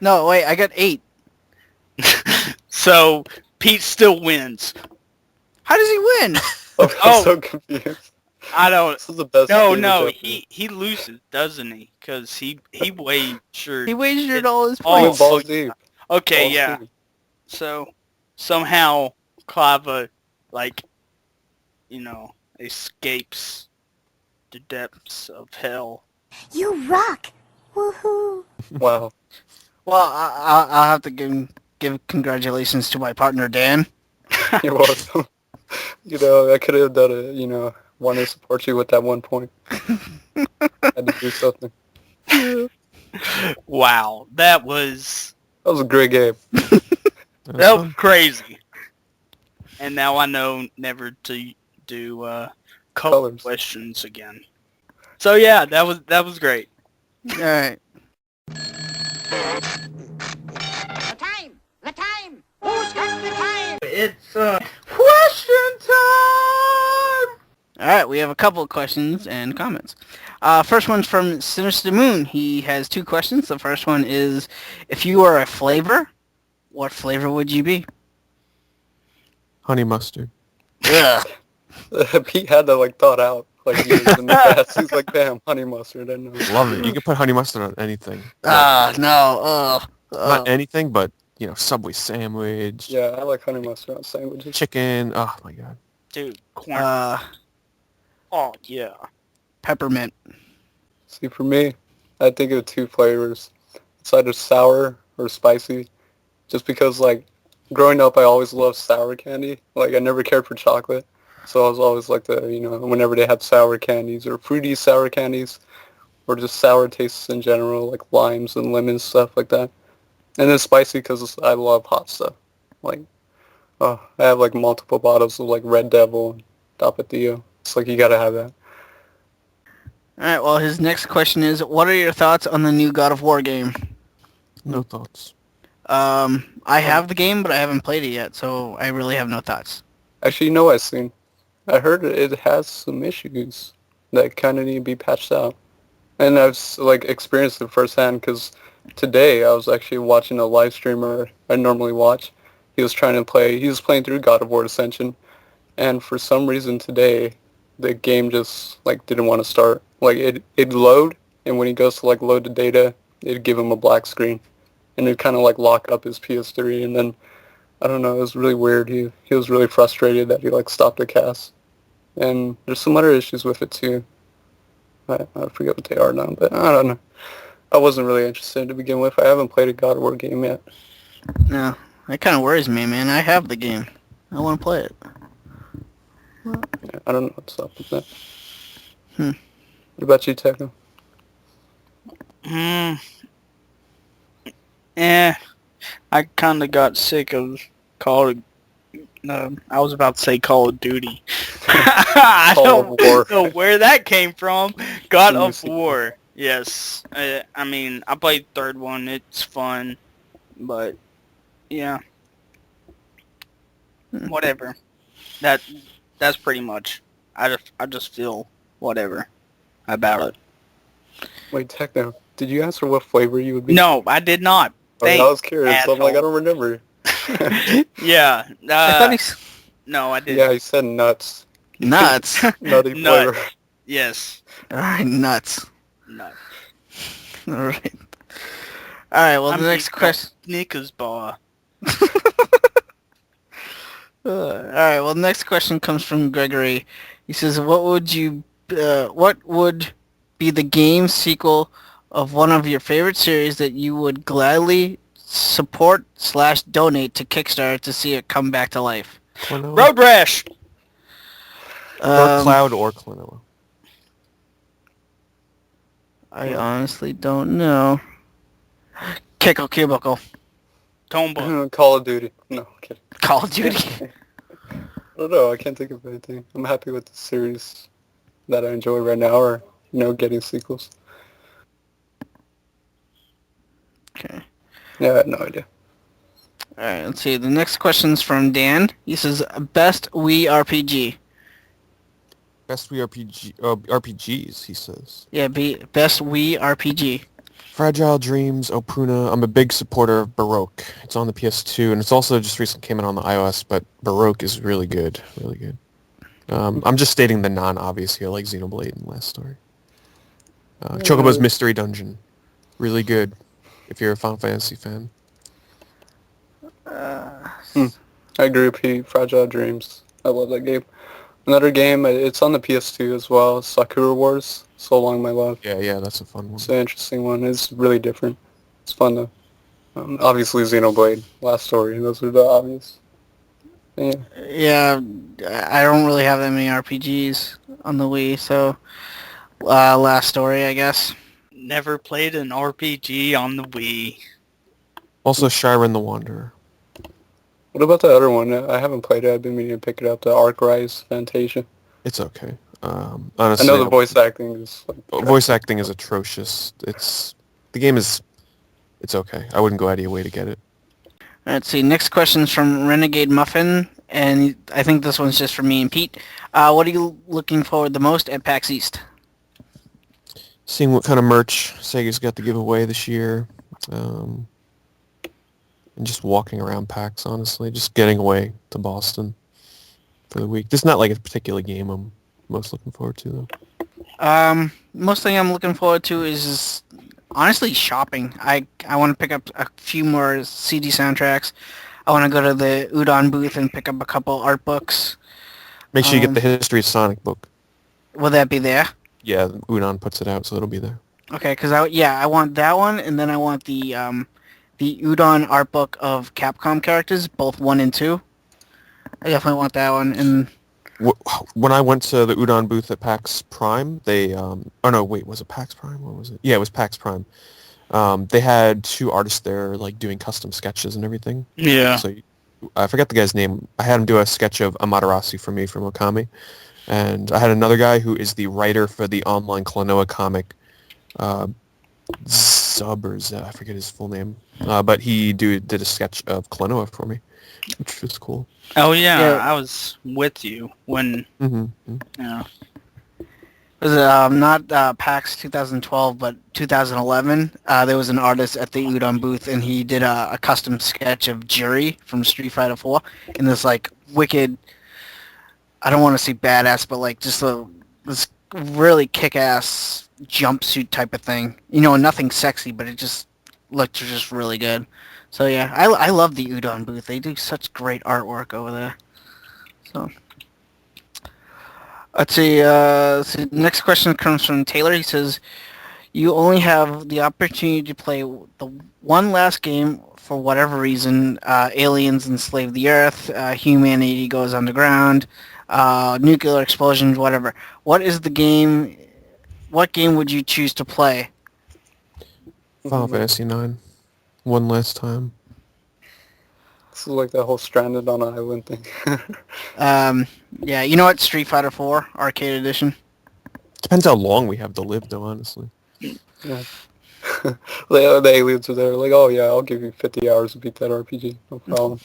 H: No, wait, I got 8.
F: So, Pete still wins.
H: How does he win?
G: I'm
F: Oh.
G: so confused.
F: I don't...
G: This is the best.
F: No,
G: game
F: no,
G: ever.
F: he loses, doesn't he? Because he wagered...
H: He wagered all his
F: Oh,
H: points.
G: Balls deep.
F: Okay,
G: Balls
F: yeah.
G: deep.
F: So, somehow, Cliva, like, escapes the depths of hell.
B: You rock! Woohoo!
G: Wow.
H: Well, I'll have to give congratulations to my partner, Dan.
G: You're welcome. I could have done it, want to support you with that 1 point. Had to do something.
F: Wow, that was
G: That was a great game.
F: crazy. And now I know never to do color
G: Colors.
F: questions again. So yeah, that was great.
H: All right.
J: The time! Who's got the time?
F: It's question time.
H: All right, we have a couple of questions and comments. First one's from Sinister Moon. He has 2 questions. The first one is, if you were a flavor, what flavor would you be?
I: Honey mustard.
H: Ugh.
G: Pete had that thought out years in the past. He's like, damn, honey mustard. I know.
I: Love it. You can put honey mustard on anything.
H: No.
I: Not anything, but Subway sandwich,
G: Yeah, I like honey mustard on sandwiches.
I: chicken. Oh my god.
F: Dude, corn. Oh yeah.
H: Peppermint.
G: See, for me, I think of 2 flavors. It's either sour or spicy. Just because, growing up, I always loved sour candy. I never cared for chocolate. So I was always whenever they had sour candies or fruity sour candies or just sour tastes in general, like limes and lemons, stuff like that. And then spicy because I love hot stuff. I have, multiple bottles of, Red Devil and Tapatio. It's you gotta have that.
H: All right, well, his next question is, what are your thoughts on the new God of War game?
I: No thoughts.
H: I have the game, but I haven't played it yet, so I really have no thoughts.
G: Actually, you know what I've seen? I heard it has some issues that kind of need to be patched out. And I've like experienced it firsthand because today I was actually watching a live streamer I normally watch. He was playing through God of War Ascension, and for some reason today the game just like didn't want to start. Like it'd load, and when he goes to like load the data, it'd give him a black screen, and it'd kind of like lock up his PS3, and then I don't know, it was really weird. He was really frustrated that he like stopped the cast, and there's some other issues with it too. I forget what they are now, but I don't know. I wasn't really interested to begin with. I haven't played a God of War game yet.
H: No, that kind of worries me, man. I have the game. I want to play it.
G: Yeah, I don't know what's up with that.
H: Hmm.
G: What about you, Techno?
F: I kind of got sick of Call of... I was about to say Call of Duty. I don't know where that came from. God of War. Yes. I mean, I played the third one. It's fun. But, yeah. Whatever. That's pretty much. I just feel whatever about it.
G: Wait, Techno, did you answer what flavor you would be?
F: No, I did not.
G: I was curious.
F: Asshole.
G: I'm like, I don't remember.
F: Yeah.
H: I thought
F: no, I didn't.
G: Yeah, he said nuts.
H: Nuts.
G: Nutty flavor.
F: Yes.
H: Alright, nuts.
F: Nut.
H: Alright. Alright, well, the next question...
F: Snickers bar.
H: Alright, well, the next question comes from Gregory. He says, what would be the game sequel of one of your favorite series that you would gladly support/donate to Kickstarter to see it come back to life?
F: Road Rash!
I: Or Cloud or Klonoa.
H: I honestly don't know. Kickle Cubicle.
F: Tomba.
G: Call of Duty. No, kidding.
H: Call of Duty.
G: I don't know. I can't think of anything. I'm happy with the series that I enjoy right now, or getting sequels.
H: Okay.
G: Yeah, I have no idea.
H: Alright, let's see. The next question's from Dan. He says, best Wii RPG.
I: Best Wii RPGs, he says.
H: Yeah, best Wii RPG.
I: Fragile Dreams, Opuna. I'm a big supporter of Baroque. It's on the PS2, and it's also just recently came out on the iOS, but Baroque is really good. Really good. I'm just stating the non-obvious here, like Xenoblade and Last Story. Chocobo's Mystery Dungeon. Really good, if you're a Final Fantasy fan.
G: I agree with Pete. Fragile Dreams. I love that game. Another game, it's on the PS2 as well, Sakura Wars, So Long My Love.
I: Yeah, that's a fun one.
G: It's an interesting one. It's really different. It's fun though. Obviously Xenoblade, Last Story, those are the obvious.
H: Yeah, I don't really have that many RPGs on the Wii, so Last Story, I guess.
F: Never played an RPG on the Wii.
I: Also Shiren the Wanderer.
G: What about the other one? I haven't played it. I've been meaning to pick it up, the Arc Rise Fantasia.
I: It's okay. Honestly,
G: I know the voice acting is...
I: voice acting is atrocious. It's okay. I wouldn't go out of your way to get it.
H: Let's see. Next question's from Renegade Muffin, and I think this one's just for me and Pete. What are you looking forward the most at PAX East?
I: Seeing what kind of merch Sega's got to give away this year. And just walking around PAX, honestly. Just getting away to Boston for the week. There's not like a particular game I'm most looking forward to, though.
H: Most thing I'm looking forward to is honestly shopping. I want to pick up a few more CD soundtracks. I want to go to the Udon booth and pick up a couple art books.
I: Make sure you get the History of Sonic book.
H: Will that be there?
I: Yeah, Udon puts it out, so it'll be there.
H: Okay, because I want that one, and then I want the Udon art book of Capcom characters, both 1 and 2. I definitely want that one. And
I: when I went to the Udon booth at PAX Prime, they was it PAX Prime? What was it? Yeah, it was PAX Prime. They had 2 artists there, like doing custom sketches and everything.
F: Yeah.
I: So I forget the guy's name. I had him do a sketch of Amaterasu for me from Okami, and I had another guy who is the writer for the online Klonoa comic. I forget his full name. But he did a sketch of Klonoa for me, which was cool.
F: Oh yeah,
H: Yeah.
F: I was with you when.
I: Mm-hmm.
F: Yeah.
H: It was not PAX 2012, but 2011. There was an artist at the Udon booth, and he did a custom sketch of Juri from Street Fighter 4 in this like wicked. I don't want to say badass, but like just this really kick-ass jumpsuit type of thing. You know, nothing sexy, but it just looked just really good. So yeah, I love the Udon booth. They do such great artwork over there. So. Let's see, next question comes from Taylor. He says, you only have the opportunity to play the one last game for whatever reason. Aliens enslave the Earth, humanity goes underground, nuclear explosions, whatever. What game would you choose to play?
I: Final Fantasy 9. One last time.
G: This is like that whole stranded on an island thing.
H: Yeah, you know what? Street Fighter 4 Arcade Edition.
I: Depends how long we have to live, though, honestly.
G: Yeah. The aliens are there, like, oh yeah, I'll give you 50 hours to beat that RPG. No problem.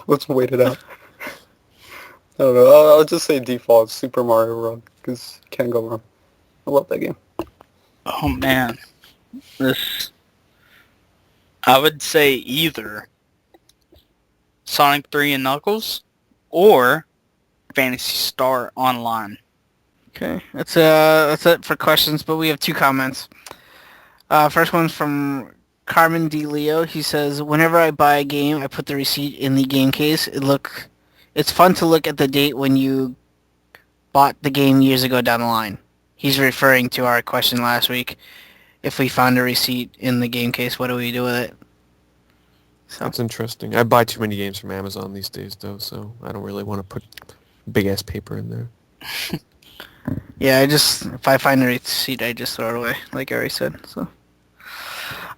G: Let's wait it out. I don't know. I'll just say default Super Mario Run, because can't go wrong. I love that game.
F: Oh man, I would say either Sonic 3 and Knuckles or Phantasy Star Online.
H: Okay, that's it for questions, but we have 2 comments. First one's from Carmen D. Leo. He says, whenever I buy a game, I put the receipt in the game case. It's fun to look at the date when you bought the game years ago down the line. He's referring to our question last week. If we found a receipt in the game case, what do we do with it? So.
I: That's interesting. I buy too many games from Amazon these days, though, so I don't really want to put big-ass paper in there.
H: Yeah, if I find a receipt, I just throw it away, like Ari said. So,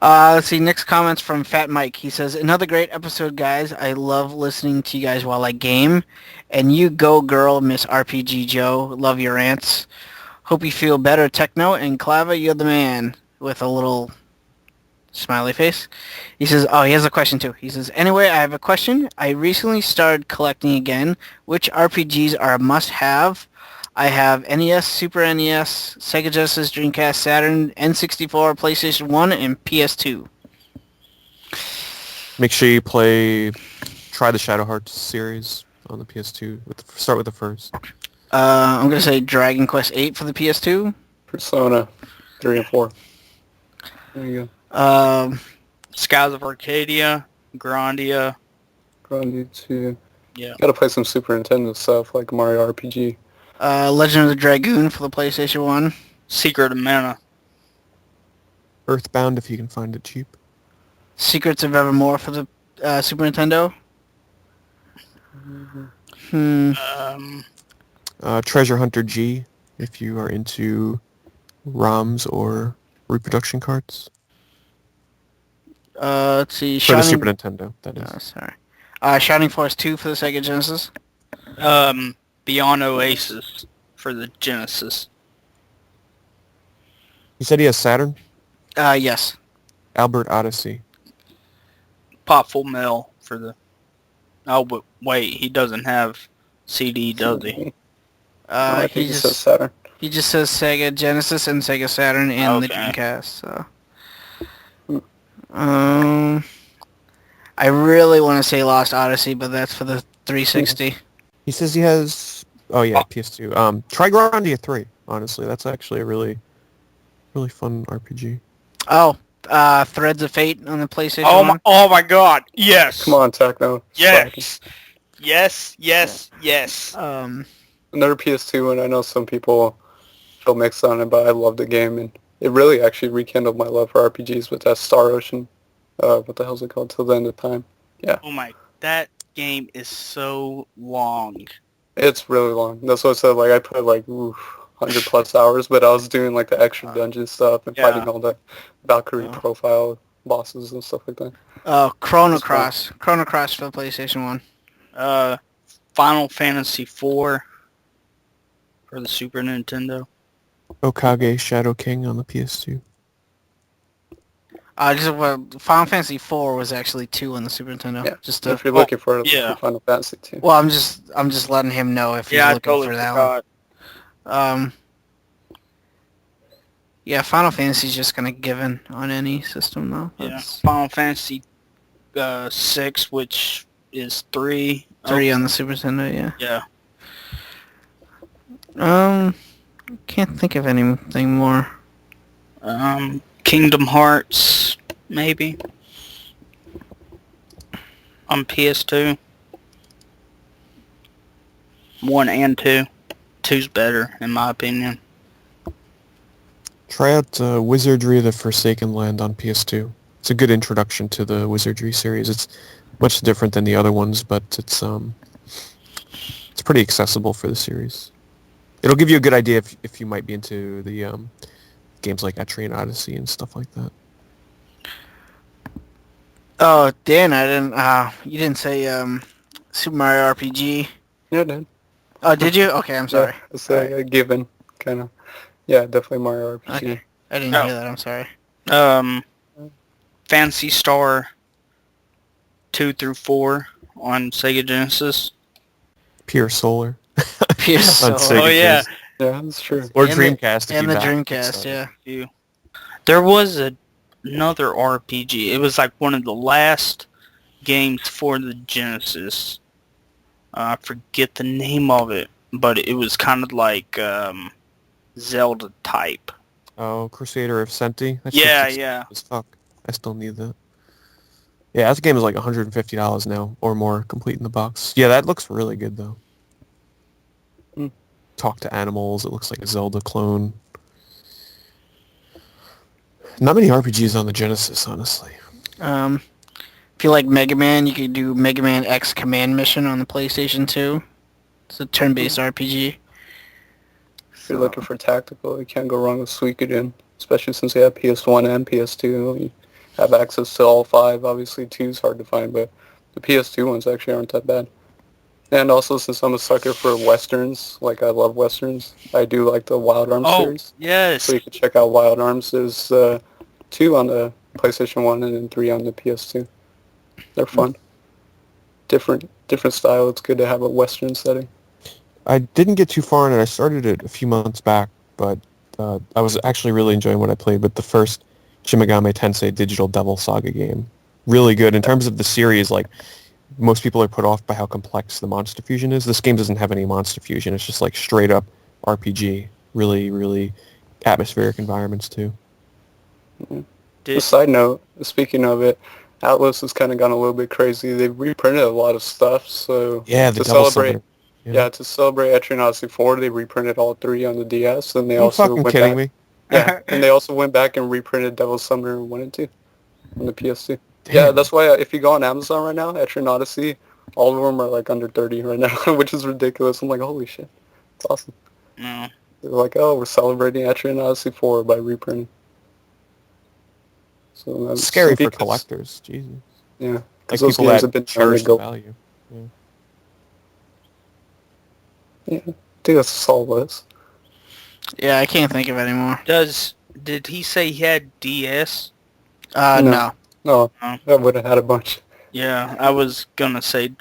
H: let's see. Next comment's from Fat Mike. He says, "Another great episode, guys. I love listening to you guys while I game. And you go, girl, MissRPGJo. Love your rants. Hope you feel better, Techno. And Cliva, you're the man." With a little smiley face. He says, oh, he has a question too. He says, anyway, I have a question. I recently started collecting again. Which RPGs are a must-have? I have NES, Super NES, Sega Genesis, Dreamcast, Saturn, N64, PlayStation 1, and PS2.
I: Make sure you try the Shadow Hearts series on the PS2. Start with the first.
H: I'm going to say Dragon Quest 8 for the PS2.
G: Persona 3 and 4. There you go.
F: Skies of Arcadia, Grandia.
G: Grandia 2.
F: Yeah.
G: Gotta play some Super Nintendo stuff like Mario RPG.
H: Legend of the Dragoon for the PlayStation 1.
F: Secret of Mana.
I: Earthbound if you can find it cheap.
H: Secrets of Evermore for the Super Nintendo.
I: Treasure Hunter G if you are into ROMs or reproduction cards.
H: Let's see.
I: For the Super Nintendo, that is.
H: Oh, sorry. Shining Force 2 for the Sega Genesis.
F: Beyond Oasis for the Genesis.
I: You said he has Saturn?
H: Yes.
I: Albert Odyssey.
F: Popful Mail for the... Oh, but wait, he doesn't have CD, does he?
G: He just says Saturn.
H: He just says Sega Genesis and Sega Saturn and the Dreamcast. So, I really want to say Lost Odyssey, but that's for the 360.
I: He says he has... Oh, yeah, PS2. Try Grandia 3, honestly. That's actually a really, really fun RPG.
H: Oh, Threads of Fate on the PlayStation 1?
F: Oh my god, yes!
G: Come on, Techno.
F: Yes! Yes.
G: Another PS2 one. I know some people feel mixed on it, but I love the game, and it really actually rekindled my love for RPGs with that Star Ocean. What the hell's it called? Till the End of Time. Yeah.
F: Oh my, that game is so long.
G: It's really long. That's what I said. Like I put like 100 plus hours, but I was doing like the extra dungeon stuff and fighting all the Valkyrie profile bosses and stuff like that.
H: Oh, Chrono Cross for the PlayStation 1.
F: Final Fantasy 4 for the Super Nintendo.
I: Okage Shadow King on the PS2.
H: Final Fantasy 4 was actually 2 on the Super Nintendo.
G: Yeah.
H: Just
G: If you're looking for
F: yeah.
G: Final Fantasy 2.
H: well, I'm just letting him know if he's
F: Yeah, I
H: looking
F: totally
H: for that
F: forgot.
H: one. Yeah, Final Fantasy's just gonna given on any system though.
F: Yeah.
H: That's
F: Final Fantasy 6, which is 3.
H: 3 on the Super Nintendo. Yeah.
F: Yeah.
H: Can't think of anything more.
F: Kingdom Hearts, maybe. On PS2. 1 and 2. 2's better, in my opinion.
I: Try out Wizardry of the Forsaken Land on PS2. It's a good introduction to the Wizardry series. It's much different than the other ones, but it's pretty accessible for the series. It'll give you a good idea if you might be into the games like Etrian Odyssey and stuff like that.
H: Oh, Dan, you didn't say Super Mario RPG.
G: Yeah, dude.
H: Oh, did you? Okay, I'm sorry.
G: Yeah, it's a given, kind of. Yeah, definitely Mario RPG.
H: Okay. I didn't hear that. I'm sorry.
F: Phantasy Star 2 through 4 on Sega Genesis.
I: Pure Solar.
H: Pure
I: On
H: Solar.
I: Sega
F: Oh, yeah.
I: Genesis.
G: Yeah, that's true.
I: Or
H: And
I: Dreamcast. if
H: and
I: you
H: the
I: back it,
H: Dreamcast,
I: so.
H: yeah.
F: There was another RPG. It was like one of the last games for the Genesis. I forget the name of it, but it was kind of like Zelda type.
I: Oh, Crusader of Senti? That
F: Yeah,
I: shit's
F: yeah.
I: as fuck. I still need that. Yeah, that game is like $150 now or more, complete in the box. Yeah, that looks really good though. Talk to animals. It looks like a Zelda clone. Not many RPGs on the Genesis, honestly.
H: If you like Mega Man, you could do Mega Man X Command Mission on the PlayStation 2. It's a turn-based RPG.
G: If you're looking for tactical, you can't go wrong with Suikoden, especially since you have PS1 and PS2. You have access to all 5. Obviously, 2 is hard to find, but the PS2 ones actually aren't that bad. And also, since I'm a sucker for Westerns, like I love Westerns, I do like the Wild Arms series.
F: Yes.
G: So you can check out Wild Arms. There's 2 on the PlayStation 1 and then 3 on the PS2. They're fun. Different style. It's good to have a Western setting.
I: I didn't get too far in it. I started it a few months back, but I was actually really enjoying what I played with the first Shin Megami Tensei Digital Devil Saga game. Really good. In terms of the series, like, most people are put off by how complex the monster fusion is. This game doesn't have any monster fusion. It's just like straight up RPG. Really, really atmospheric environments too.
G: A side note, speaking of it, Atlas has kind of gone a little bit crazy. They've reprinted a lot of stuff, so
I: Yeah, the
G: to
I: Devil
G: celebrate,
I: Summoner.
G: yeah, to celebrate Etrian Odyssey 4, they reprinted all 3 on the DS, and they
I: Are you
G: also
I: fucking
G: went
I: kidding
G: back,
I: me?
G: Yeah, and they also went back and reprinted Devil Summoner 1 and 2 on the PS2.
I: Damn.
G: Yeah, that's why if you go on Amazon right now, Etrian Odyssey, all of them are like under 30 right now, which is ridiculous. I'm like, holy shit, it's awesome.
F: No.
G: They're like, oh, we're celebrating Etrian Odyssey 4 by reprinting. So that's
I: Scary for
G: because-
I: collectors. Jesus.
G: Yeah,
I: Like
G: because those
I: people
G: games have
I: that
G: been trying
I: cherish
G: to
I: the
G: go.
I: value. Yeah.
G: Yeah, I think that's a solid list.
H: Yeah, I can't think of any more.
F: Did he say he had DS?
H: No.
G: No,
F: Oh.
G: I would have had a bunch.
F: Yeah, I was gonna say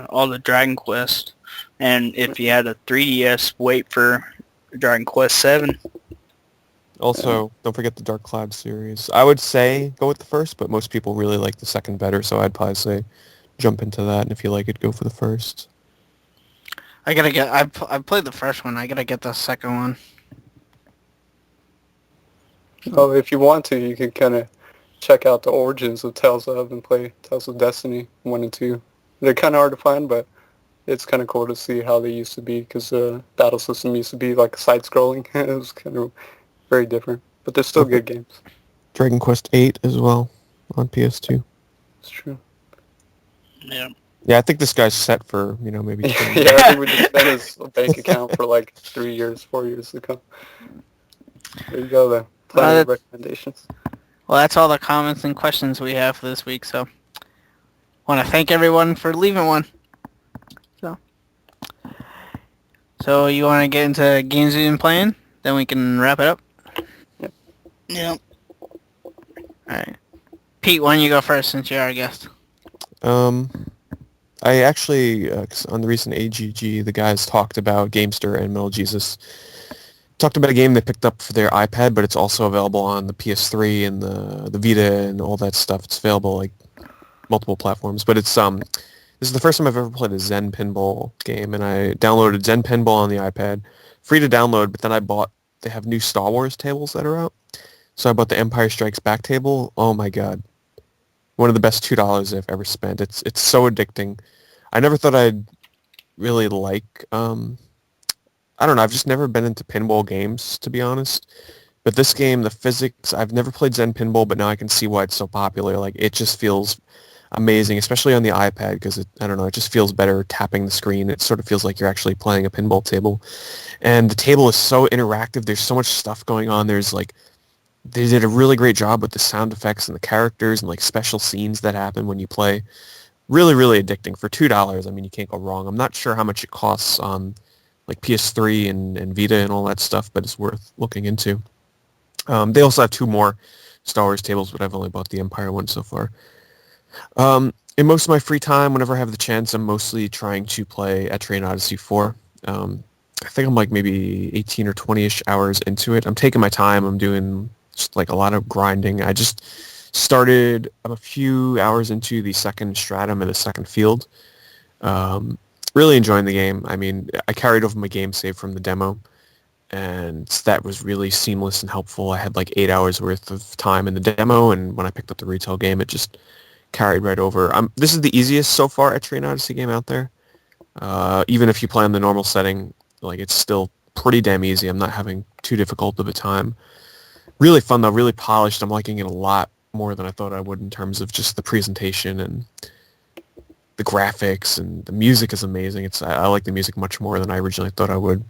F: all the Dragon Quest, and if you had a 3DS, wait for Dragon Quest 7.
I: Also, don't forget the Dark Cloud series. I would say go with the first, but most people really like the second better, so I'd probably say jump into that, and if you like it, go for the first.
H: I've played the first one. I gotta get the second one.
G: Oh, if you want to, you can kind of check out the origins of Tales of and play Tales of Destiny 1 and 2. They're kind of hard to find, but it's kind of cool to see how they used to be, because the battle system used to be like side-scrolling. It was kind of very different, but they're still good games.
I: Dragon Quest 8 as well on PS2.
G: It's true.
F: Yeah.
I: Yeah, I think this guy's set for, maybe 20
G: Yeah,
I: years.
G: I think we just spent his bank account for like 3 years, 4 years to come. There you go, then. Plenty of recommendations.
H: Well, that's all the comments and questions we have for this week, so want to thank everyone for leaving one. So you want to get into games we've been playing? Then we can wrap it up.
F: Yeah.
H: Alright. Pete, why don't you go first since you're our guest?
I: I actually, 'cause on the recent AGG, the guys talked about Gamester and Metal Jesus. Talked about a game they picked up for their iPad, but it's also available on the PS3 and the Vita and all that stuff. It's available like multiple platforms, but it's this is the first time I've ever played a Zen Pinball game, and I downloaded Zen Pinball on the iPad, free to download. But then they have new Star Wars tables that are out, so I bought the Empire Strikes Back table. Oh my god, one of the best $2 I've ever spent. It's so addicting. I never thought I'd really like. I don't know. I've just never been into pinball games, to be honest. But this game, the physics, I've never played Zen Pinball, but now I can see why it's so popular. Like, it just feels amazing, especially on the iPad, because I don't know, it just feels better tapping the screen. It sort of feels like you're actually playing a pinball table. And the table is so interactive. There's so much stuff going on. They did a really great job with the sound effects and the characters and like special scenes that happen when you play. Really, really addicting. For $2, I mean, you can't go wrong. I'm not sure how much it costs on like PS3 and Vita and all that stuff, but it's worth looking into. They also have 2 more Star Wars tables, but I've only bought the Empire one so far. In most of my free time, whenever I have the chance, I'm mostly trying to play Etrian Odyssey 4. I think I'm like maybe 18 or 20-ish hours into it. I'm taking my time. I'm doing just like a lot of grinding. I just started, I'm a few hours into the second stratum and the second field. Really enjoying the game. I mean, I carried over my game save from the demo, and that was really seamless and helpful. I had like 8 hours worth of time in the demo, and when I picked up the retail game, it just carried right over. This is the easiest so far Etrian Odyssey game out there. Even if you play on the normal setting, like it's still pretty damn easy. I'm not having too difficult of a time. Really fun though, really polished. I'm liking it a lot more than I thought I would in terms of just the presentation and the graphics, and the music is amazing. I like the music much more than I originally thought I would.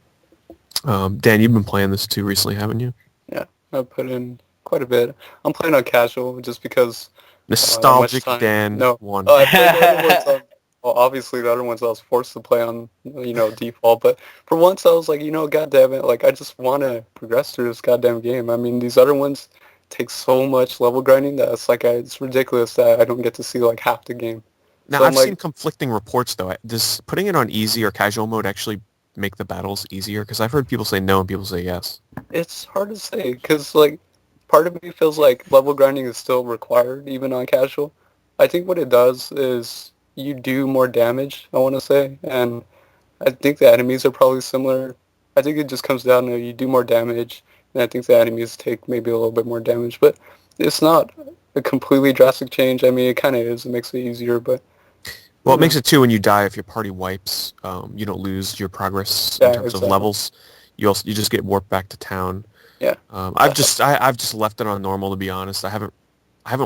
I: Dan, you've been playing this too recently, haven't you?
G: Yeah, I put in quite a bit. I'm playing on casual just because
I: nostalgic Dan won.
G: I played the other ones on. Well, obviously the other ones I was forced to play on, default. But for once I was like, God damn it, like I just want to progress through this goddamn game. I mean, these other ones take so much level grinding that it's ridiculous that I don't get to see like half the game.
I: Now,
G: So
I: I've seen conflicting reports, though. Does putting it on easy or casual mode actually make the battles easier? Because I've heard people say no and people say yes.
G: It's hard to say because, like, part of me feels like level grinding is still required, even on casual. I think what it does is you do more damage, I want to say, and I think the enemies are probably similar. I think it just comes down to you do more damage, and I think the enemies take maybe a little bit more damage, but it's not a completely drastic change. I mean, it kind of is. It makes it easier, but...
I: Well, it makes it too when you die. If your party wipes, you don't lose your progress in terms of levels. You just get warped back to town.
G: Yeah.
I: I've just left it on normal, to be honest. I haven't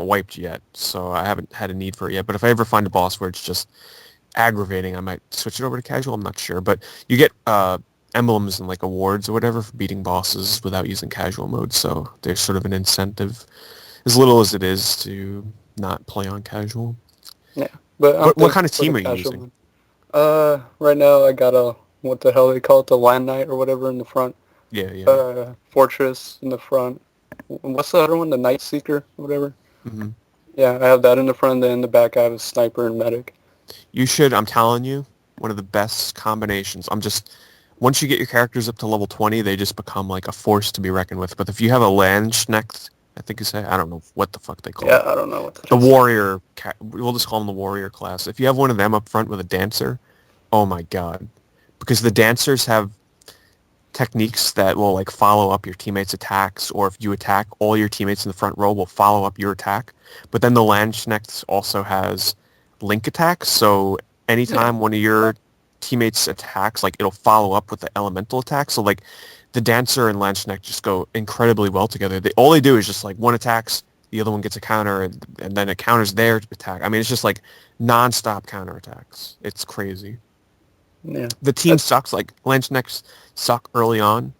I: wiped yet, so I haven't had a need for it yet. But if I ever find a boss where it's just aggravating, I might switch it over to casual. I'm not sure, but you get emblems and like awards or whatever for beating bosses without using casual mode. So there's sort of an incentive, as little as it is, to not play on casual.
G: Yeah. But
I: what kind of team are you using?
G: Right now I got what the hell they call it, the Land Knight or whatever in the front.
I: Yeah.
G: Fortress in the front. What's the other one? The Night Seeker or whatever?
I: Mm-hmm.
G: Yeah, I have that in the front, then in the back I have a Sniper and Medic.
I: You should, I'm telling you, one of the best combinations. Once you get your characters up to level 20, they just become like a force to be reckoned with. But if you have a Landsknecht, I think you say, I don't know what the fuck they call it.
G: Yeah, I don't know what
I: the warrior, we'll just call them the warrior class. If you have one of them up front with a dancer, oh my god. Because the dancers have techniques that will like follow up your teammates' attacks, or if you attack, all your teammates in the front row will follow up your attack. But then the Landsknecht also has link attacks, so anytime one of your teammates attacks, like it'll follow up with the elemental attack. So like the dancer and Landsknecht just go incredibly well together. All they do is just like one attacks, the other one gets a counter, and then it counters their attack. I mean, it's just like non-stop counter attacks. It's crazy.
G: Yeah.
I: The team sucks. Like Landsknechts suck early on,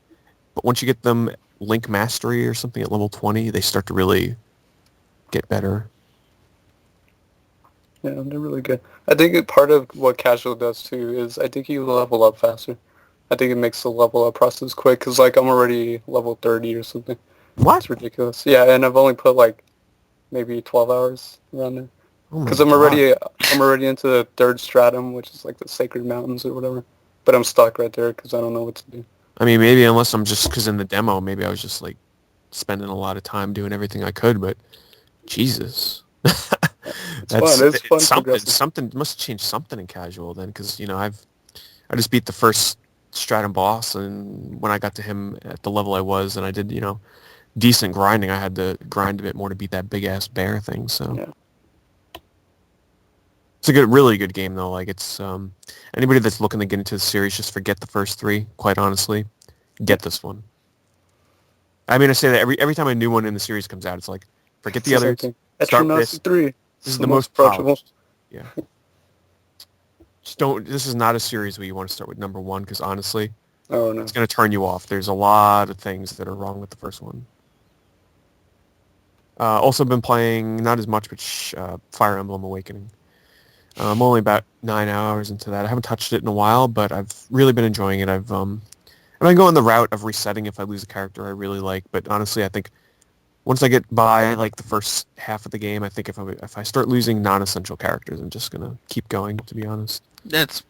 I: but once you get them Link Mastery or something at level 20, they start to really get better.
G: Yeah, they're really good. I think part of what casual does too is I think you level up faster. I think it makes the level up process quick because like I'm already level 30 or something.
I: What?
G: It's ridiculous. Yeah, and I've only put like maybe 12 hours around there.
I: Oh my
G: Because
I: God.
G: I'm already into the third stratum, which is like the Sacred Mountains or whatever. But I'm stuck right there because I don't know what to do.
I: I mean, maybe unless I'm just, because in the demo, maybe I was just like spending a lot of time doing everything I could, but Jesus.
G: It's fun. It's fun.
I: Something must change something in casual then, because, you know, I just beat the first stratum boss, and when I got to him at the level I was, and I did, you know, decent grinding, I had to grind a bit more to beat that big-ass bear thing, so.
G: Yeah.
I: It's a really good game, though. Like, it's, anybody that's looking to get into the series, just forget the first three, quite honestly. Get this one. I mean, I say that every time a new one in the series comes out, it's like, forget the others, start with this.
G: 3.
I: This is the most approachable.
G: polished.
I: Yeah. Just don't, this is not a series where you want to start with number 1, because honestly,
G: Oh, no.
I: it's going to turn you off. There's a lot of things that are wrong with the first one. Also been playing, not as much, but Fire Emblem Awakening. I'm only about 9 hours into that. I haven't touched it in a while, but I've really been enjoying it. I've been going the route of resetting if I lose a character I really like, but honestly, I think once I get by like the first half of the game, I think if I start losing non-essential characters, I'm just gonna keep going, to be honest.
H: That's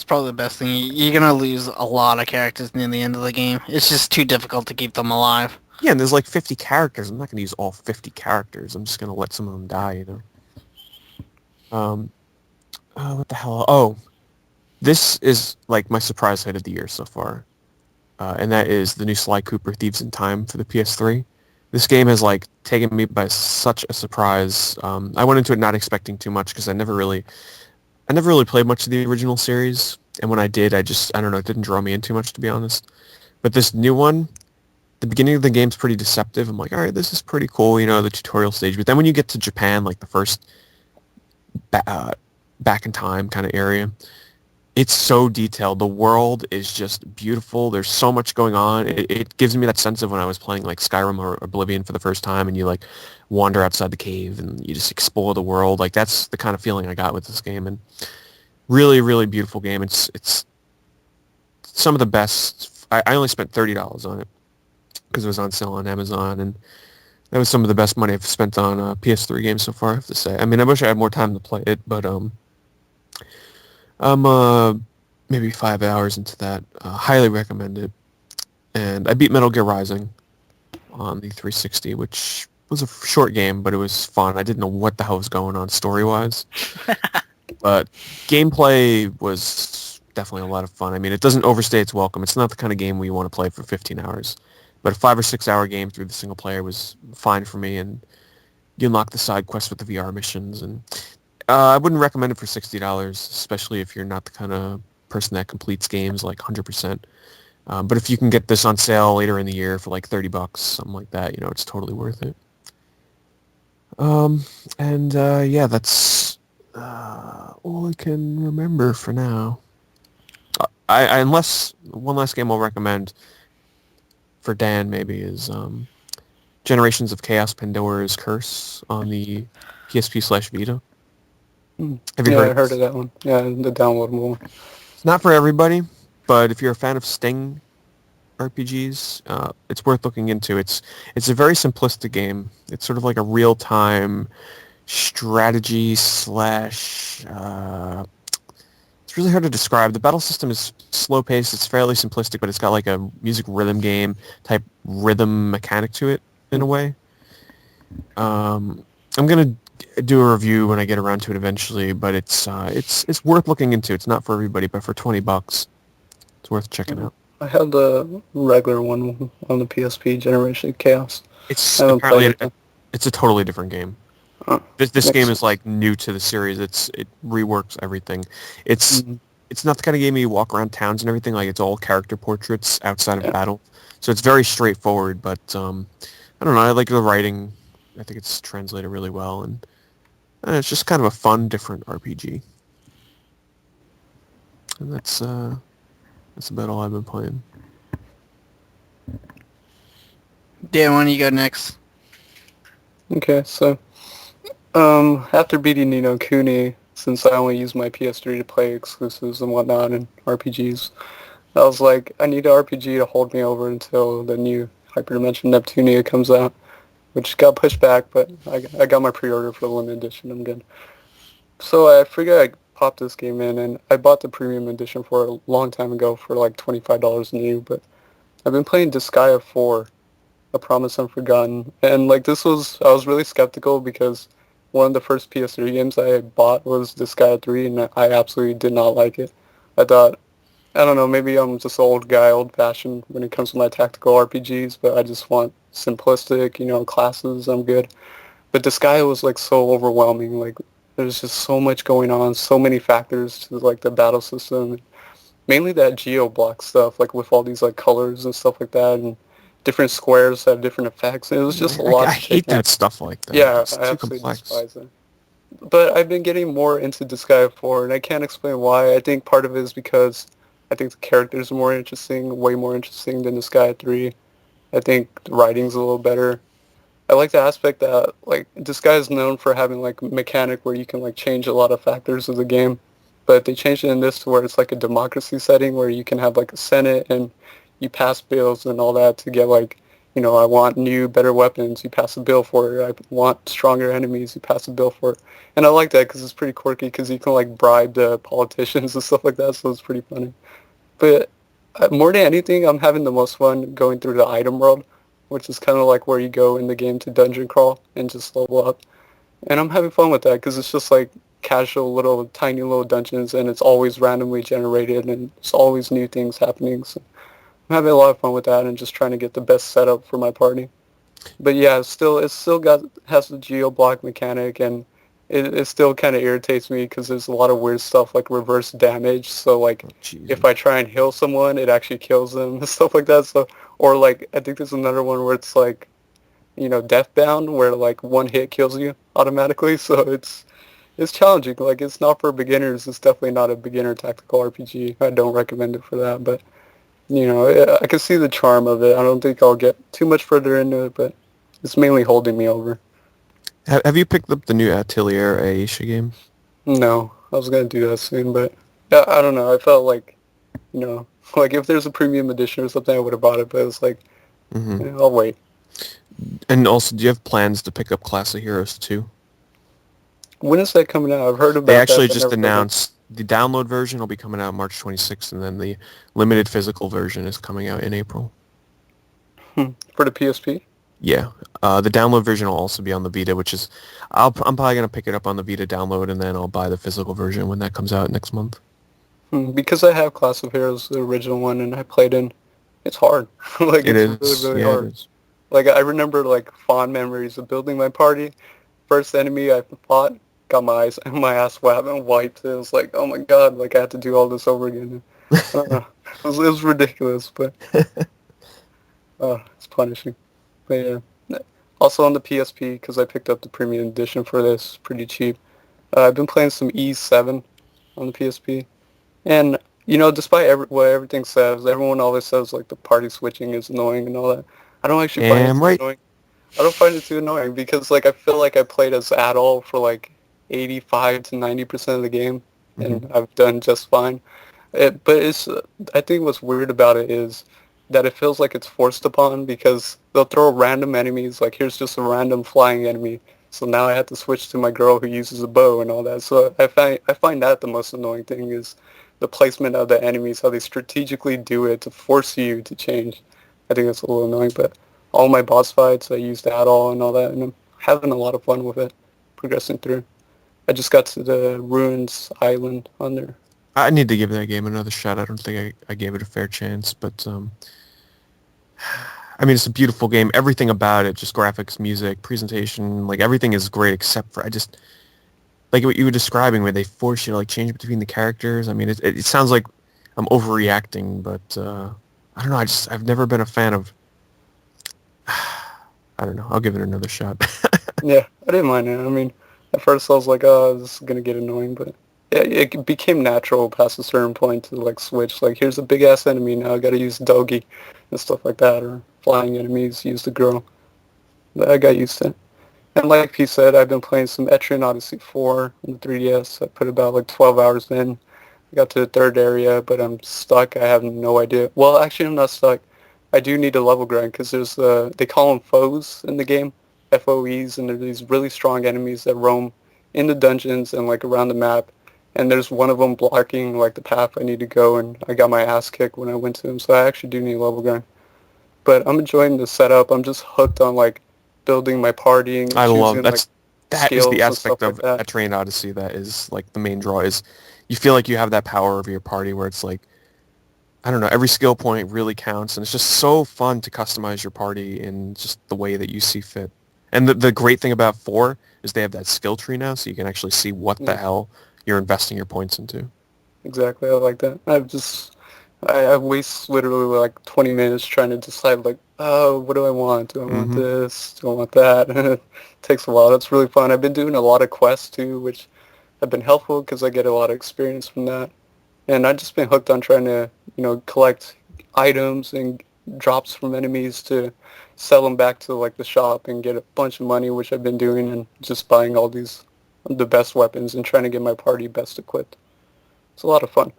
H: probably the best thing. You're gonna lose a lot of characters near the end of the game. It's just too difficult to keep them alive.
I: Yeah, and there's like 50 characters. I'm not gonna use all 50 characters. I'm just gonna let some of them die, you know. What the hell? Oh, this is like my surprise hit of the year so far, and that is the new Sly Cooper Thieves in Time for the PS3. This game has like taken me by such a surprise. I went into it not expecting too much because I never really played much of the original series, and when I did, I don't know, it didn't draw me in too much, to be honest. But this new one, the beginning of the game's pretty deceptive. I'm like, all right, this is pretty cool, you know, the tutorial stage. But then when you get to Japan, like the first back in time kind of area, it's so detailed. The world is just beautiful. There's so much going on. It gives me that sense of when I was playing like Skyrim or Oblivion for the first time, and you like wander outside the cave and you just explore the world. Like that's the kind of feeling I got with this game, and really, really beautiful game. It's some of the best. I only spent $30 on it because it was on sale on Amazon, and that was some of the best money I've spent on a PS3 games so far, I have to say. I mean, I wish I had more time to play it, but I'm maybe 5 hours into that. Highly recommend it. And I beat Metal Gear Rising on the 360, which was a short game, but it was fun. I didn't know what the hell was going on story-wise. But gameplay was definitely a lot of fun. I mean, it doesn't overstay its welcome. It's not the kind of game where you want to play for 15 hours. But a 5 or 6 hour game through the single player was fine for me, and you unlock the side quests with the VR missions, and I wouldn't recommend it for $60, especially if you're not the kind of person that completes games like 100%. But if you can get this on sale later in the year for like $30, something like that, you know, it's totally worth it. Yeah, that's all I can remember for now. Unless one last game I'll recommend for Dan maybe is Generations of Chaos: Pandora's Curse on the PSP/Vita. Have you heard?
G: I heard of that one. Yeah, the downloadable one.
I: It's not for everybody, but if you're a fan of Sting RPGs, it's worth looking into. It's a very simplistic game. It's sort of like a real-time strategy slash... it's really hard to describe. The battle system is slow-paced. It's fairly simplistic, but it's got like a music rhythm game type rhythm mechanic to it in a way. I'm going to do a review when I get around to it eventually, but it's worth looking into. It's not for everybody, but for $20, it's worth checking out.
G: I had the regular one on the PSP, Generation Chaos.
I: It's apparently it's a totally different game. This game is like new to the series. It reworks everything. It's not the kind of game you walk around towns and everything. Like it's all character portraits outside of battle, so it's very straightforward. But I don't know. I like the writing. I think it's translated really well, and it's just kind of a fun, different RPG. And that's about all I've been playing.
H: Dan, why don't you go next?
G: Okay, so after beating Ni no Kuni, since I only use my PS3 to play exclusives and whatnot and RPGs, I was like, I need an RPG to hold me over until the new Hyperdimension Neptunia comes out. which got pushed back, but I got my pre-order for the limited edition. I'm good. So I figured I popped this game in, and I bought the premium edition for a long time ago for like $25 new, but I've been playing Disgaea 4, A Promise Unforgotten, and like I was really skeptical because one of the first PS3 games I bought was Disgaea 3, and I absolutely did not like it. I thought, I don't know, maybe I'm just an old guy, old-fashioned when it comes to my tactical RPGs, but I just want simplistic, classes, I'm good. But Disgaea was like so overwhelming, like there's just so much going on, so many factors to like the battle system. Mainly that geo block stuff, like with all these like colors and stuff like that, and different squares have different effects. And it was just a lot.
I: I hate that stuff like that.
G: Yeah,
I: it's
G: I
I: too
G: absolutely
I: complex.
G: despise it. But I've been getting more into Disgaea 4, and I can't explain why. I think part of it is because I think the characters are more interesting, way more interesting than Disgaea 3. I think the writing's a little better. I like the aspect that, like, Disgaea is known for having, like, mechanic where you can, like, change a lot of factors of the game. But they changed it in this to where it's, like, a democracy setting where you can have, like, a senate and you pass bills and all that to get, like, I want new, better weapons. You pass a bill for it. I want stronger enemies. You pass a bill for it. And I like that because it's pretty quirky because you can, like, bribe the politicians and stuff like that, so it's pretty funny. But more than anything, I'm having the most fun going through the item world, which is kind of like where you go in the game to dungeon crawl and just level up. And I'm having fun with that because it's just like casual little, tiny little dungeons, and it's always randomly generated, and it's always new things happening. So I'm having a lot of fun with that and just trying to get the best setup for my party. But yeah, has the geo block mechanic, and it still kind of irritates me because there's a lot of weird stuff like reverse damage. So like if I try and heal someone, it actually kills them and stuff like that. So or like I think there's another one where it's like deathbound where like one hit kills you automatically. So it's challenging. Like it's not for beginners. It's definitely not a beginner tactical RPG. I don't recommend it for that. But I can see the charm of it. I don't think I'll get too much further into it, but it's mainly holding me over.
I: Have you picked up the new Atelier Aisha game?
G: No, I was going to do that soon, but I don't know. I felt like, like if there's a premium edition or something, I would have bought it, but it was like, I'll wait.
I: And also, do you have plans to pick up Class of Heroes 2?
G: When is that coming out? I've heard about
I: They
G: that.
I: actually just announced the download version will be coming out March 26th, and then the limited physical version is coming out in April.
G: For the PSP?
I: Yeah. The download version will also be on the Vita, which is... I'm probably going to pick it up on the Vita download, and then I'll buy the physical version when that comes out next month.
G: Because I have Class of Heroes, the original one, and I played in... It's hard. Like, it's really, really hard.
I: It is.
G: Like, I remember, like, fond memories of building my party. First enemy I fought, got my ass wiped. It was like, oh my god, like, I had to do all this over again. I don't know. It was ridiculous, but... it's punishing. But yeah. Also on the PSP, because I picked up the premium edition for this, pretty cheap. I've been playing some E7 on the PSP. And, despite what everything says, everyone always says, like, the party switching is annoying and all that. I don't actually find it too annoying. I don't find it too annoying because, like, I feel like I played as Adol for, like, 85 to 90% of the game, and I've done just fine. But I think what's weird about it is that it feels like it's forced upon because they'll throw random enemies, like here's just a random flying enemy, so now I have to switch to my girl who uses a bow and all that. So I find that the most annoying thing is the placement of the enemies, how they strategically do it to force you to change. I think that's a little annoying, but all my boss fights, I used Adol and all that, and I'm having a lot of fun with it, progressing through. I just got to the Ruins Island on there.
I: I need to give that game another shot. I don't think I gave it a fair chance, but I mean, it's a beautiful game. Everything about it, just graphics, music, presentation, like everything is great except for like what you were describing where they force you to like change between the characters. I mean, it sounds like I'm overreacting, but I don't know. I've never been a fan of. I don't know. I'll give it another shot.
G: Yeah, I didn't mind it. I mean, at first I was like, oh, this is gonna get annoying, but. Yeah, it became natural past a certain point to like switch. Like, here's a big ass enemy now. I gotta use Dogi and stuff like that, or flying enemies. Use the girl. But I got used to it. And like Pete said, I've been playing some Etrian Odyssey 4 on the 3DS. I put about like 12 hours in. I got to the third area, but I'm stuck. I have no idea. Well, actually, I'm not stuck. I do need a level grind because there's they call them foes in the game. FOEs, and they're these really strong enemies that roam in the dungeons and like around the map. And there's one of them blocking like the path I need to go, and I got my ass kicked when I went to him, so I actually do need a level grind. But I'm enjoying the setup. I'm just hooked on like building my party and
I: I love
G: choosing
I: that
G: like
I: is
G: skills
I: the
G: and
I: aspect
G: stuff
I: of
G: like that.
I: a Train Odyssey that is like the main draw is you feel like you have that power over your party where it's like, I don't know, every skill point really counts, and it's just so fun to customize your party in just the way that you see fit. And the great thing about 4 is they have that skill tree now, so you can actually see what the hell you're investing your points into.
G: Exactly, I like that. I waste literally like 20 minutes trying to decide like, oh, what do I want? Do I want this? Do I want that? It takes a while. It's really fun. I've been doing a lot of quests too, which have been helpful because I get a lot of experience from that. And I've just been hooked on trying to, collect items and drops from enemies to sell them back to like the shop and get a bunch of money, which I've been doing, and just buying all the best weapons and trying to get my party best equipped. It's a lot of fun.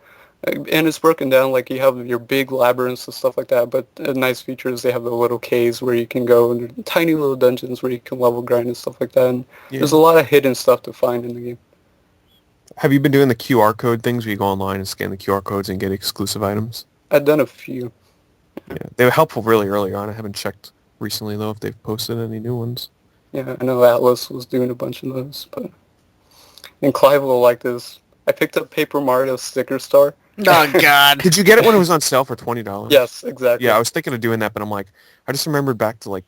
G: And it's broken down, like you have your big labyrinths and stuff like that, but a nice feature is they have the little caves where you can go, and tiny little dungeons where you can level grind and stuff like that. And there's a lot of hidden stuff to find in the game.
I: Have you been doing the QR code things where you go online and scan the QR codes and get exclusive items?
G: I've done a few.
I: Yeah, they were helpful really early on. I haven't checked recently, though, if they've posted any new ones.
G: Yeah, I know Atlas was doing a bunch of those, but... And Cliva will like this. I picked up Paper Mario Sticker Star.
H: Oh, God.
I: Did you get it when it was on sale for $20?
G: Yes, exactly.
I: Yeah, I was thinking of doing that, but I'm like, I just remembered back to, like,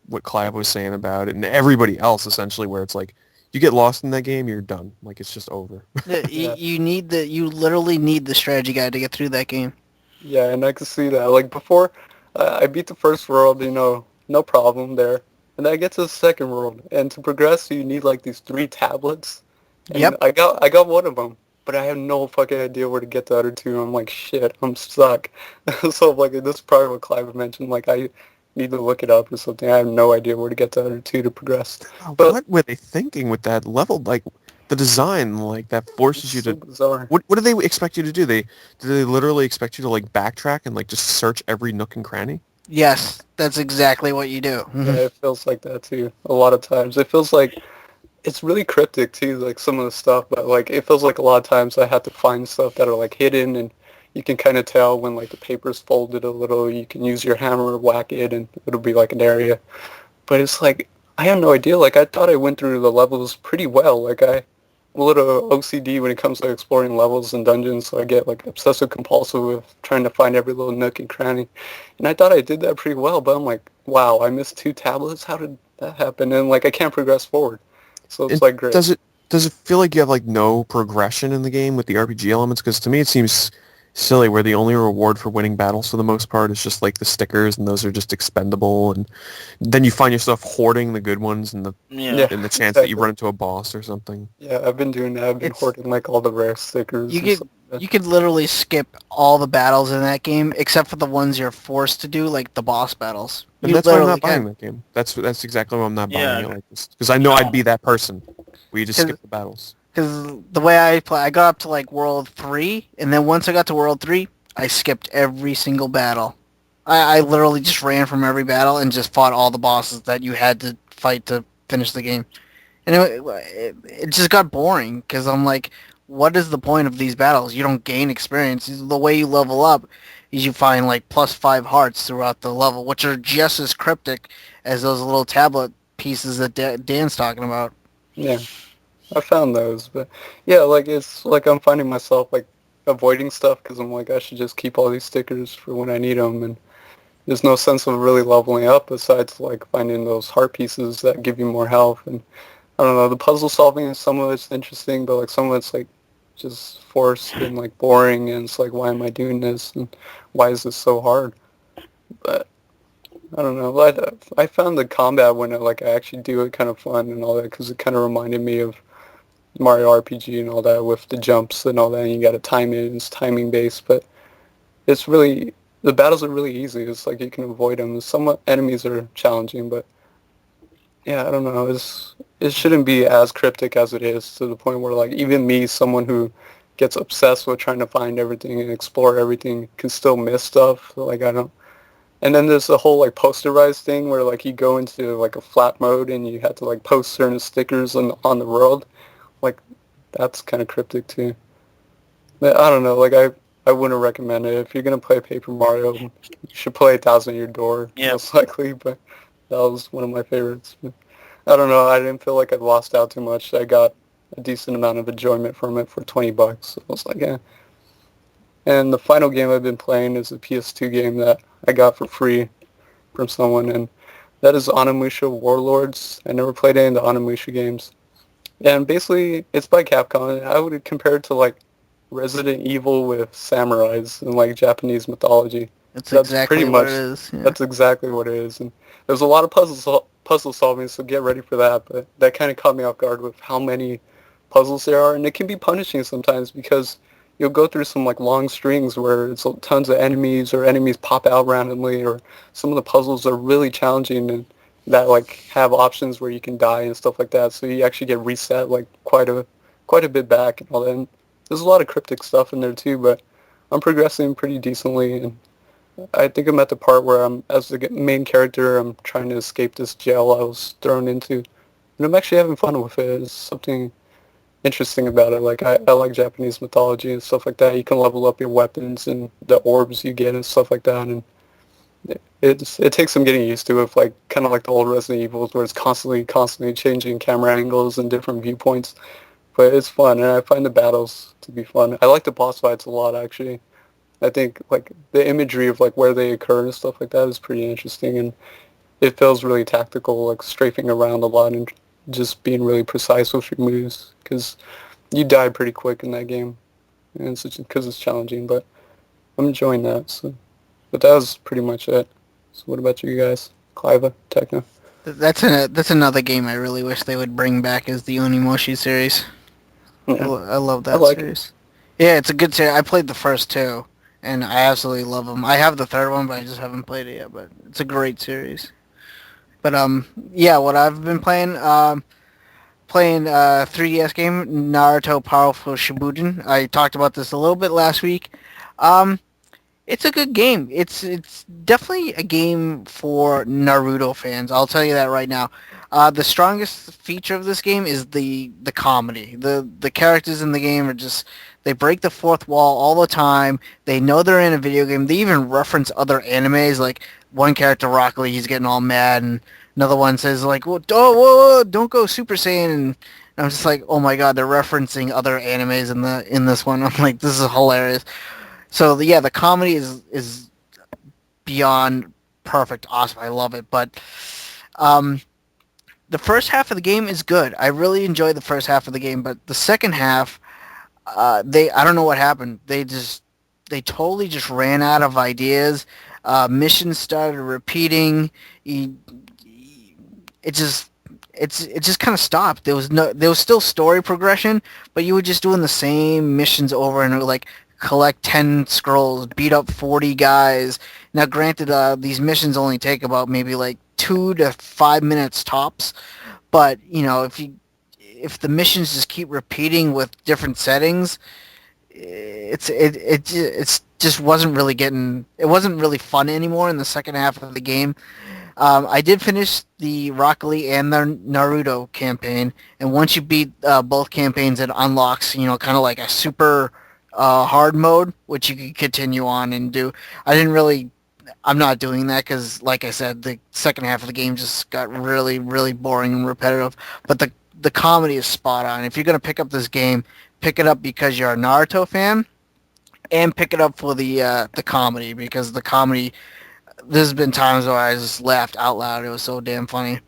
I: what Clive was saying about it, and everybody else, essentially, where it's like, you get lost in that game, you're done. Like, it's just over.
H: You literally need the strategy guide to get through that game.
G: Yeah, and I can see that. Like, before, I beat the first world, no problem there. And then I get to the second world, and to progress, you need, like, these 3 tablets. And
H: Yep.
G: I got one of them, but I have no fucking idea where to get the other 2. I'm like, shit, I'm stuck. So, like, this is probably what Clive mentioned. Like, I need to look it up or something. I have no idea where to get the other 2 to progress. But
I: what were they thinking with that level? Like, the design, like, that forces you to...
G: bizarre.
I: What do they expect you to do? Do they literally expect you to, like, backtrack and, like, just search every nook and cranny?
H: Yes, that's exactly what you do.
G: Yeah, it feels like that, too, a lot of times. It feels like... It's really cryptic, too, like, some of the stuff, but, like, it feels like a lot of times I have to find stuff that are, like, hidden, and you can kind of tell when, like, the paper's folded a little. You can use your hammer, whack it, and it'll be, like, an area. But it's, like, I have no idea. Like, I thought I went through the levels pretty well. Like, I'm a little OCD when it comes to exploring levels and dungeons, so I get, like, obsessive-compulsive with trying to find every little nook and cranny. And I thought I did that pretty well, but I'm like, wow, I missed 2 tablets? How did that happen? And, like, I can't progress forward. So it's like great.
I: Does it feel like you have like no progression in the game with the RPG elements? Because to me it seems silly where the only reward for winning battles for the most part is just like the stickers, and those are just expendable, and then you find yourself hoarding the good ones and the chance that you run into a boss or something.
G: Yeah, I've been doing that. I've been hoarding like all the rare stickers.
H: You could literally skip all the battles in that game except for the ones you're forced to do, like the boss battles.
I: And that's why I'm not buying that game. That's exactly why I'm not buying it like this. Because I know I'd be that person where you just skip the battles.
H: Because the way I play, I got up to like World 3, and then once I got to World 3, I skipped every single battle. I literally just ran from every battle and just fought all the bosses that you had to fight to finish the game. And it just got boring, because I'm like, what is the point of these battles? You don't gain experience. The way you level up is you find like +5 hearts throughout the level, which are just as cryptic as those little tablet pieces that Dan's talking about.
G: Yeah, I found those, but yeah, like it's like I'm finding myself like avoiding stuff because I'm like I should just keep all these stickers for when I need them, and there's no sense of really leveling up besides like finding those heart pieces that give you more health. And I don't know, the puzzle solving, some of it's interesting, but like some of it's like just forced and like boring, and it's like, why am I doing this, and why is this so hard? But I don't know. I found the combat when I actually do it kind of fun and all that, because it kind of reminded me of Mario RPG and all that with the jumps and all that, and you got to time it, and it's timing based, but it's really, the battles are really easy. It's like you can avoid them. Some enemies are challenging, but yeah, I don't know. It shouldn't be as cryptic as it is, to the point where like even me, someone who gets obsessed with trying to find everything and explore everything, can still miss stuff. Like and And then there's the whole like posterized thing where like you go into like a flat mode and you have to like post certain stickers on the world. Like that's kind of cryptic too. But I don't know. Like I wouldn't recommend it. If you're gonna play Paper Mario, you should play 1,000 Year Door most likely. But that was one of my favorites. But I don't know. I didn't feel like I lost out too much. I got a decent amount of enjoyment from it for $20. So I was like, yeah. And the final game I've been playing is a PS2 game that I got for free from someone, and that is Onimusha Warlords. I never played any of the Onimusha games. And basically, it's by Capcom. I would compare it to like Resident Evil with samurais and like Japanese mythology.
H: That's exactly
G: pretty
H: what
G: much,
H: it is. Yeah.
G: That's exactly what it is. And there's a lot of puzzle solving, so get ready for that. But that kind of caught me off guard with how many puzzles there are, and it can be punishing sometimes because you'll go through some like long strings where it's tons of enemies or enemies pop out randomly, or some of the puzzles are really challenging and that like have options where you can die and stuff like that. So you actually get reset like quite a bit back and all that. And there's a lot of cryptic stuff in there too, but I'm progressing pretty decently, and I think I'm at the part where I'm, as the main character, I'm trying to escape this jail I was thrown into, and I'm actually having fun with it. It's something interesting about it. Like I like Japanese mythology and stuff like that. You can level up your weapons and the orbs you get and stuff like that, and it takes some getting used to. It, like kind of like the old Resident Evils, where it's constantly changing camera angles and different viewpoints. But it's fun, and I find the battles to be fun. I like the boss fights a lot, actually. I think like the imagery of like where they occur and stuff like that is pretty interesting, and it feels really tactical, like strafing around a lot and just being really precise with your moves, because you die pretty quick in that game, and it's because it's challenging. But I'm enjoying that. So, but that was pretty much it. So what about you guys, Cliva, Techno?
H: That's another game I really wish they would bring back, is the Onimusha series.
G: Yeah.
H: I love that
G: I like
H: series. Yeah, it's a good series. I played the first two, and I absolutely love them. I have the third one, but I just haven't played it yet. But it's a great series. But yeah, what I've been playing, playing 3DS game, Naruto Powerful Shippuden. I talked about this a little bit last week. It's a good game. It's definitely a game for Naruto fans. I'll tell you that right now. The strongest feature of this game is the comedy. The characters in the game are just, they break the fourth wall all the time. They know they're in a video game. They even reference other animes. Like one character, Rock Lee, he's getting all mad, and another one says like, whoa, don't go Super Saiyan. And I'm just like, oh my god, they're referencing other animes in this one. I'm like, this is hilarious. So yeah, the comedy is beyond perfect, awesome. I love it. But the first half of the game is good. I really enjoyed the first half of the game, but the second half, I don't know what happened. They totally just ran out of ideas. Missions started repeating. It just kind of stopped. There was still story progression, but you were just doing the same missions over and over, like collect 10 scrolls, beat up 40 guys. Now granted, these missions only take about maybe like 2 to 5 minutes tops, but you know, if the missions just keep repeating with different settings, it's just wasn't really fun anymore in the second half of the game. I did finish the Rock Lee and the Naruto campaign, and once you beat both campaigns, it unlocks, you know, kind of like a super hard mode, which you can continue on and do. I'm not doing that because, like I said, the second half of the game just got really, really boring and repetitive. But the comedy is spot on. If you're going to pick up this game, pick it up because you're a Naruto fan, and pick it up for the comedy, because the comedy, there's been times where I just laughed out loud. It was so damn funny.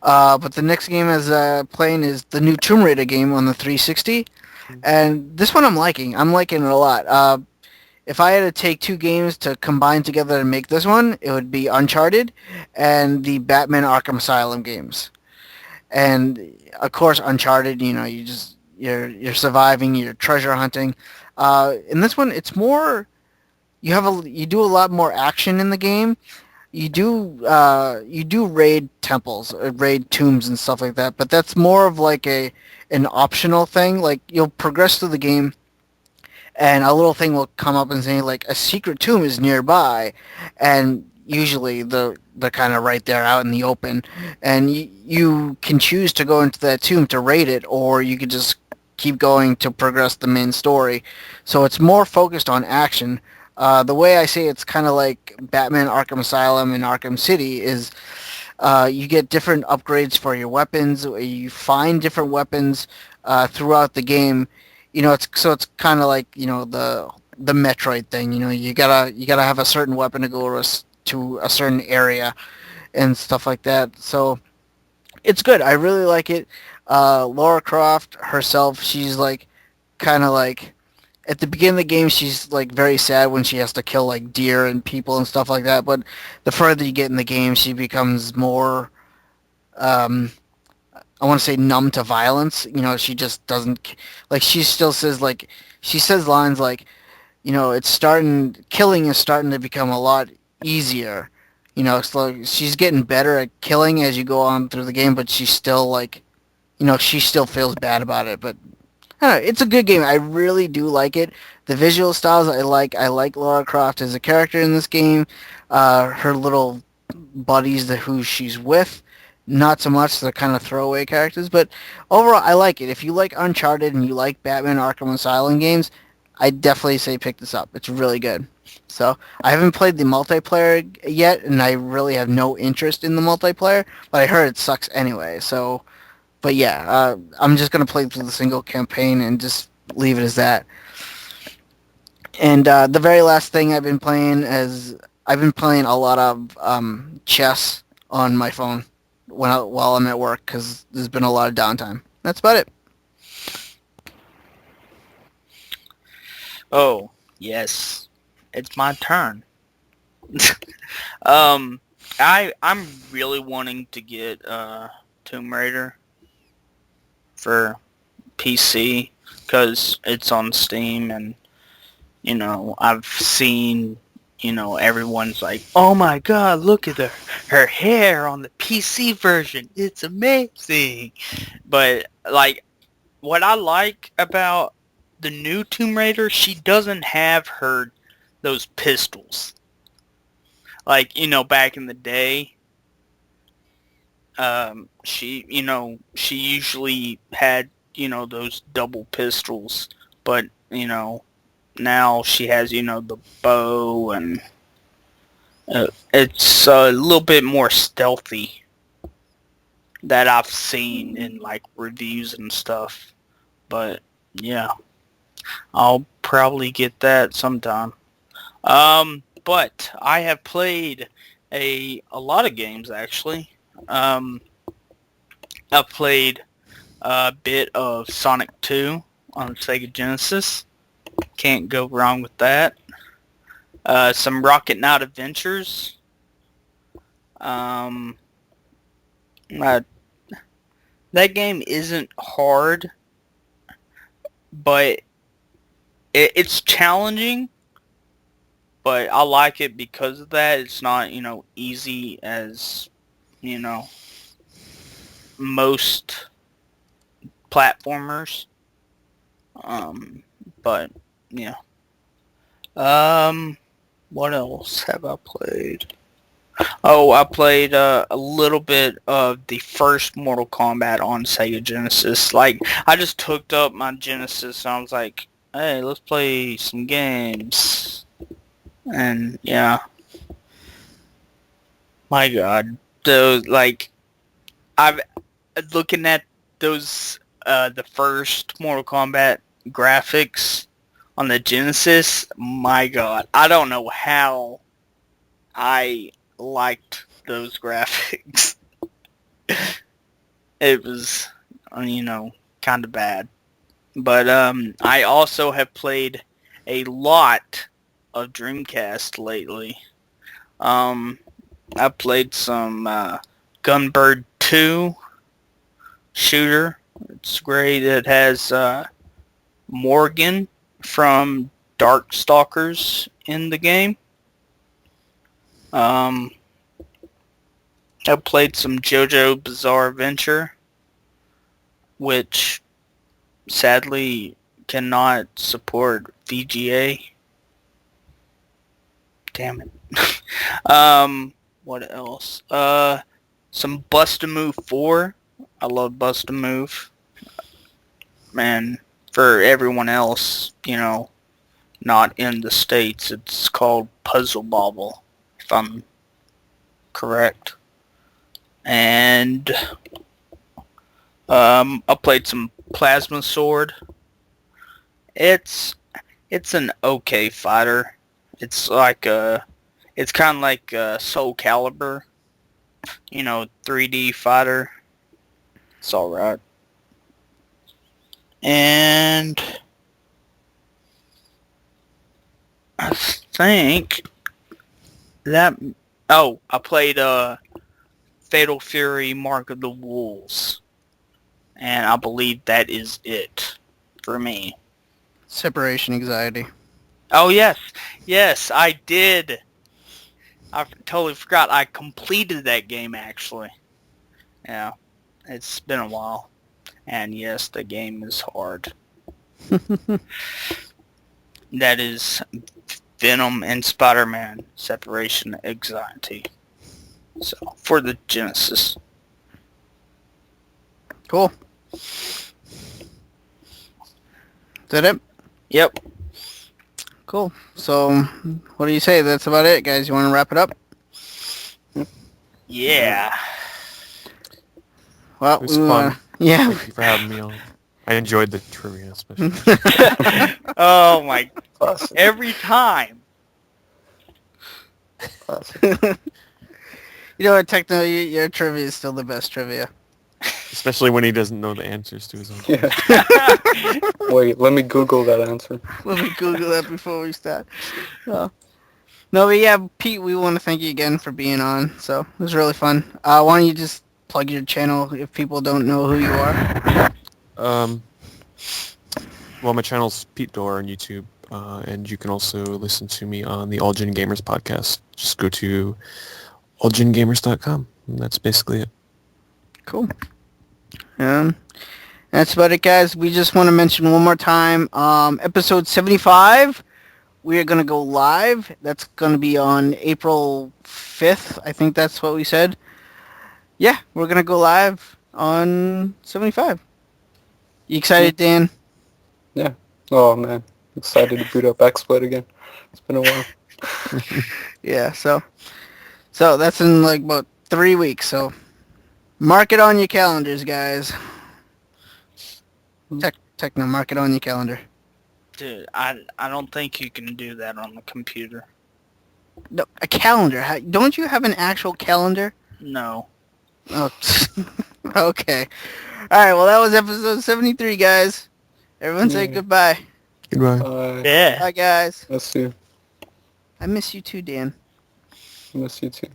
H: But the next game is playing is the new Tomb Raider game on the 360. And this one I'm liking. I'm liking it a lot. If I had to take two games to combine together and make this one, it would be Uncharted and the Batman Arkham Asylum games. And of course, Uncharted, you know, you're surviving, you're treasure hunting. In this one, it's more, you do a lot more action in the game. You do raid temples, raid tombs and stuff like that, but that's more of like an optional thing. Like you'll progress through the game, and a little thing will come up and say like a secret tomb is nearby, and usually they're kind of right there out in the open, and you can choose to go into that tomb to raid it, or you could just keep going to progress the main story. So it's more focused on action. The way I say it's kind of like Batman Arkham Asylum and Arkham City is you get different upgrades for your weapons. You find different weapons throughout the game. It's kind of like the Metroid thing. You gotta have a certain weapon to go to a certain area and stuff like that. So it's good. I really like it. Lara Croft herself, she's like kind of like at the beginning of the game, she's like very sad when she has to kill like deer and people and stuff like that. But the further you get in the game, she becomes more, I want to say, numb to violence. She just doesn't like. She still says like she says lines like, killing is starting to become a lot easier. It's like she's getting better at killing as you go on through the game, but she's still like, she still feels bad about it. But I don't know, it's a good game. I really do like it. The visual styles I like. I like Lara Croft as a character in this game. Her little buddies who she's with, not so much. They're kind of throwaway characters, but overall I like it. If you like Uncharted and you like Batman Arkham Asylum games, I definitely say pick this up. It's really good. So I haven't played the multiplayer yet, and I really have no interest in the multiplayer, but I heard it sucks anyway. So, but yeah, I'm just going to play through the single campaign and just leave it as that. And the very last thing I've been playing is I've been playing a lot of chess on my phone while I'm at work because there's been a lot of downtime. That's about it.
F: Oh, yes. It's my turn. I'm really wanting to get Tomb Raider for PC because it's on Steam, and I've seen everyone's like, oh my god, look at her hair on the PC version, it's amazing. But like, what I like about the new Tomb Raider, she doesn't have those pistols. Like, back in the day, she usually had, those double pistols, but, now she has, the bow, and it's a little bit more stealthy that I've seen in, like, reviews and stuff. But, yeah, I'll probably get that sometime. But I have played a lot of games, actually. I've played a bit of Sonic 2 on Sega Genesis. Can't go wrong with that. Some Rocket Knight Adventures. That game isn't hard, but it's challenging. But I like it because of that. It's not, easy as, most platformers. But, yeah. What else have I played? Oh, I played a little bit of the first Mortal Kombat on Sega Genesis. Like, I just hooked up my Genesis and I was like, hey, let's play some games. And yeah, my God, those I'm looking at those the first Mortal Kombat graphics on the Genesis. My God, I don't know how I liked those graphics. It was, kind of bad. But I also have played a lot of Dreamcast lately. I played some Gunbird 2 shooter. It's great. It has Morgan from Darkstalkers in the game. I played some JoJo Bizarre Adventure, which sadly cannot support VGA. Damn it. What else? Some Bust-A-Move 4. I love Bust-A-Move. Man, for everyone else, not in the States, it's called Puzzle Bobble, if I'm correct. And I played some Plasma Sword. It's an okay fighter. It's kind of like Soul Calibur, 3D fighter. It's alright. And I think that... Oh, I played Fatal Fury Mark of the Wolves. And I believe that is it for me.
H: Separation anxiety.
F: Oh, yes. Yes, I did. I totally forgot. I completed that game, actually. Yeah, it's been a while. And yes, the game is hard. That is Venom and Spider-Man Separation Anxiety. So, for the Genesis.
H: Cool. Is that it?
F: Yep.
H: Cool. So, what do you say? That's about it, guys. You want to wrap it up?
F: Yeah.
H: Well,
I: It was fun.
H: Yeah.
I: Thank you for having me on. I enjoyed the trivia, especially.
F: Oh my...
G: Awesome.
F: Every time.
G: Awesome.
H: You know what, Techno? Your trivia is still the best trivia.
I: Especially when he doesn't know the answers to his own.
G: Yeah. Wait, let me Google that answer.
H: Let me Google that before we start. No, but yeah, Pete, we want to thank you again for being on. So it was really fun. Why don't you just plug your channel if people don't know who you are?
I: Well, my channel's Pete Dorr on YouTube, and you can also listen to me on the All Gen Gamers podcast. Just go to allgengamers.com, and that's basically it.
H: Cool. That's about it, guys. We just want to mention one more time, episode 75, we are going to go live. That's going to be on April 5th. I think that's what we said. Yeah, we're going to go live on 75. You excited, Dan?
G: Yeah. Oh, man. Excited to boot up XSplit again. It's been a while.
H: Yeah, so that's in like about 3 weeks, so mark it on your calendars, guys. Techno, mark it on your calendar.
F: Dude, I don't think you can do that on the computer.
H: No, a calendar. Don't you have an actual calendar?
F: No.
H: Oh, okay. All right, well, that was episode 73, guys. Everyone say goodbye.
I: Goodbye.
G: Bye.
F: Yeah.
H: Bye, guys.
G: Miss you.
H: I miss you too, Dan.
G: Miss you too.